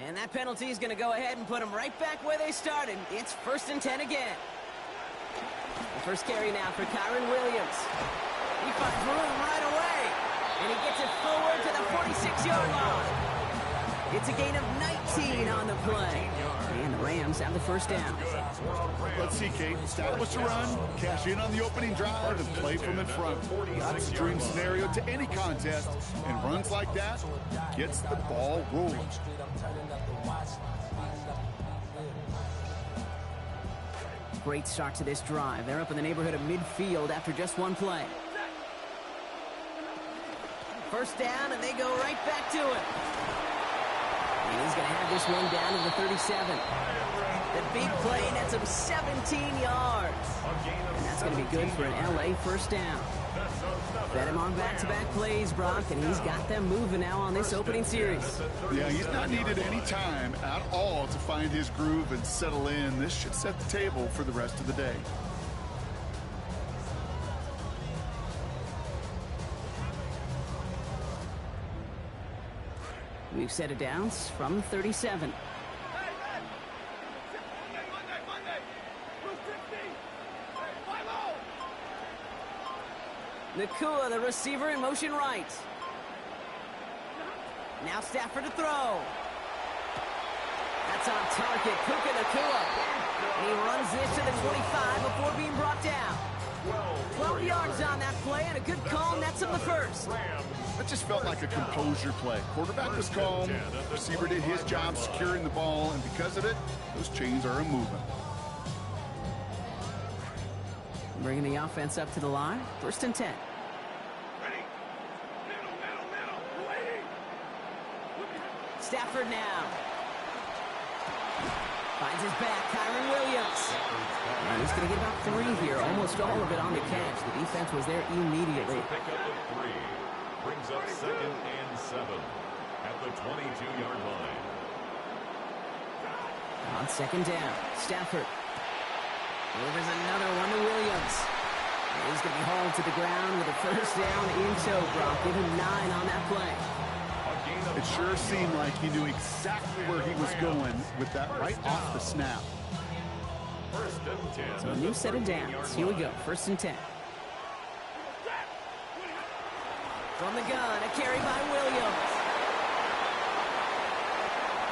And that penalty is going to go ahead and put them right back where they started. It's first and 10 again. The first carry now for Kyron Williams. He finds room right away. And he gets it forward to the 46-yard line. It's a gain of 19 on the play. And the Rams have the first down. Let's see, Kate. Establish a run, cash in on the opening drive, and play from in front. That's the dream scenario to any contest. And runs like that gets the ball rolling. Great start to this drive. They're up in the neighborhood of midfield after just one play. First down, and they go right back to it. And he's going to have this one down to the 37. The big play nets him 17 yards. And that's going to be good for an LA first down. Fed him on back-to-back plays, Brock, and he's got them moving now on this opening series. Yeah, he's not needed any time at all to find his groove and settle in. This should set the table for the rest of the day. We've set it down from 37. Nakua, the receiver, in motion right. Now Stafford to throw. That's on target. Puka Nakua. And he runs this to the 25 before being brought down. 12 yards on that play, and a good call nets him the first. That just felt like a composure play. Quarterback was calm. Receiver did his job securing the ball, and because of it, those chains are moving. Bringing the offense up to the line. First and 10. Stafford now. Finds his back, Kyron Williams. And he's going to get about 3 here, almost all of it on the catch. The defense was there immediately. Pickup of 3 brings up second and 7 at the 22-yard line. On second down, Stafford delivers another one to Williams. And he's going to be hauled to the ground with a first down in tow, Brock. Give him 9 on that play. It sure seemed like he knew exactly where he was going with that right off the snap. First and 10. So a new set of downs. Here we go. First and 10. From the gun, a carry by Williams.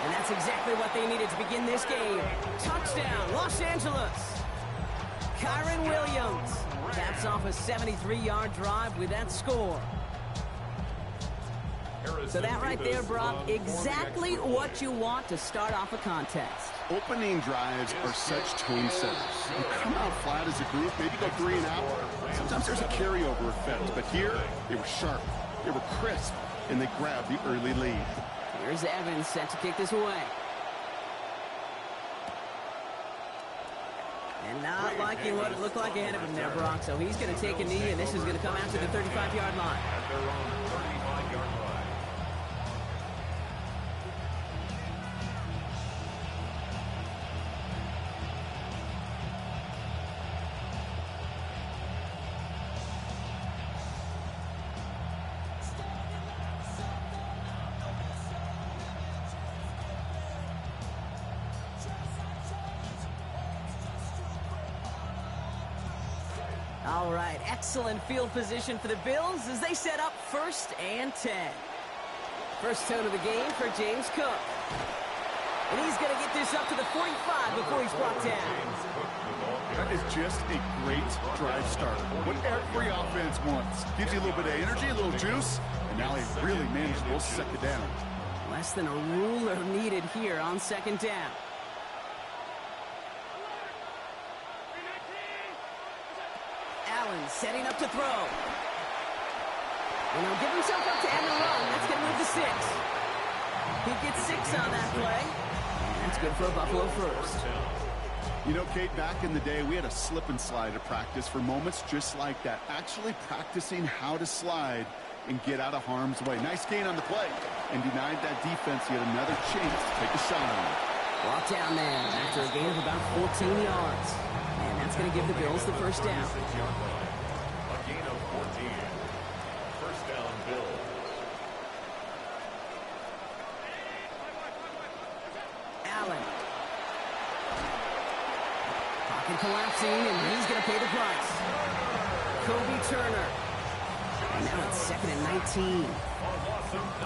And that's exactly what they needed to begin this game. Touchdown, Los Angeles. Kyron Williams caps off a 73-yard drive with that score. So that right there, Brock, exactly what you want to start off a contest. Opening drives are such tone setters. You come out flat as a group, maybe go 3 and out. Sometimes there's a carryover effect, but here they were sharp, they were crisp, and they grabbed the early lead. Here's Evans set to kick this away. And not liking what it looked like ahead of him there, Brock. So he's going to take a knee, and this is going to come out to the 35-yard line. At their own 35-yard line. All right, excellent field position for the Bills as they set up 1st and 10. First down of the game for James Cook. And he's going to get this up to the 45 before he's brought down. That is just a great drive starter. What every offense wants. Gives you a little bit of energy, a little juice, and now a really manageable 2nd down. Less than a ruler needed here on 2nd down. Allen setting up to throw. And he'll give himself up to end the run. That's going to move to 6. He gets 6 on that play. That's good for a Buffalo first. You know, Kate, back in the day, we had a slip and slide at practice for moments just like that. Actually practicing how to slide and get out of harm's way. Nice gain on the play and denied that defense yet another chance to take a shot on it. Brought down there after a gain of about 14 yards. And that's going to give the Bills the first down. A gain of 14. First down, Bills. Allen. Pocket collapsing, and he's going to pay the price. Kobe Turner. And now it's 2nd and 19.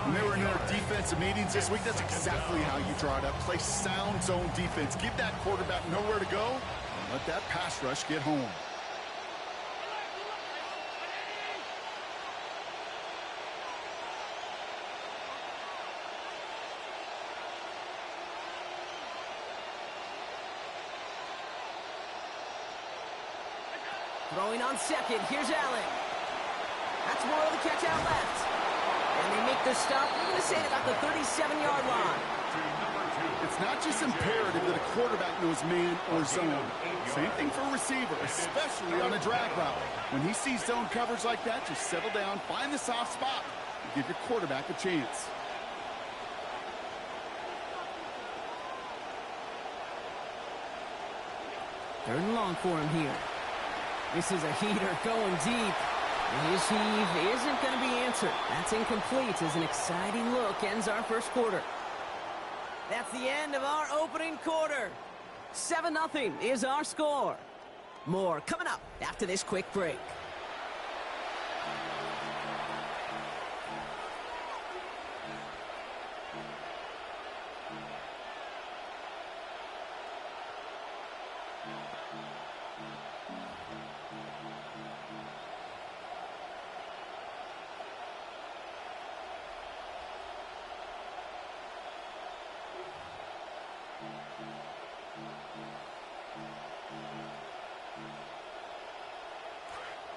When they were in their defensive meetings this week, that's exactly how you draw it up. Play sound zone defense. Give that quarterback nowhere to go. And let that pass rush get home. Throwing on 2nd. Here's Allen. That's more of the catch out left. And they make the stop, we're going to say, about the 37-yard line. It's not just imperative that a quarterback knows man or zone. Same thing for a receiver, especially on a drag route. When he sees zone coverage like that, just settle down, find the soft spot, and give your quarterback a chance. Third and long for him here. This is a heater going deep. And his heave isn't going to be answered. That's incomplete as an exciting look ends our first quarter. That's the end of our opening quarter. 7-0 is our score. More coming up after this quick break.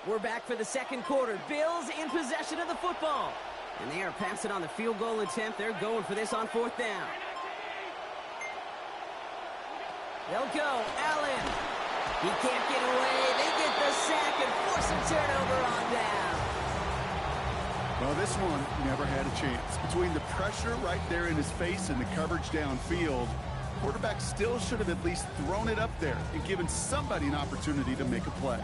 We're back for the second quarter. Bills in possession of the football. And they are passing on the field goal attempt. They're going for this on 4th down. They'll go. Allen. He can't get away. They get the sack and force a turnover on down. Well, this one never had a chance. Between the pressure right there in his face and the coverage downfield, quarterback still should have at least thrown it up there and given somebody an opportunity to make a play.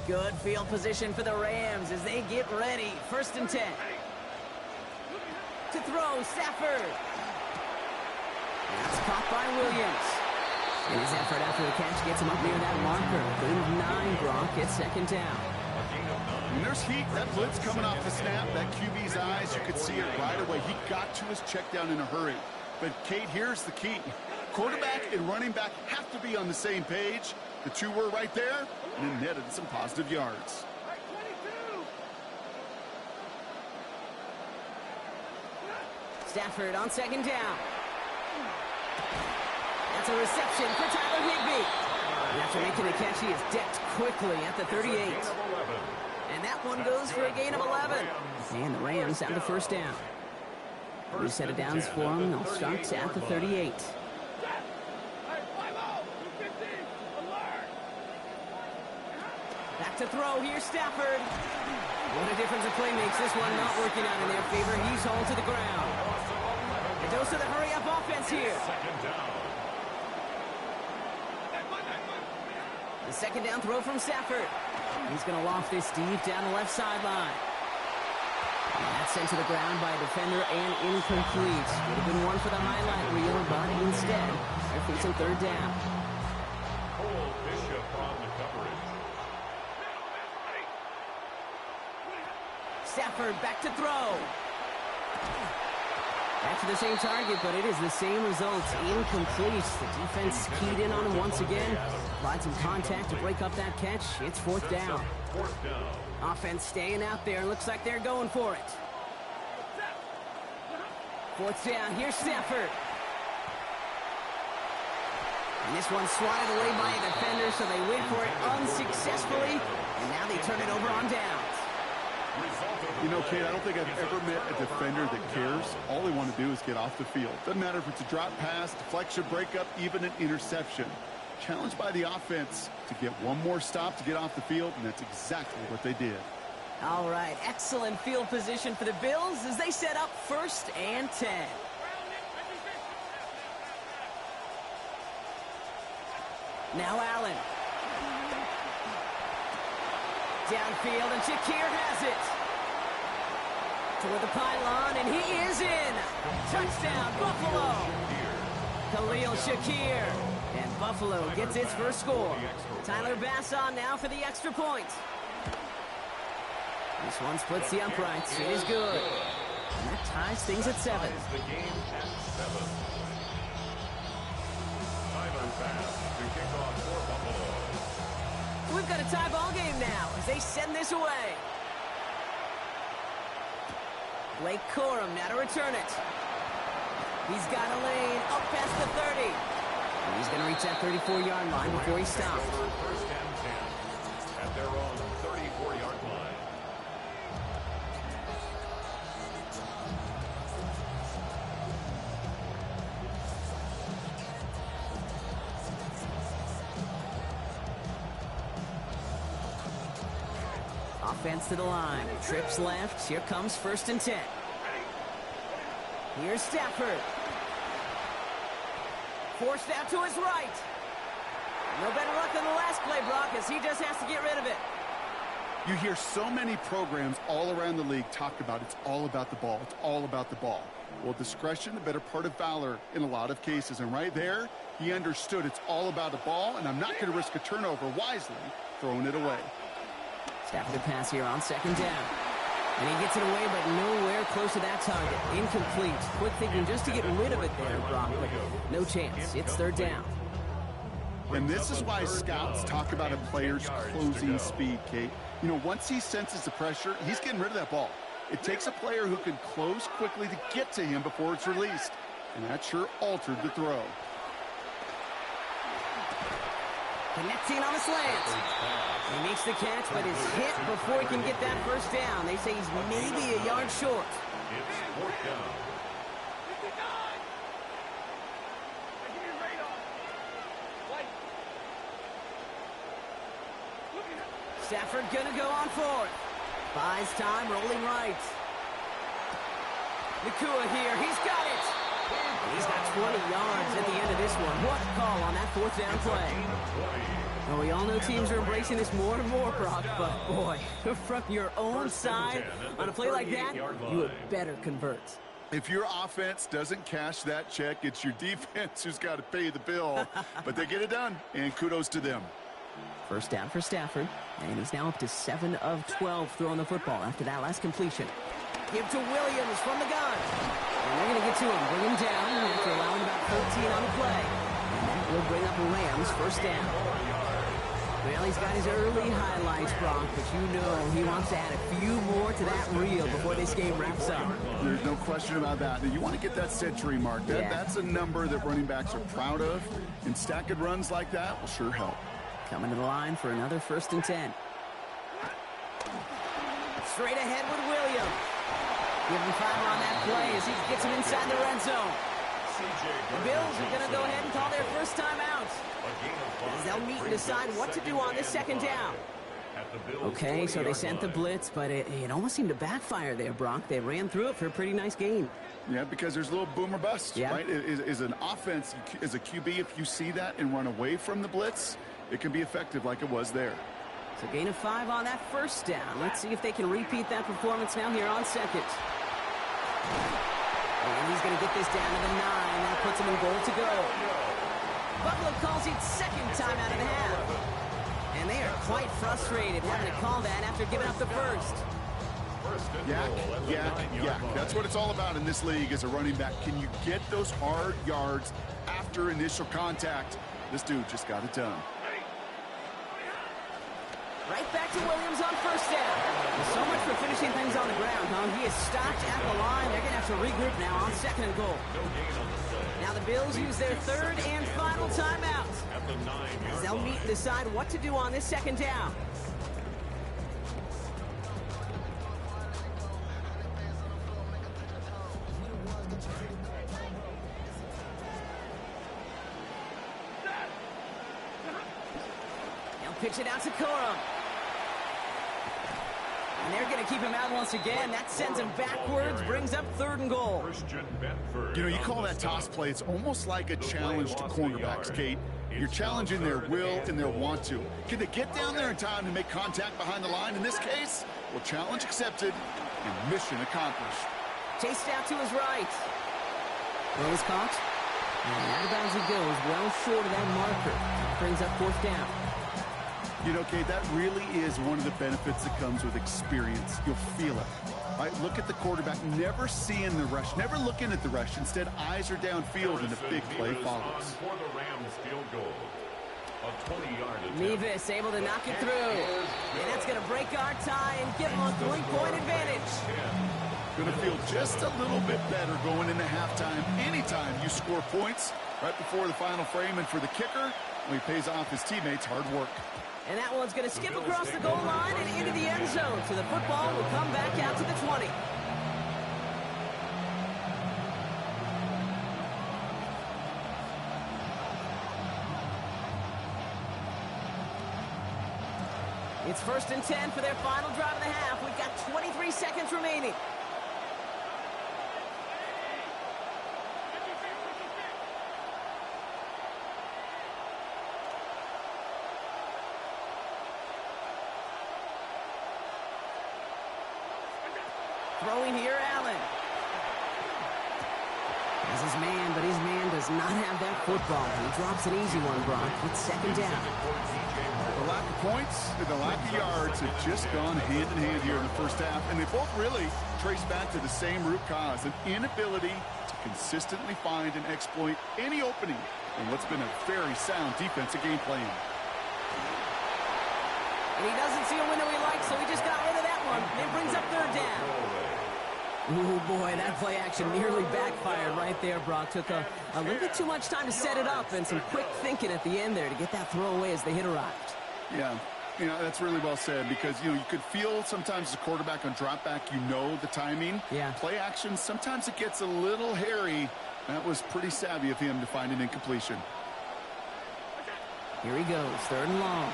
Good field position for the Rams as they get ready. 1st and 10. To throw, Stafford. That's caught by Williams. And his effort after the catch gets him up near that marker. Gain of 9, Gronk gets 2nd down. When there's heat, that blitz coming off the snap, that QB's eyes, you could see it right away. He got to his check down in a hurry. But, Kate, here's the key. Quarterback and running back have to be on the same page. The two were right there, and it netted some positive yards. Stafford on 2nd down. That's a reception for Tyler Higbee. And after making the catch, he is decked quickly at the 38. And that one goes for a gain of 11. And the Rams have the first down. New set of downs for them. They'll start at the 38. Back to throw. Here's Stafford. What a difference a play makes. This one not working out in their favor. He's hauled to the ground. A dose of the hurry-up offense here. The second down throw from Stafford. He's going to loft this deep down the left sideline. And that's sent to the ground by a defender and incomplete. Would have been one for the highlight reel, but instead, they're facing third down. Cole Bishop on the coverage. Stafford back to throw. Back to the same target, but it is the same result. Incomplete. The defense keyed in on him once again. Applied some contact to break up that catch. It's fourth down. Offense staying out there. Looks like they're going for it. Fourth down. Here's Stafford. And this one's swatted away by a defender, so they went for it unsuccessfully. And now they turn it over on downs. You know, Kate, I don't think I've ever met a defender that cares. All they want to do is get off the field. Doesn't matter if it's a drop pass, deflection, breakup, even an interception. Challenged by the offense to get one more stop to get off the field, and that's exactly what they did. All right, excellent field position for the Bills as they set up 1st and 10. Now Allen. Downfield, and Shakir has it. Toward the pylon, and he is in. Touchdown, Buffalo. Khalil Shakir. And Buffalo gets its first score. Tyler Bass on now for the extra point. This one splits the uprights. It is good. And that ties things at 7. The game at 7. Tyler Bass to kick off for Buffalo. We've got a tie ball game now as they send this away. Blake Corum now to return it. He's got a lane up past the 30. And he's going to reach that 34-yard line before he stops. First and 10 at their own 34-yard line. Offense to the line. Trips left. Here comes 1st and 10. Here's Stafford. Forced out to his right. No better luck than the last play, Brock, as he just has to get rid of it. You hear so many programs all around the league talk about it's all about the ball. It's all about the ball. Well, discretion, the better part of valor in a lot of cases. And right there, he understood it's all about the ball, and I'm not going to risk a turnover, wisely throwing it away. Stafford to pass here on 2nd down. And he gets it away, but nowhere close to that target. Incomplete. Quick thinking just to get rid of it there, Brock, but no chance. It's 3rd down. And this is why scouts talk about a player's closing speed, Kate. You know, once he senses the pressure, he's getting rid of that ball. It takes a player who can close quickly to get to him before it's released. And that sure altered the throw. Connecting on the slant. He makes the catch, but is hit before he can get that first down. They say he's maybe a yard short. It's 4th down. Stafford gonna go on 4th. Buys time, rolling right. Nakua here, he's got it. And he's got 20 yards at the end of this one. What a call on that 4th down play. Well, we all know teams are embracing this more and more, Brock, but boy, from your own side, on a play like that, you had better convert. If your offense doesn't cash that check, it's your defense who's got to pay the bill. But they get it done, and kudos to them. First down for Stafford, and he's now up to 7 of 12 throwing the football after that last completion. Give to Williams from the gun. And they're going to get to him, bring him down after allowing about 13 on the play. And that will bring up the Rams' first down. Well, he's got his early highlights, Brock, but you know he wants to add a few more to that reel before this game wraps up. There's no question about that. You want to get that century mark. That's a number that running backs are proud of, and stacking runs like that will sure help. Coming to the line for another 1st and 10. Straight ahead with Williams. Give him 5 on that play as he gets him inside the red zone. The Bills are going to go ahead and call their first timeout, as they'll meet and decide what to do on this second down. Okay, so they sent the blitz, but it almost seemed to backfire there, Brock. They ran through it for a pretty nice gain. Yeah, because there's a little boom or bust, yeah. Right? Is an offense, as a QB, if you see that and run away from the blitz, it can be effective like it was there. So gain of 5 on that first down. Let's see if they can repeat that performance now here on second. And he's going to get this down to the 9. That puts him in goal to go. Buffalo calls it second time out of the half. And they are quite frustrated having to call that after giving up the first. Yeah. That's what it's all about in this league as a running back. Can you get those hard yards after initial contact? This dude just got it done. Right back to Williams on first down. So much for finishing things on the ground, huh? He is stopped at the line. They're going to have to regroup now on second and goal. Now the Bills use their third and final timeout, as they'll meet and decide what to do on this second down. They'll pitch it out to Corum. And they're going to keep him out once again. That sends him backwards, brings up third and goal. You know, you call that toss play, it's almost like a challenge to cornerbacks, Kate. You're challenging their will and their want to. Can they get down there in time to make contact behind the line? In this case, well, challenge accepted and mission accomplished. Chased out to his right. Throw is caught. And out of bounds he goes, well short of that marker. Brings up fourth down. You know, Kate, that really is one of the benefits that comes with experience. You'll feel it. Right? Look at the quarterback, never seeing the rush, never looking at the rush. Instead, eyes are downfield and a big play follows. Mevis able to knock it through. And that's going to break our tie and give them a 3-point advantage. Going to feel just a little bit better going into halftime. Anytime you score points right before the final frame, and for the kicker, he pays off his teammates' hard work. And that one's going to skip across the goal line and into the end zone. So the football will come back out to the 20. It's 1st and 10 for their final drive of the half. We've got 23 seconds remaining. Throwing here, Allen. Has his man, but his man does not have that football. He drops an easy one, Brock. It's second down. The lack of points and the lack of yards have just gone hand in hand here in the first half, and they both really trace back to the same root cause, an inability to consistently find and exploit any opening in what's been a very sound defensive game plan. And he doesn't see a window he likes, so he just got rid of that one. And brings up third down. Ooh, boy, that play action nearly backfired right there, Brock. Took a little bit too much time to set it up and some quick thinking at the end there to get that throw away as the hit arrived. Yeah, you know, that's really well said, because, you know, you could feel sometimes as a quarterback on drop back, you know the timing. Yeah. Play action, sometimes it gets a little hairy. That was pretty savvy of him to find an incompletion. Here he goes, third and long.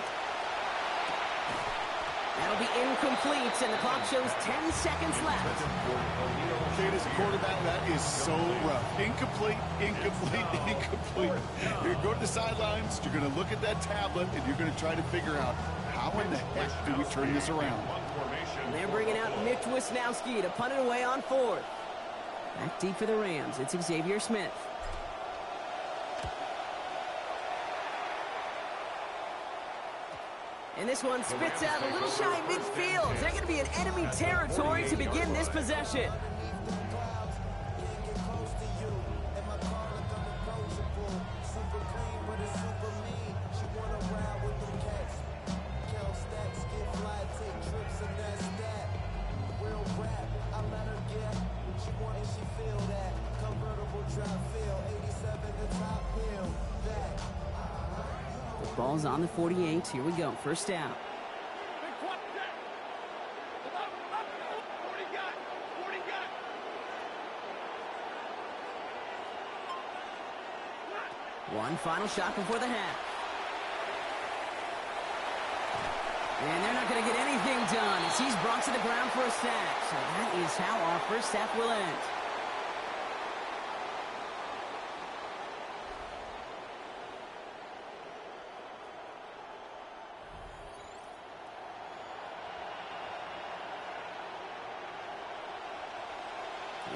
That'll be incomplete, and the clock shows 10 seconds left. Kate, as a quarterback, that is so rough. Incomplete, incomplete, incomplete. You're going to go to the sidelines, you're going to look at that tablet, and you're going to try to figure out how in the heck do we turn this around. And they're bringing out Mitch Wisnowski to punt it away on fourth. Back deep for the Rams, it's Xavier Smith. And this one spits out a little shy midfield. They're going to be in enemy territory to begin this possession. Ball's on the 48. Here we go. First down. One final shot before the half. And they're not going to get anything done as he's brought to the ground for a sack. So that is how our first half will end.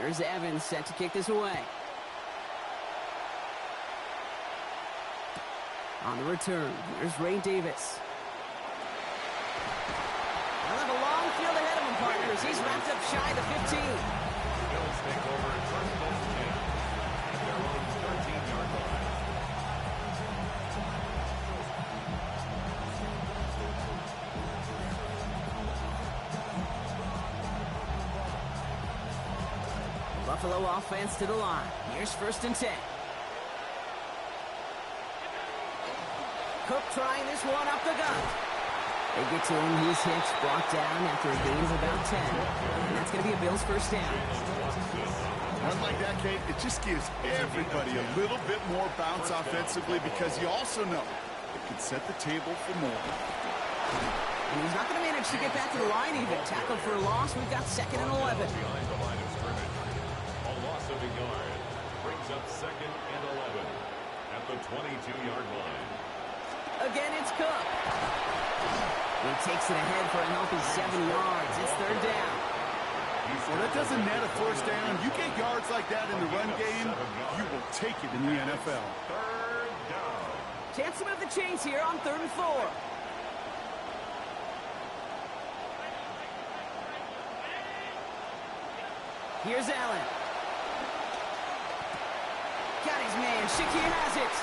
Here's Evans set to kick this away. On the return, here's Ray Davis. They'll have a long field ahead of him, partners. He's wrapped up shy of the 15. Bills take over at first and 10 at their own 13-yard line. Buffalo offense to the line. Here's first and 10. Cook trying this one up the gut. They get to him. He's hit, brought down after a gain of about 10. And that's going to be a Bills first down. One like that, Kate, it just gives everybody a little bit more bounce offensively because you also know it can set the table for more. And he's not going to manage to get back to the line even. Tackle for a loss. We've got 2nd and 11. Behind the line of scrimmage. A loss of a yard brings up 2nd and 11 at the 22-yard line. Again, it's Cook. He takes it ahead for a healthy 7 yards. It's 3rd down. Well, that doesn't net a first down. You get yards like that in the run game, you will take it in the NFL. 3rd down. Chance to move the chains here on 3rd and 4. Here's Allen. Got his man. Shakir has it.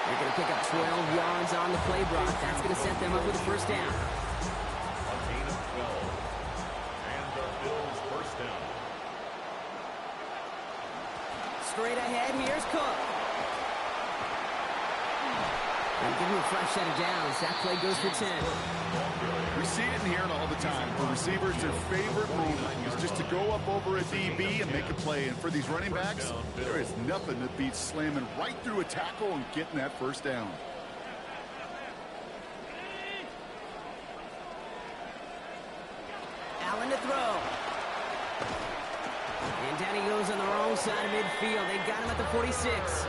They're going to pick up 12 yards on the play block. That's going to set them up with a first down. A gain of 12. And the Bills first down. Straight ahead, here's Cook. And give him a fresh set of downs. That play goes for 10. We see it and hear it all the time. For receivers, their favorite move is just to go up over a DB and make a play. And for these running backs, there is nothing that beats slamming right through a tackle and getting that first down. Allen to throw. And down he goes on the wrong side of midfield. They got him at the 46.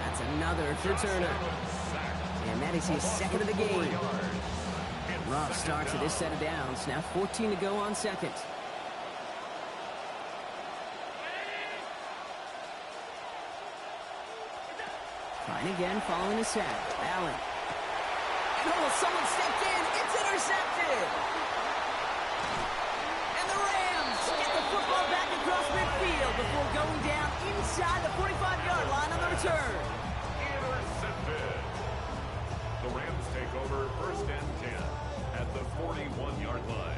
That's another for Turner. And that is his 2nd of the game. Rough start to this set of downs. Now 14 to go on 2nd. Trying again following a sack. Allen. And someone stepped in. It's intercepted. And the Rams get the football back across midfield before going down inside the 45-yard line on the return. Intercepted. The Rams take over 1st and 10 at the 41-yard line.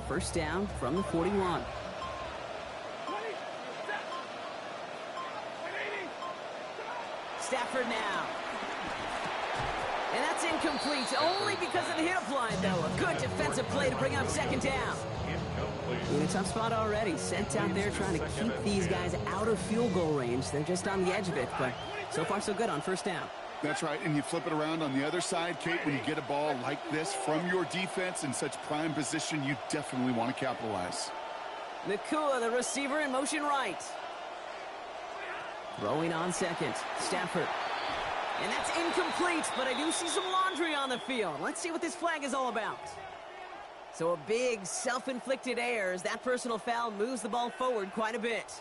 First down from the 41. Stafford now. And that's incomplete, only because of the hit applied, though. A good defensive play to bring up 2nd down. In a tough spot already. Sent out there trying to keep these guys out of field goal range. They're just on the edge of it, but so far so good on 1st down. That's right, and you flip it around on the other side, Kate, when you get a ball like this from your defense in such prime position, you definitely want to capitalize. Nakua, the receiver, in motion right. Throwing on 2nd. Stafford. And that's incomplete, but I do see some laundry on the field. Let's see what this flag is all about. So a big self-inflicted error as that personal foul moves the ball forward quite a bit.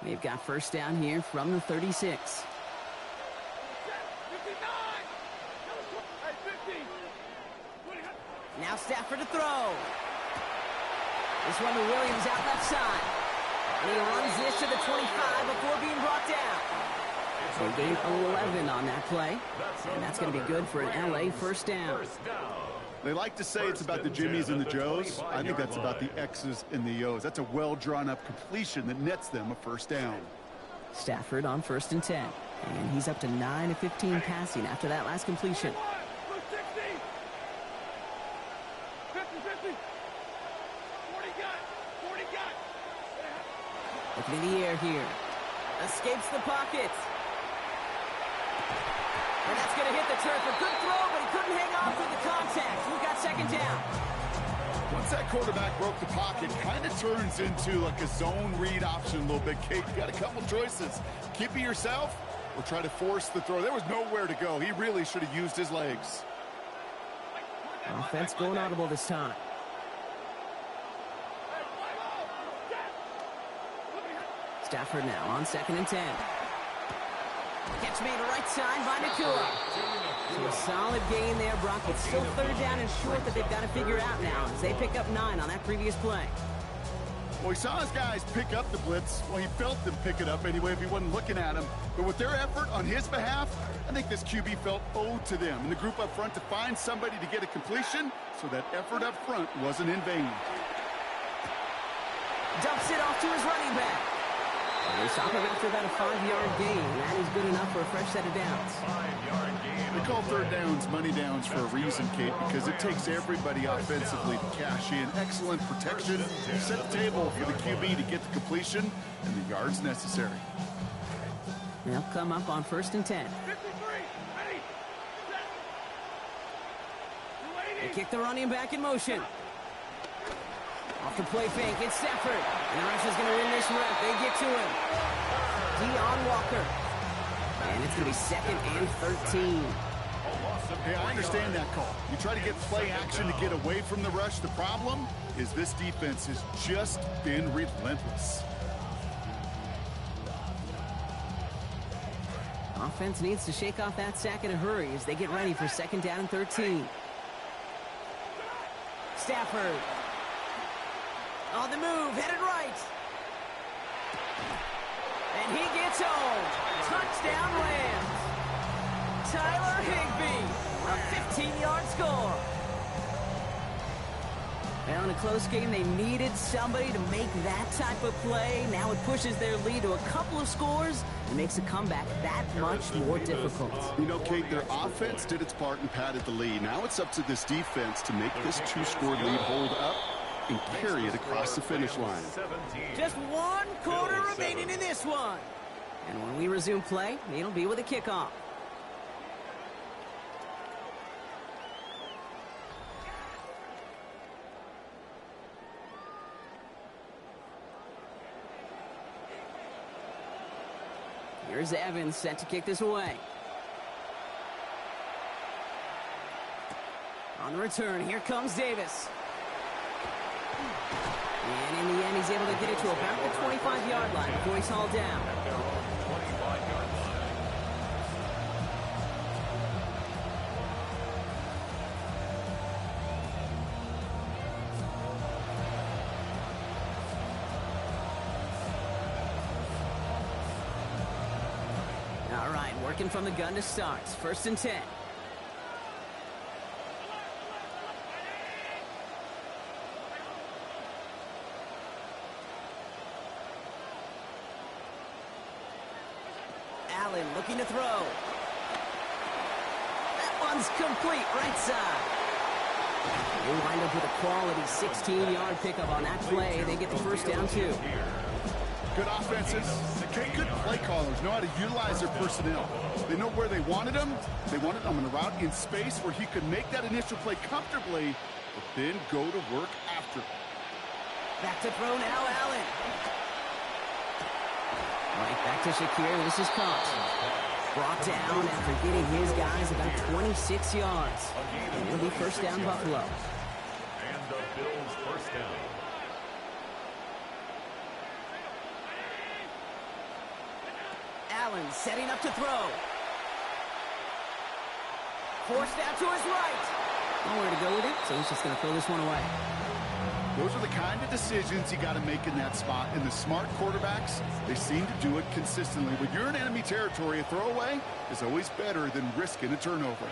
They've got first down here from the 36. Now Stafford to throw. This one to Williams out left side. And he runs this to the 25 before being brought down. So gain 11 on that play. And that's going to be good for an LA first down. They like to say it's about the Jimmies and the Joes. I think that's about the X's and the O's. That's a well-drawn-up completion that nets them a first down. Stafford on 1st and 10. And he's up to 9 of 15 passing after that last completion. Looking in the air here. Escapes the pocket. And that's going to hit the turf. A good throw, but he couldn't hang on through the contact. We've got second down. Once that quarterback broke the pocket, kind of turns into like a zone read option a little bit. Kate, you got a couple choices. Keep it yourself or try to force the throw. There was nowhere to go. He really should have used his legs. Offense going audible this time. Stafford now on 2nd and 10. Catch made right side by Nakua. So a solid gain there, Brock. It's still 3rd down and short that they've got to figure out now as they pick up 9 on that previous play. Well, he saw his guys pick up the blitz. Well, he felt them pick it up anyway if he wasn't looking at him. But with their effort on his behalf, I think this QB felt owed to them and the group up front to find somebody to get a completion, so that effort up front wasn't in vain. Dumps it off to his running back. And they stop him after about a 5-yard gain. That is good enough for a fresh set of downs. 5-yard gain. We call 3rd downs money downs for a reason, Kate, because it takes everybody offensively to cash in. Excellent protection. Set the table for the QB to get the completion and the yards necessary. They'll come up on 1st and 10. They kick the running back in motion. Off the play fake, it's Stafford. And the Russians going to win this rep. They get to him. Deion Walker. And it's going to be 2nd and 13. Hey, I understand that call. You try to get play action to get away from the rush. The problem is this defense has just been relentless. Offense needs to shake off that sack in a hurry as they get ready for 2nd down and 13. Stafford. On the move, headed right. And he gets home. Touchdown Rams. Tyler Higbee, a 15-yard score. Well, in a close game, they needed somebody to make that type of play. Now it pushes their lead to a couple of scores and makes a comeback that much more difficult. You know, Kate, their offense did its part and padded the lead. Now it's up to this defense to make this 2-score lead hold up and carry it across the finish line. Just 1 quarter remaining in this one. And when we resume play, it'll be with a kickoff. Here's Evans set to kick this away. On the return, here comes Davis. And in the end, he's able to get it to about the 25-yard line before he's hauled down. All right, working from the gun to start. 1st and 10. Allen looking to throw. That one's complete, right side. They wind up with a quality 16-yard pickup on that play. They get the first down, too. Good offenses, good play callers know how to utilize their personnel. They know where they wanted them. They wanted them on a route in space where he could make that initial play comfortably, but then go to work after. Back to throw now, Allen. Right back to Shakir. This is caught. Brought down after getting his guys about 26 yards. And it'll be first down, Buffalo. And the Bills first down. Allen setting up to throw. Forced out to his right. Nowhere to go with it, so he's just going to throw this one away. Those are the kind of decisions you got to make in that spot. And the smart quarterbacks, they seem to do it consistently. When you're in enemy territory, a throwaway is always better than risking a turnover.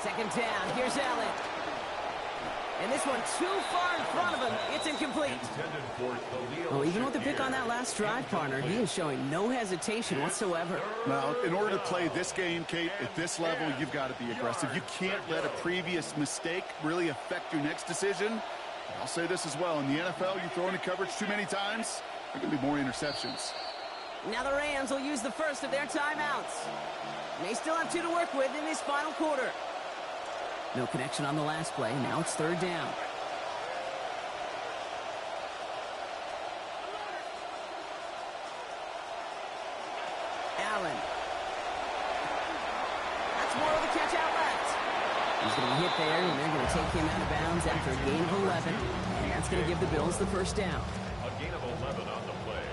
Second down. Here's Allen. And this one too far in front of him. It's incomplete. Well, even with the pick on that last drive, partner, he is showing no hesitation whatsoever. Well, in order to play this game, Kate, at this level, you've got to be aggressive. You can't let a previous mistake really affect your next decision. I'll say this as well. In the NFL, you throw into coverage too many times, there are going to be more interceptions. Now the Rams will use the first of their timeouts. They still have 2 to work with in this final quarter. No connection on the last play. Now it's third down. Allen. That's more of a catch out left. He's going to be hit there, and they're going to take him out of bounds after a gain of 11. And that's going to give the Bills the first down. A gain of 11 on the play.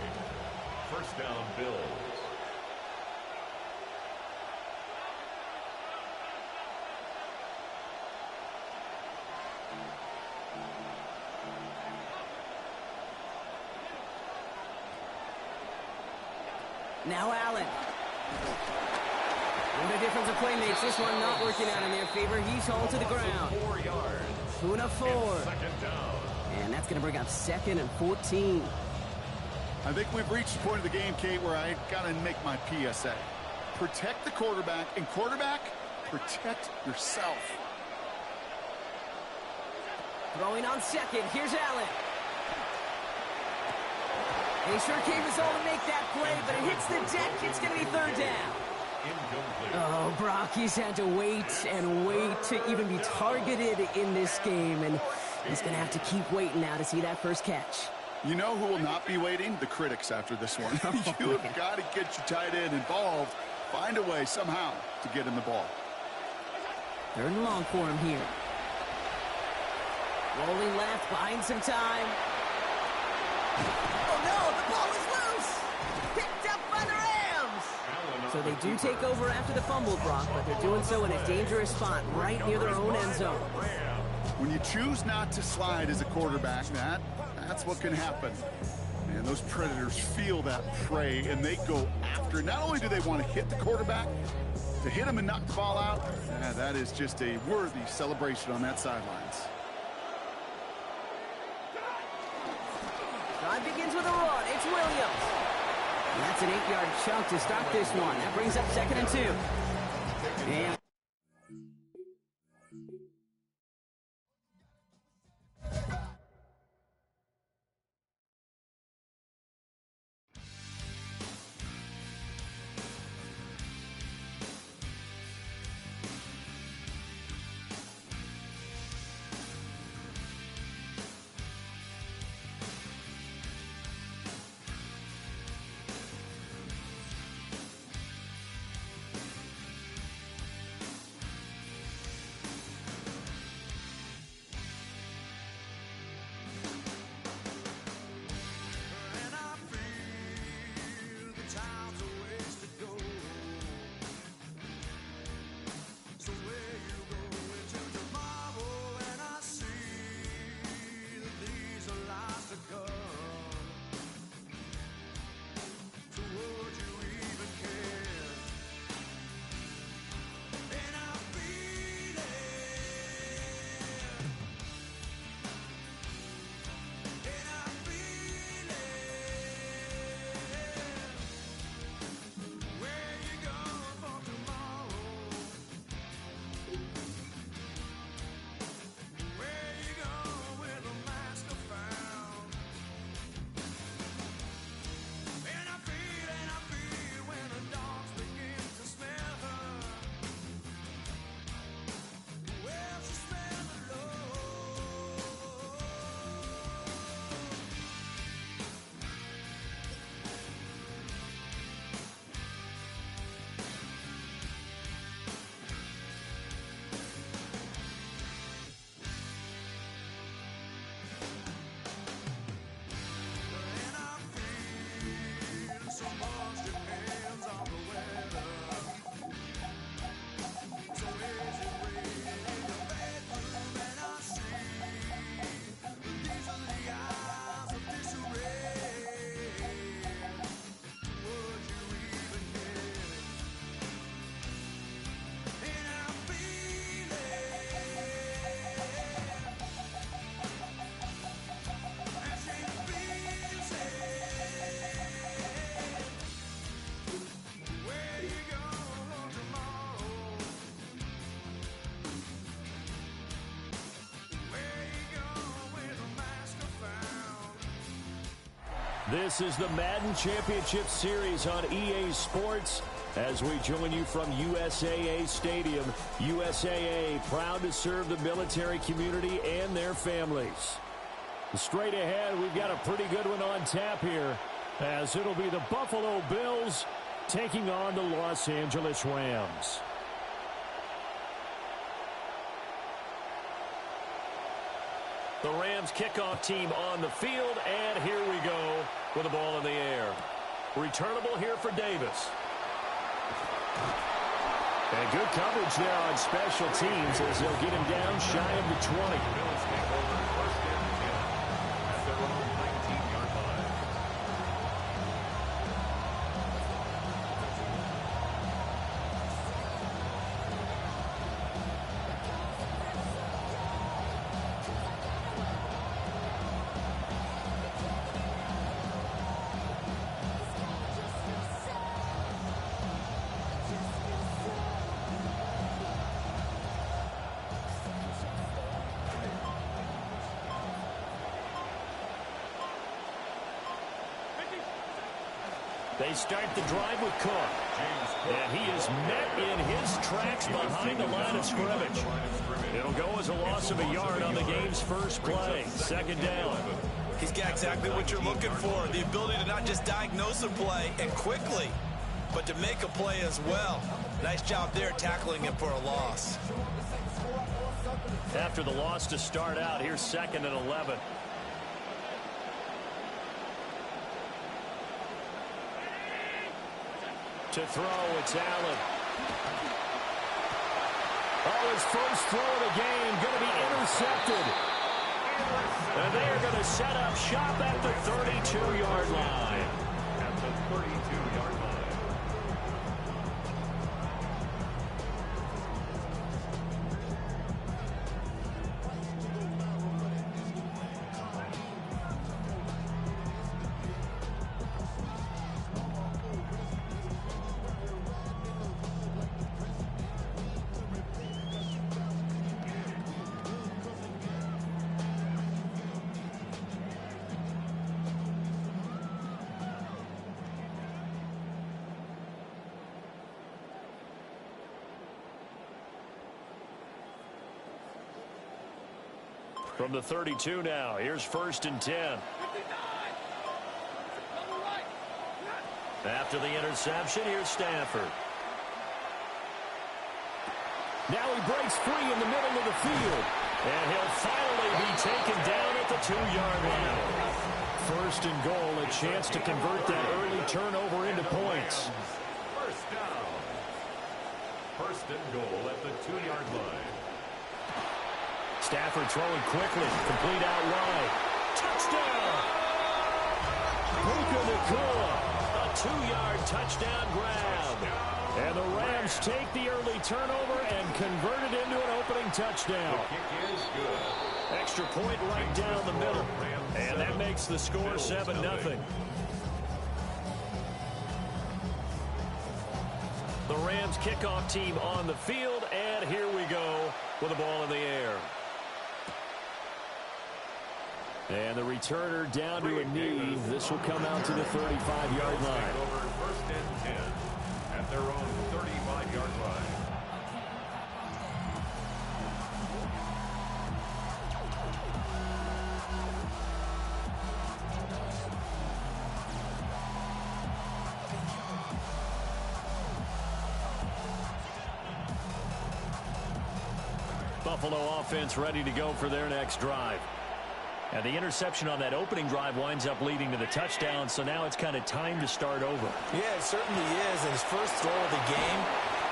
First down, Bills. Now Allen. What a difference of play makes. This one not working out in their favor. He's hauled to the ground. 4 yards. Puna 4. Second down. And that's going to bring up 2nd and 14. I think we've reached the point of the game, Kate, where I got to make my PSA. Protect the quarterback, and quarterback, protect yourself. Throwing on second. Here's Allen. They sure came us all to make that play, but it hits the deck. It's going to be third down. Oh, Brock, he's had to wait and wait to even be targeted in this game, and he's going to have to keep waiting now to see that first catch. You know who will not be waiting? The critics after this one. You have got to get your tight end involved. Find a way somehow to get him the ball. Third and long for him here. Rolling left, buying some time. Oh, no, the ball is loose. Picked up by the Rams. So they do take over after the fumble, Brock, but they're doing so in a dangerous spot right near their own end zone. When you choose not to slide as a quarterback, that's what can happen. And those Predators feel that prey, and they go after. Not only do they want to hit the quarterback, to hit him and knock the ball out, that is just a worthy celebration on that sidelines. Drive begins with a run. It's Williams. And that's an 8-yard chunk to start this one. That brings up 2nd and 2. And This is the Madden Championship Series on EA Sports as we join you from USAA Stadium. USAA proud to serve the military community and their families. Straight ahead, we've got a pretty good one on tap here as it'll be the Buffalo Bills taking on the Los Angeles Rams. The Rams kickoff team on the field, and here we go with the ball in the air. Returnable here for Davis. And good coverage there on special teams as they'll get him down shy of the 20. Bills take over first and 10 at their own 19-yard line. They start the drive with Cook. And he is met in his tracks behind the line of scrimmage. It'll go as a loss of a yard on the game's first play. Second down. He's got exactly what you're looking for. The ability to not just diagnose a play and quickly, but to make a play as well. Nice job there tackling him for a loss. After the loss to start out, here's 2nd and 11. To throw, it's Allen. Oh, his first throw of the game going to be intercepted. And they're going to set up shop at the 32-yard line. At the 32-yard line. From the 32 now, here's 1st and 10. After the interception, here's Stafford. Now he breaks free in the middle of the field. And he'll finally be taken down at the 2-yard line. 1st and goal, a chance to convert that early turnover into points. First down. 1st and goal at the 2-yard line. Stafford throwing quickly, complete out wide. Touchdown! Puka Nacua, a 2-yard touchdown grab. And the Rams take the early turnover and convert it into an opening touchdown. The kick is good. Extra point right down the middle. And that makes the score 7-0. The Rams kickoff team on the field, and here we go with the ball in the air. And the returner down to a knee. This will come out to the 35-yard line. Over 1st and 10 at their own 35-yard line. Buffalo offense ready to go for their next drive. And the interception on that opening drive winds up leading to the touchdown, so now it's kind of time to start over. Yeah, it certainly is, and his first throw of the game.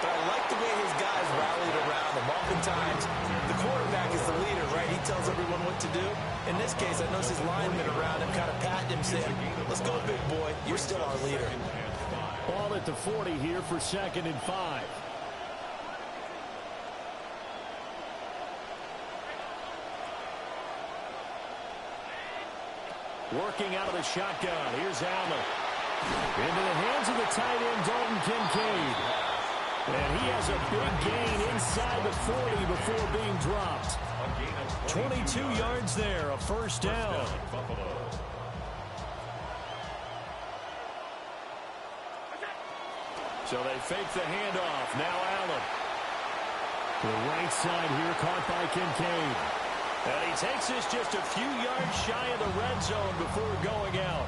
But I like the way his guys rallied around him. Oftentimes, the quarterback is the leader, right? He tells everyone what to do. In this case, I noticed his linemen around him kind of patting him, saying, let's go, big boy. You're still our leader. Ball at the 40 here for 2nd and 5. Working out of the shotgun. Here's Allen. Into the hands of the tight end, Dalton Kincaid. And he has a big gain inside the 40 before being dropped. 22 yards there, a 1st down. So they fake the handoff. Now Allen. To the right side here, caught by Kincaid. And he takes this just a few yards shy of the red zone before going out.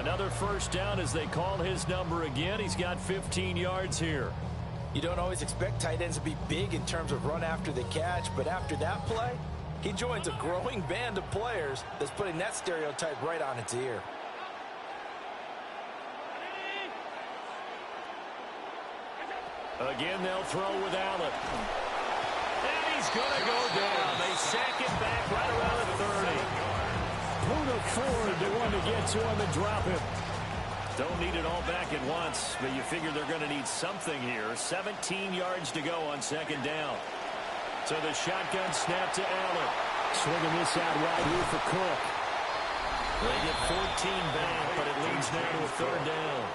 Another first down as they call his number again. He's got 15 yards here. You don't always expect tight ends to be big in terms of run after the catch, but after that play, he joins a growing band of players that's putting that stereotype right on its ear. Again, they'll throw with Allen. And he's going to go down. They sack him back right around the 30. Puda Ford, they want to get to him and drop him. Don't need it all back at once, but you figure they're going to need something here. 17 yards to go on second down. So the shotgun snap to Allen. Swinging this out wide here for Cook. They get 14 back, but it leads now to a third down.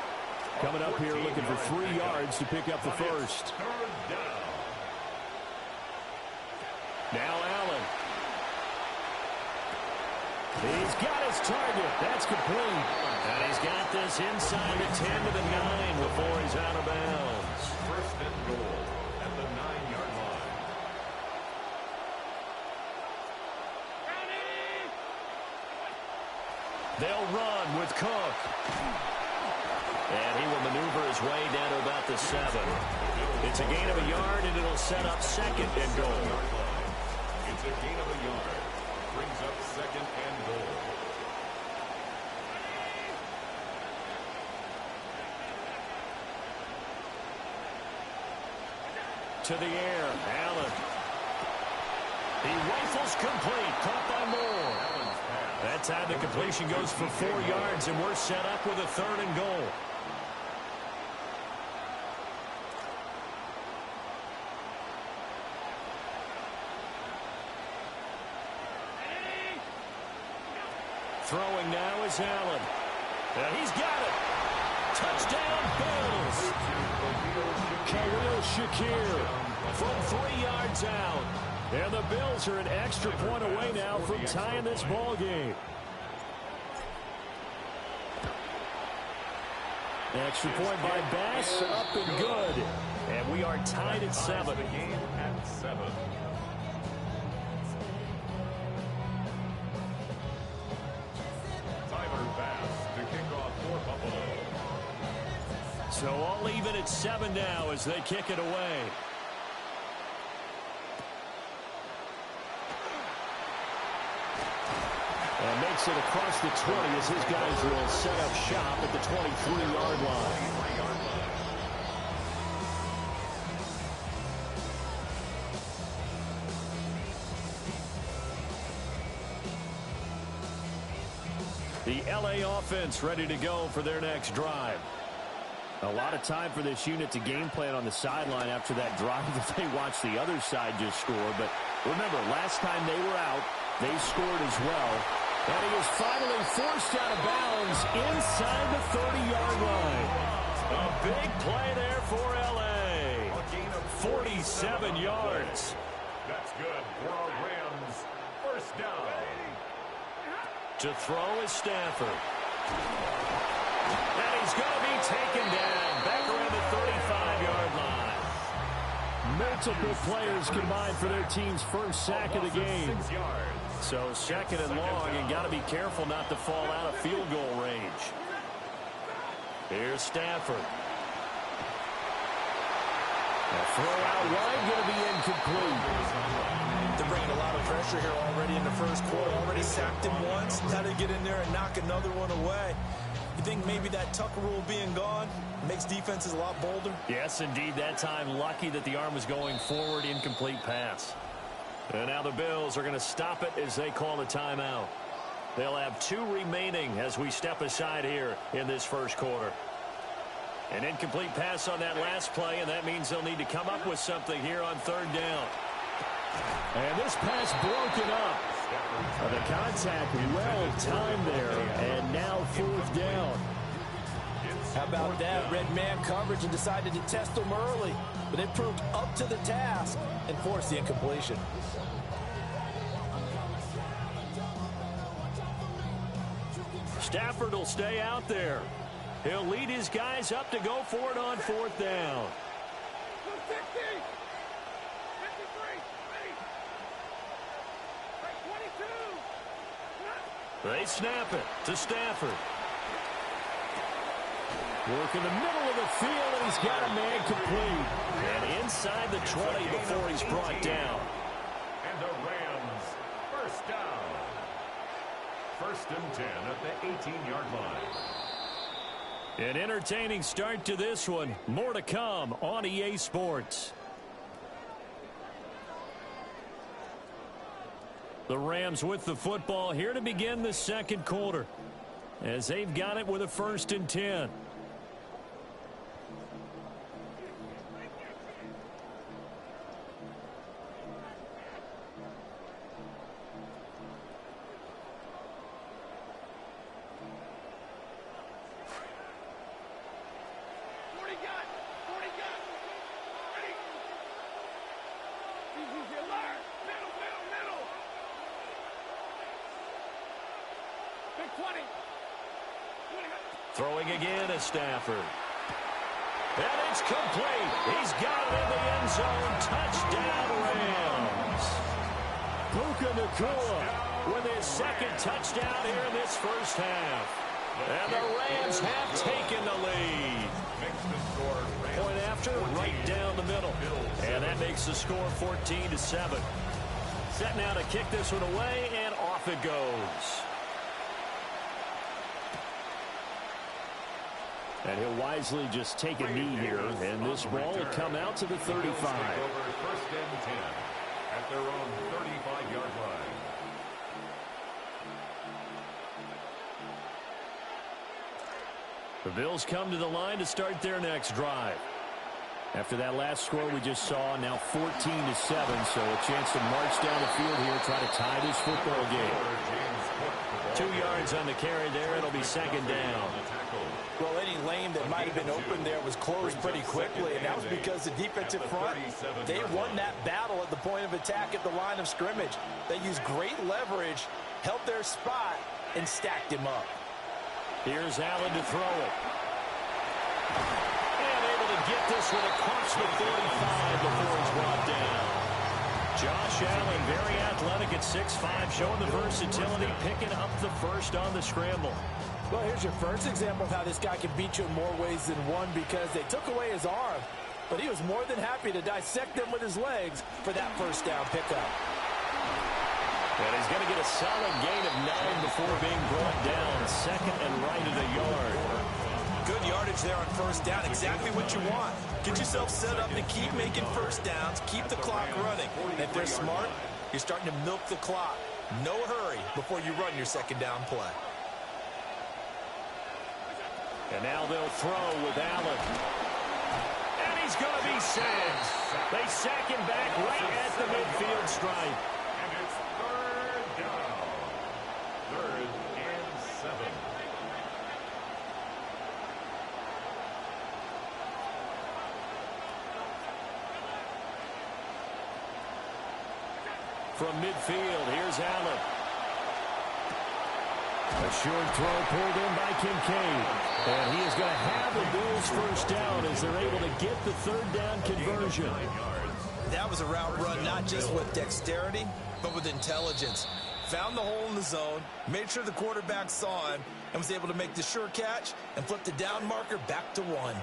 Coming up here looking for 3 yards to pick up the first. Now Allen. He's got his target. That's complete. And he's got this inside the 10 to the 9 before he's out of bounds. First and goal at the 9-yard line. They'll run with Cook. And he will maneuver his way down to about the 7. It's a gain of a yard, and it'll set up second and goal. It's a gain of a yard. Brings up second and goal. To the air, Allen. He rifles complete, caught by Moore. That time the completion goes for 4 yards, and we're set up with a third and goal. Throwing now is Allen. And he's got it. Touchdown, Bills. Khalil Shakir from 3 yards out. And the Bills are an extra point away now from tying this ball game. Extra point by Bass, up and good. And we are tied at 7. Game at 7. So all even at 7 now as they kick it away. And makes it across the 20 as his guys will set up shop at the 23-yard line. The LA offense ready to go for their next drive. A lot of time for this unit to game plan on the sideline after that drive that they watched the other side just score. But remember, last time they were out, they scored as well. And he is finally forced out of bounds inside the 30-yard line. A big play there for L.A. 47 yards. That's good for our Rams. First down. To throw is Stafford. And he's going to be taken down back around the 35-yard line. Multiple players combined for their team's first sack of the game. So second and long, and got to be careful not to fall out of field goal range. Here's Stafford. A throw out wide, going to be incomplete. They're bringing a lot of pressure here already in the first quarter. Already sacked him once. Now to get in there and knock another one away. You think maybe that Tucker rule being gone makes defenses a lot bolder? Yes, indeed. That time, lucky that the arm was going forward, incomplete pass. And now the Bills are going to stop it as they call a timeout. They'll have 2 remaining as we step aside here in this first quarter. An incomplete pass on that last play, and that means they'll need to come up with something here on third down. And this pass broken up. The contact well timed there, and now fourth down. How about that? Red man coverage and decided to test them early. But they proved up to the task and forced the incompletion. Stafford will stay out there. He'll lead his guys up to go for it on fourth down. 50, 53, 22. They snap it to Stafford. Work in the middle of the field, and he's got a man complete. And inside the 20 before he's brought down. And the Rams, first down. First and 10 at the 18-yard line. An entertaining start to this one. More to come on EA Sports. The Rams with the football here to begin the second quarter, as they've got it with a first and 10. Throwing again is Stafford. And it's complete. He's got it in the end zone. Touchdown, Rams. Puka Nacua with his second touchdown here in this first half. And the Rams have taken the lead. Point after, right down the middle. And that makes the score 14-7. Set now to kick this one away, and off it goes. And he'll wisely just take a knee here, and this ball will come out to the 35. First and 10 at their own 35-yard line. The Bills come to the line to start their next drive. After that last score we just saw, now 14-7, so a chance to march down the field here, try to tie this football game. 2 yards on the carry there. It'll be second down. Well, any lane that might have been open there was closed pretty quickly, and that was because the defensive front, they won that battle at the point of attack at the line of scrimmage. They used great leverage, held their spot, and stacked him up. Here's Allen to throw it. And able to get this one across the 45 before he's brought down. Josh Allen, very athletic at 6'5", showing the versatility, picking up the first on the scramble. Well, here's your first example of how this guy can beat you in more ways than one, because they took away his arm, but he was more than happy to dissect them with his legs for that first down pickup. And he's going to get a solid gain of 9 before being brought down. Second and right at a yard. Good yardage there on first down. Exactly what you want. Get yourself set up to keep making first downs, keep the clock running. And if they're smart, you're starting to milk the clock. No hurry before you run your second down play. And now they'll throw with Allen. And he's going to be sacked. They sack him back right at the midfield stripe. And it's third down. 3rd and 7. From midfield, here's Allen. A short throw pulled in by Kincaid. And he is going to have the Bills first down as they're able to get the third down conversion. That was a route run not just with dexterity, but with intelligence. Found the hole in the zone, made sure the quarterback saw him, and was able to make the sure catch and flip the down marker back to 1.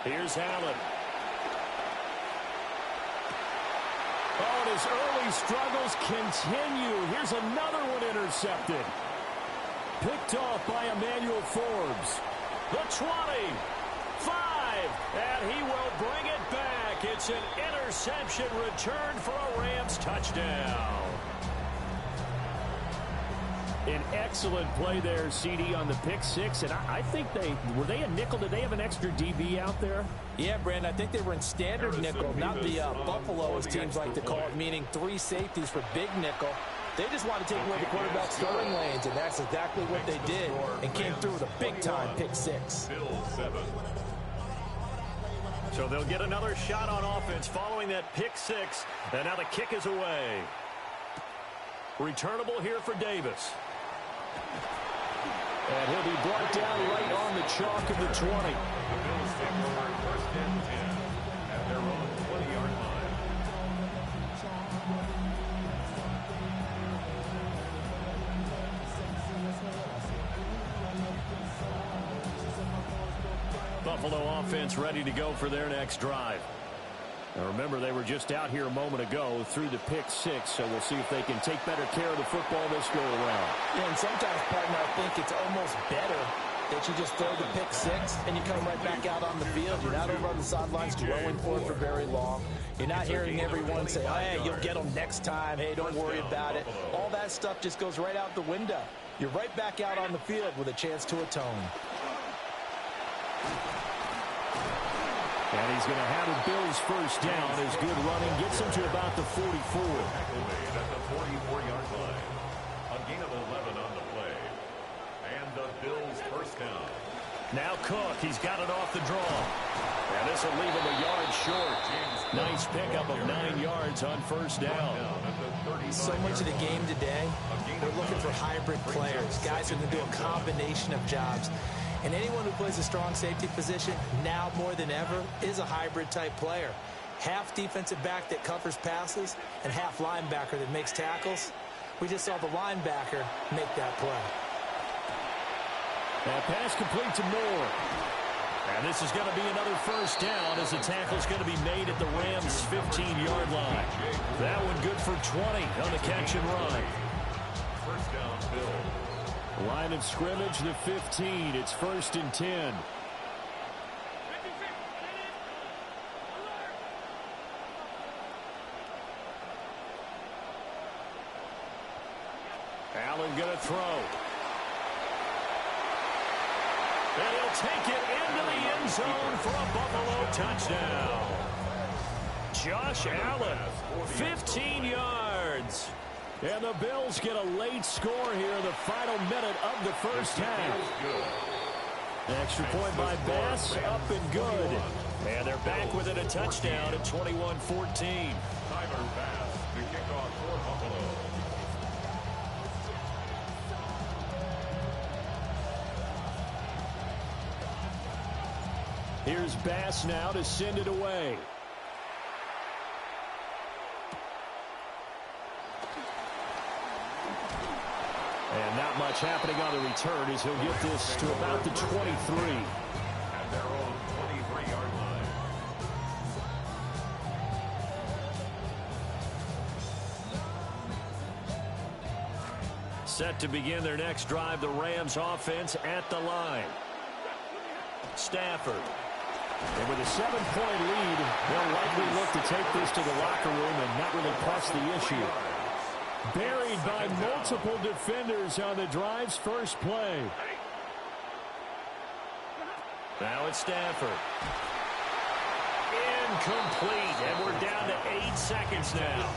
Here's Allen. Oh, and his early struggles continue. Here's another one intercepted. Picked off by Emmanuel Forbes. The 20, 5, and he will bring it back. It's an interception return for a Rams touchdown. An excellent play there, CD, on the pick six. And I think were they a nickel? Did they have an extra DB out there? Yeah, Brandon, I think they were in standard nickel, not the Buffalo, as teams like to call it, meaning 3 safeties for big nickel. They just want to take away the quarterback's throwing lanes, and that's exactly what they did, and came through with a big-time pick six. So they'll get another shot on offense following that pick six, and now the kick is away. Returnable here for Davis. And he'll be brought down right on the chalk of the 20. The Bills take over first and 10 at their own 20-yard line. Buffalo offense ready to go for their next drive. Now remember, they were just out here a moment ago through the pick six, so we'll see if they can take better care of the football this go around. Yeah, and sometimes, partner, I think it's almost better that you just throw the pick six and you come right back out on the field. You're not over on the sidelines dwelling for it for very long. You're not hearing everyone say, oh, hey, you'll get them next time. Hey, don't worry about it. All that stuff just goes right out the window. You're right back out on the field with a chance to atone. And he's going to have a Bills first down as good running gets him to about the 44. Tackle made at the 44-yard line. A gain of 11 on the play. And the Bills first down. Now Cook, he's got it off the draw. And this will leave him a yard short. Nice pickup of 9 yards on first down. So much of the game today, we're looking for hybrid players, guys who can do a combination of jobs. And anyone who plays a strong safety position, now more than ever, is a hybrid-type player. Half defensive back that covers passes and half linebacker that makes tackles. We just saw the linebacker make that play. That pass complete to Moore. And this is going to be another first down as the tackle's going to be made at the Rams' 15-yard line. That one good for 20 on the catch and run. First down, Bills. Line of scrimmage, the 15. It's first and 10. Allen going to throw. And he'll take it into the end zone for a Buffalo touchdown. Josh Allen, 15 yards. And the Bills get a late score here in the final minute of the first half. Extra point by Bass, up and good. And they're back within a touchdown at 21-14. Tyler Bass, the kickoff for Buffalo. Here's Bass now to send it away. And not much happening on the return as he'll get this to about the 23. At their own 23-yard line. Set to begin their next drive, the Rams offense at the line. Stafford. And with a 7-point lead, they'll likely look to take this to the locker room and not really press the issue. Buried by multiple defenders on the drive's first play. Now it's Stafford. Incomplete, and we're down to 8 seconds now.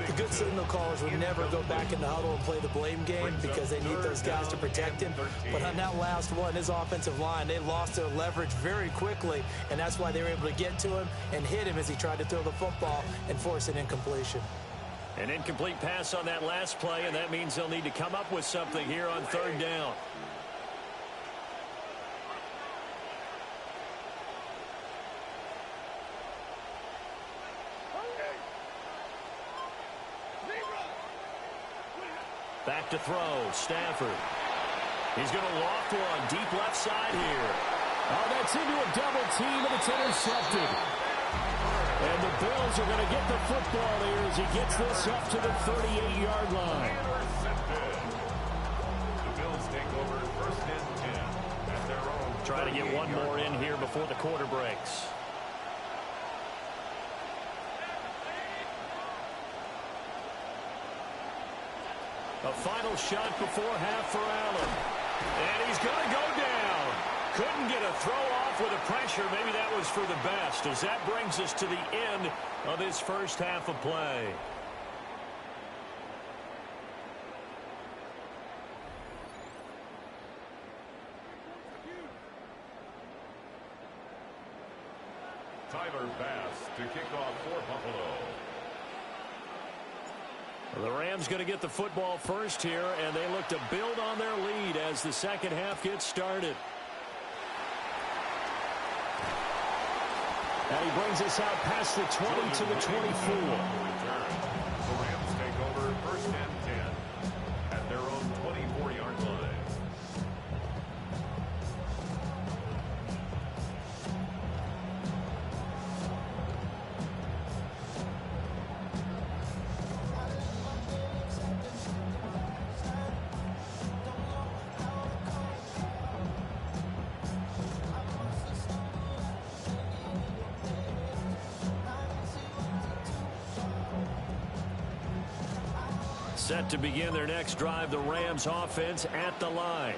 The good signal callers would never go back in the huddle and play the blame game because they need those guys to protect him. But on that last one, his offensive line, they lost their leverage very quickly, and that's why they were able to get to him and hit him as he tried to throw the football and force an incompletion. An incomplete pass on that last play, and that means they'll need to come up with something here on third down. Back to throw, Stafford. He's going to loft one deep left side here. Oh, that's into a double team, and it's intercepted. And the Bills are going to get the football here as he gets this up to the 38-yard line. The Bills take over first and 10 at their own. Try to get one more in here before the quarter breaks. A final shot before half for Allen. And he's going to go down. Couldn't get a throw off with the pressure. Maybe that was for the best, as that brings us to the end of this first half of play. Tyler Bass to kick off for Buffalo. The Rams going to get the football first here, and they look to build on their lead as the second half gets started. And he brings us out past the 20 to the 24. The Rams take over first and 10 at their own 24-yard line. Set to begin their next drive, the Rams offense at the line.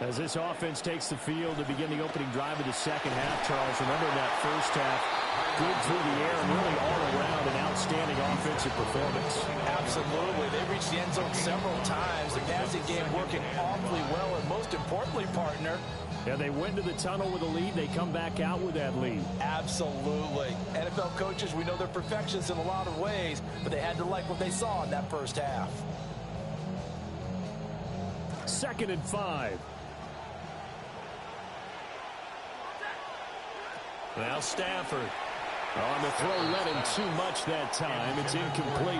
As this offense takes the field to begin the opening drive of the second half, Charles, remember that first half, good through the air and really all around an outstanding offensive performance. Absolutely. They reached the end zone several times. The passing game working awfully well, and most importantly, partner, yeah, they went to the tunnel with a lead. They come back out with that lead. Absolutely. NFL coaches, we know they're perfectionists in a lot of ways, but they had to like what they saw in that first half. 2nd and 5. Now Stafford. On the throw, let him too much that time. It's incomplete.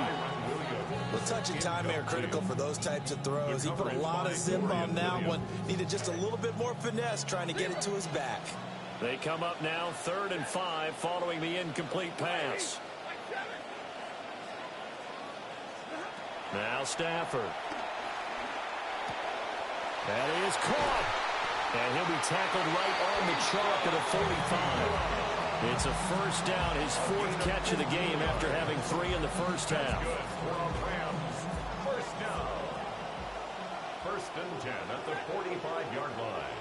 Well, touch and time are critical for those types of throws. He put a lot of zip on that one. Needed just a little bit more finesse trying to get it to his back. They come up now 3rd and 5 following the incomplete pass. Now Stafford. That is caught. And he'll be tackled right on the chalk at a 45. It's a first down, his 4th catch of the game after having 3 in the first half. First down. 1st and 10 at the 45-yard line.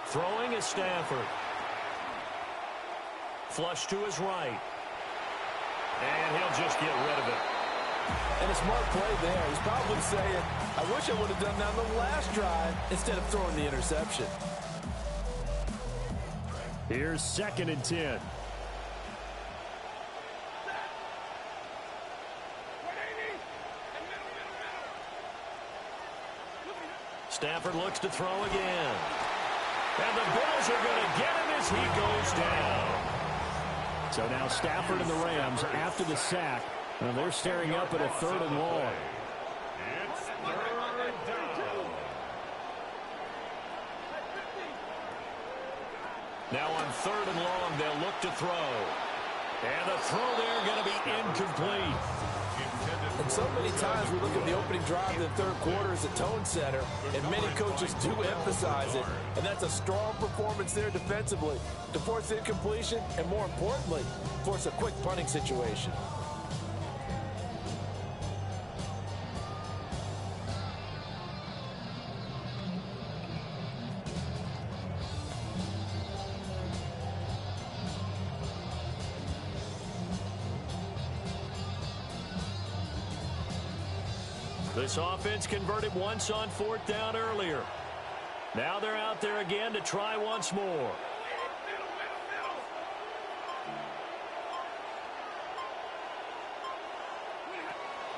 Throwing is Stafford. Flush to his right. And he'll just get rid of it. And a smart play there. He's probably saying, I wish I would have done that on the last drive instead of throwing the interception. Here's 2nd and 10. Stafford looks to throw again. And the Bills are going to get him as he goes down. So now Stafford and the Rams, after the sack, and they're staring up at a 3rd and long. It's 3rd down. Now on 3rd and long, they'll look to throw. And the throw there going to be incomplete. And so many times we look at the opening drive of the 3rd quarter as a tone setter, and many coaches do emphasize it. And that's a strong performance there defensively to force incompletion and, more importantly, force a quick punting situation. This offense converted once on 4th down earlier. Now they're out there again to try once more.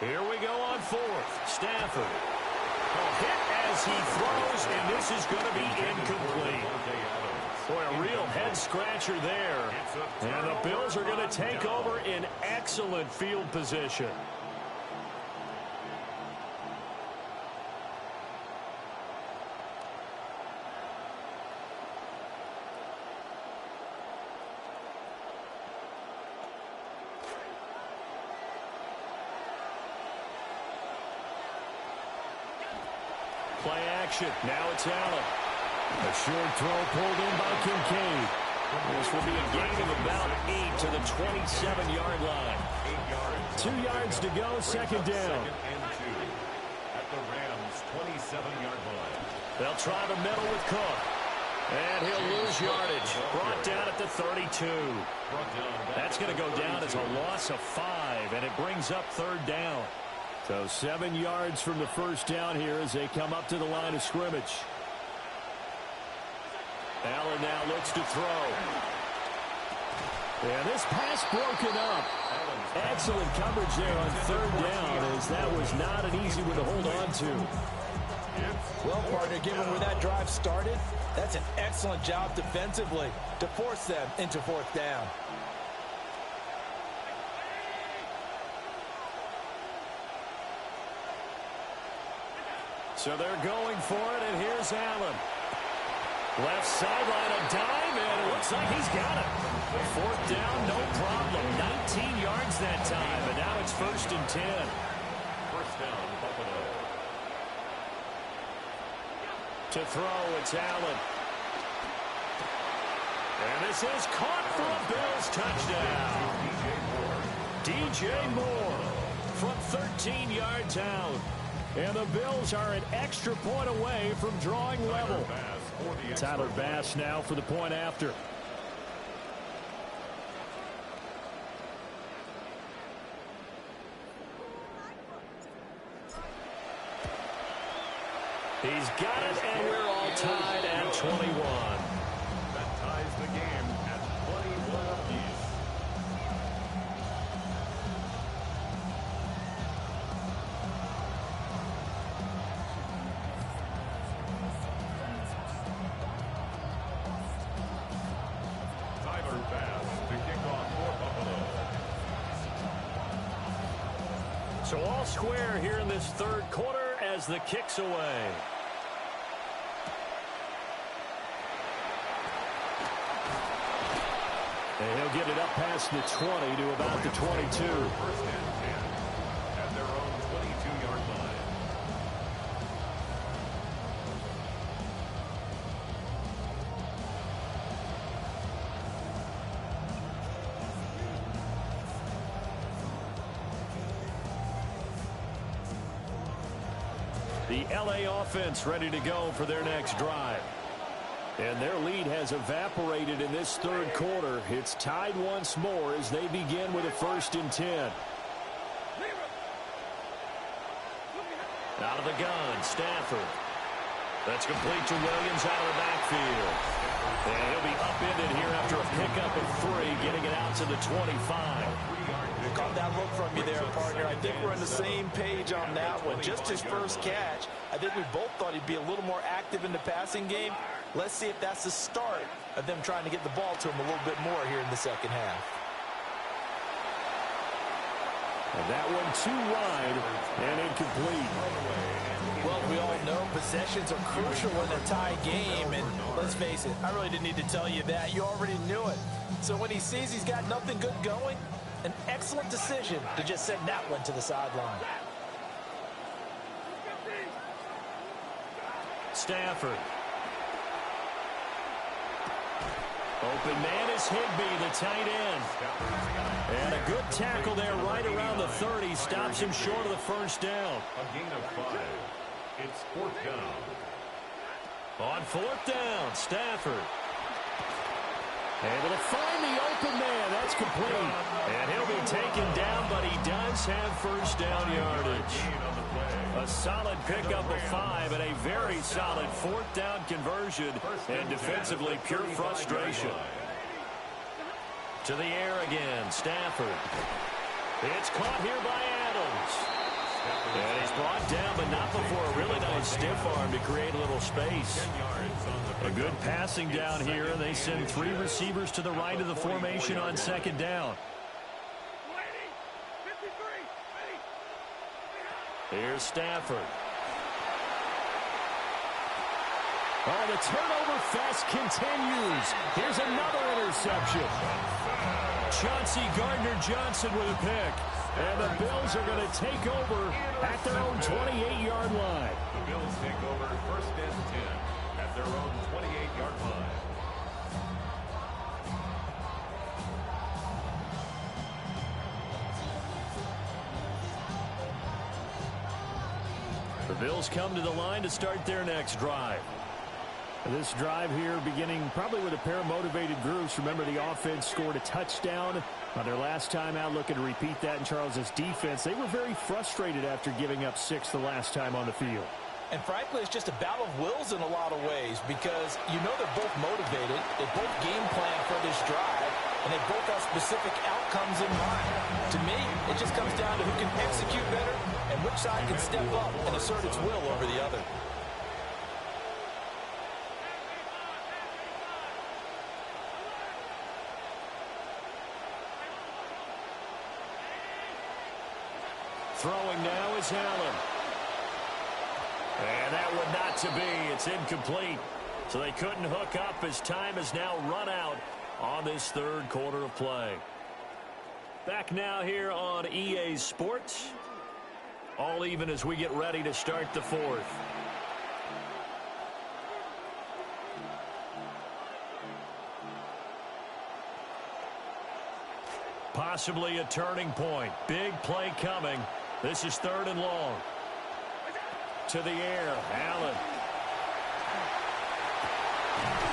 Here we go on 4th. Stafford. A hit as he throws, and this is going to be incomplete. Boy, a real head-scratcher there. And the Bills are going to take over in excellent field position. Play action. Now it's Allen. A short throw pulled in by Kincaid. This will be a gain of about 8 to the 27-yard line. 2 yards to go, 2nd down. At the Rams' 27-yard line. They'll try the middle with Cook. And he'll lose yardage. Brought down at the 32. That's going to go down as a loss of 5, and it brings up third down. So 7 yards from the first down here as they come up to the line of scrimmage. Allen now looks to throw. And this pass broken up. Excellent coverage there on third down, as that was not an easy one to hold on to. Well, partner, given where that drive started, that's an excellent job defensively to force them into fourth down. So they're going for it, and here's Allen. Left sideline, a dive, and it looks like he's got it. Fourth down, no problem. 19 yards that time, and now it's 1st and 10. First down, Buffalo. To throw, it's Allen. And this is caught for a Bills touchdown. DJ Moore from 13 yards out. And the Bills are an extra point away from drawing level. Tyler Bass now for the point after. He's got it, and we're all tied at 21. That ties the game at 21 apiece. Tyler Bass to kick off for Buffalo. So all square here in this third quarter as the kick's away. And he'll get it up past the 20 to about the 22. First and 10 at their own 22-yard line. The LA offense ready to go for their next drive. And their lead has evaporated in this third quarter. It's tied once more as they begin with a 1st and 10. Out of the gun, Stafford. That's complete to Williams out of the backfield. And he'll be upended here after a pickup of 3, getting it out to the 25. Caught that look from you there, partner. I think we're on the same page on that one. Just his first catch, I think we both thought he'd be a little more active in the passing game. Let's see if that's the start of them trying to get the ball to him a little bit more here in the second half. And that one too wide and incomplete. Well, we all know possessions are crucial in a tie game, and let's face it, I really didn't need to tell you that. You already knew it. So when he sees he's got nothing good going, an excellent decision to just send that one to the sideline. Stafford. Open man is Higbee, the tight end. And a good tackle there right around the 30. Stops him short of the first down. A gain of 5. It's 4th down. On 4th down, Stafford. Able to find the open man. That's complete. And he'll be taken down, but he does have first down yardage. A solid pickup of 5 and a very solid 4th down conversion. And defensively, pure frustration. To the air again, Stafford. It's caught here by Adams. And he's brought down, but not before a really nice stiff arm to create a little space. A good passing down here, and they send 3 receivers to the right of the formation on 2nd down. Here's Stafford. Oh, the turnover fest continues. Here's another interception. Chauncey Gardner-Johnson with a pick. And the Bills are going to take over at their own 28-yard line. The Bills take over 1st and 10 at their own 28-yard line. The Bills come to the line to start their next drive. This drive here beginning probably with a pair of motivated groups. Remember, the offense scored a touchdown on their last time out, looking to repeat that in Charles's defense. They were very frustrated after giving up 6 the last time on the field. And frankly, it's just a battle of wills in a lot of ways because you know they're both motivated. They both game plan for this drive, and they both have specific outcomes in mind. To me, it just comes down to who can execute better and which side can step up and assert its will over the other. Throwing now is Allen. And that one not to be. It's incomplete. So they couldn't hook up as time has now run out on this third quarter of play. Back now here on EA Sports. All even as we get ready to start the fourth. Possibly a turning point. Big play coming. This is 3rd and long. To the air, Allen.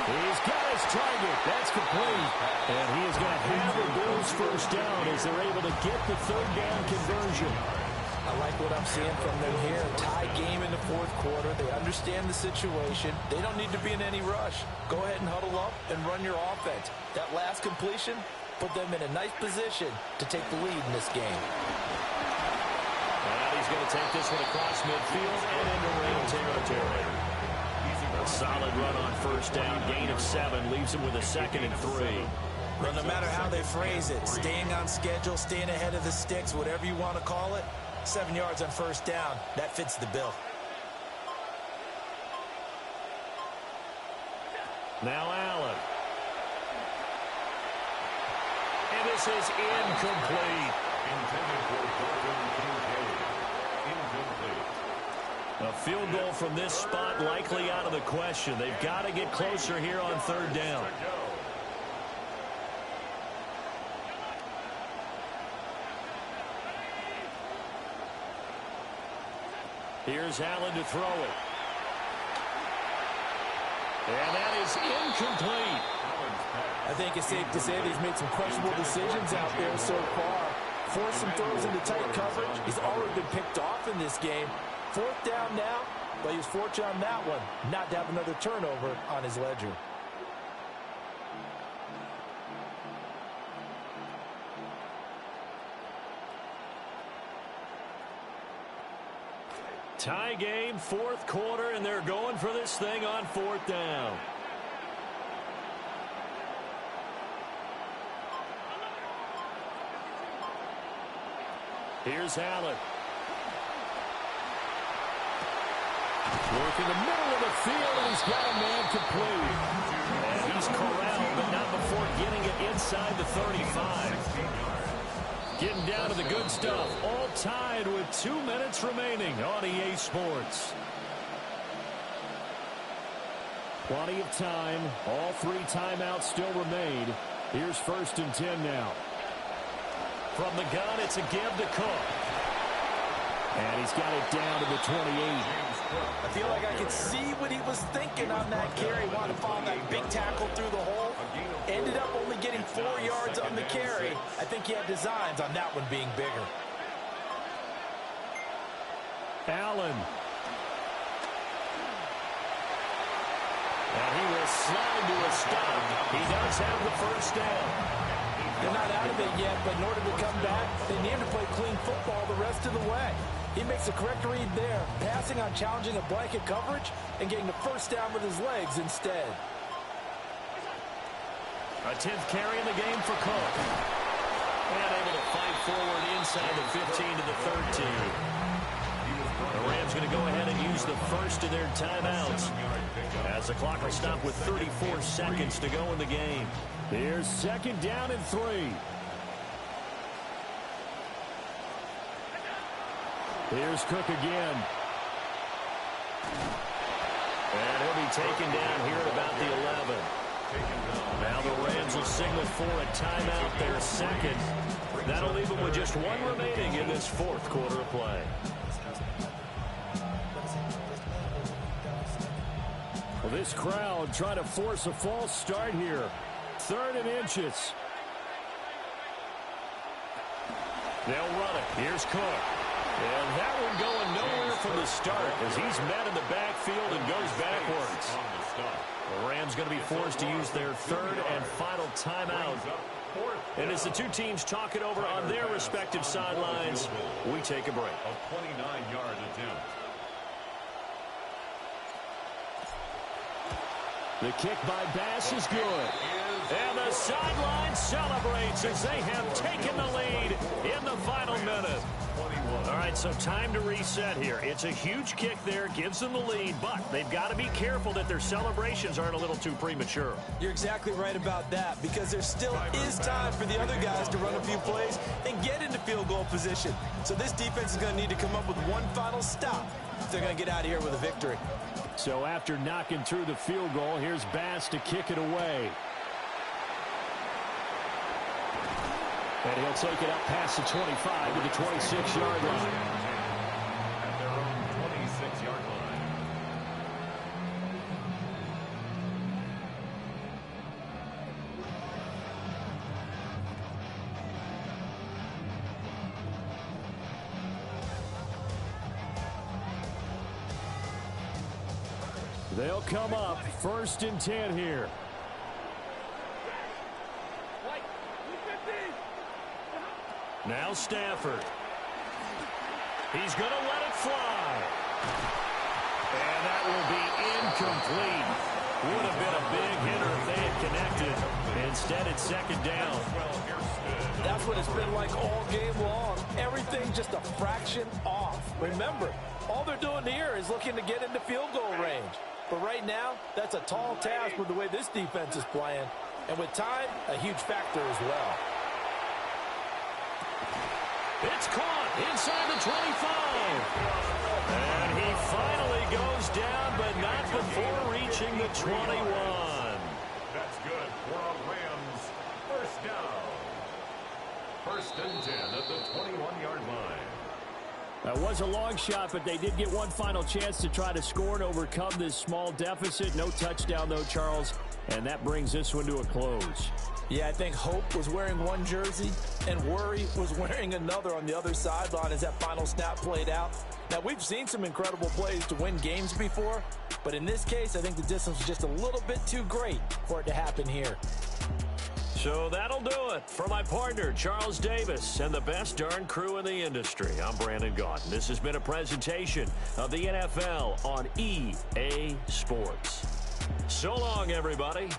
He's got his target. That's complete. And he is going to have the Bills first down as they're able to get the 3rd down conversion. I like what I'm seeing from them here. Tie game in the 4th quarter. They understand the situation. They don't need to be in any rush. Go ahead and huddle up and run your offense. That last completion put them in a nice position to take the lead in this game. And he's going to take this one across midfield and into Ram territory. A solid run on first down. Gain of 7 leaves him with a 2nd and 3. Well, no matter how they phrase it, staying on schedule, staying ahead of the sticks, whatever you want to call it, 7 yards on first down, that fits the bill. Now Allen. And this is incomplete. Intended for Dalton Kincaid. Incomplete. A field goal from this spot likely out of the question. They've got to get closer here on 3rd down. Here's Allen to throw it. And that is incomplete. I think it's safe to say that he's made some questionable decisions out there so far. Forced some throws into tight coverage. He's already been picked off in this game. 4th down now, but he was fortunate on that one not to have another turnover on his ledger. Tie game, 4th quarter, and they're going for this thing on 4th down. Here's Allen. Working the middle of the field, and he's got a man complete. And he's corralled, but not before getting it inside the 35. Getting down to the good stuff. All tied with 2 minutes remaining on EA Sports. Plenty of time. All 3 timeouts still remain. Here's 1st and 10 now. From the gun, it's a give to Cook. And he's got it down to the 28. I feel like I could see what he was thinking on that carry. Wanted to follow that big tackle through the hole. Ended up only getting 4 yards on the carry. I think he had designs on that one being bigger. Allen. And he will slide to a stop. He does have the first down. They're not out of it yet, but in order to come back, they need to play clean football the rest of the way. He makes the correct read there, passing on challenging a blanket coverage and getting the first down with his legs instead. A 10th carry in the game for Cook. And able to fight forward inside the 15 to the 13. The Rams going to go ahead and use the first of their timeouts as the clock will stop with 34 seconds to go in the game. Here's 2nd down and 3. Here's Cook again. And he'll be taken down here at about the 11. Now the Rams will signal for a timeout, their 2nd. That'll leave them with just 1 remaining in this 4th quarter of play. Well, this crowd trying to force a false start here. 3rd and inches. They'll run it. Here's Cook. And that one going nowhere from the start as he's met in the backfield and goes backwards. The Rams going to be forced to use their 3rd and final timeout. And as the two teams talk it over on their respective sidelines, we take a break. A 29-yard attempt. The kick by Bass is good. And the sideline celebrates as they have taken the lead in the final minute. All right, so time to reset here. It's a huge kick there, gives them the lead, but they've got to be careful that their celebrations aren't a little too premature. You're exactly right about that, because there still is time for the other guys to run a few plays and get into field goal position. So this defense is going to need to come up with one final stop if they're going to get out of here with a victory. So after knocking through the field goal, here's Bass to kick it away. And he'll take it up past the 25 to the 26-yard line. At their own 26-yard line. They'll come up 1st and 10 here. Now Stafford. He's going to let it fly. And that will be incomplete. Would have been a big hitter if they had connected. Instead, it's 2nd down. That's what it's been like all game long. Everything just a fraction off. Remember, all they're doing here is looking to get into field goal range. But right now, that's a tall task with the way this defense is playing. And with time, a huge factor as well. It's caught inside the 25. And he finally goes down, but not before reaching the 21. That's good for a Rams 1st down. 1st and 10 at the 21-yard line. That was a long shot, but they did get one final chance to try to score and overcome this small deficit. No touchdown, though, Charles. And that brings this one to a close. Yeah, I think Hope was wearing one jersey and Worry was wearing another on the other sideline as that final snap played out. Now, we've seen some incredible plays to win games before, but in this case, I think the distance was just a little bit too great for it to happen here. So that'll do it for my partner, Charles Davis, and the best darn crew in the industry. I'm Brandon Gaudin. This has been a presentation of the NFL on EA Sports. So long, everybody.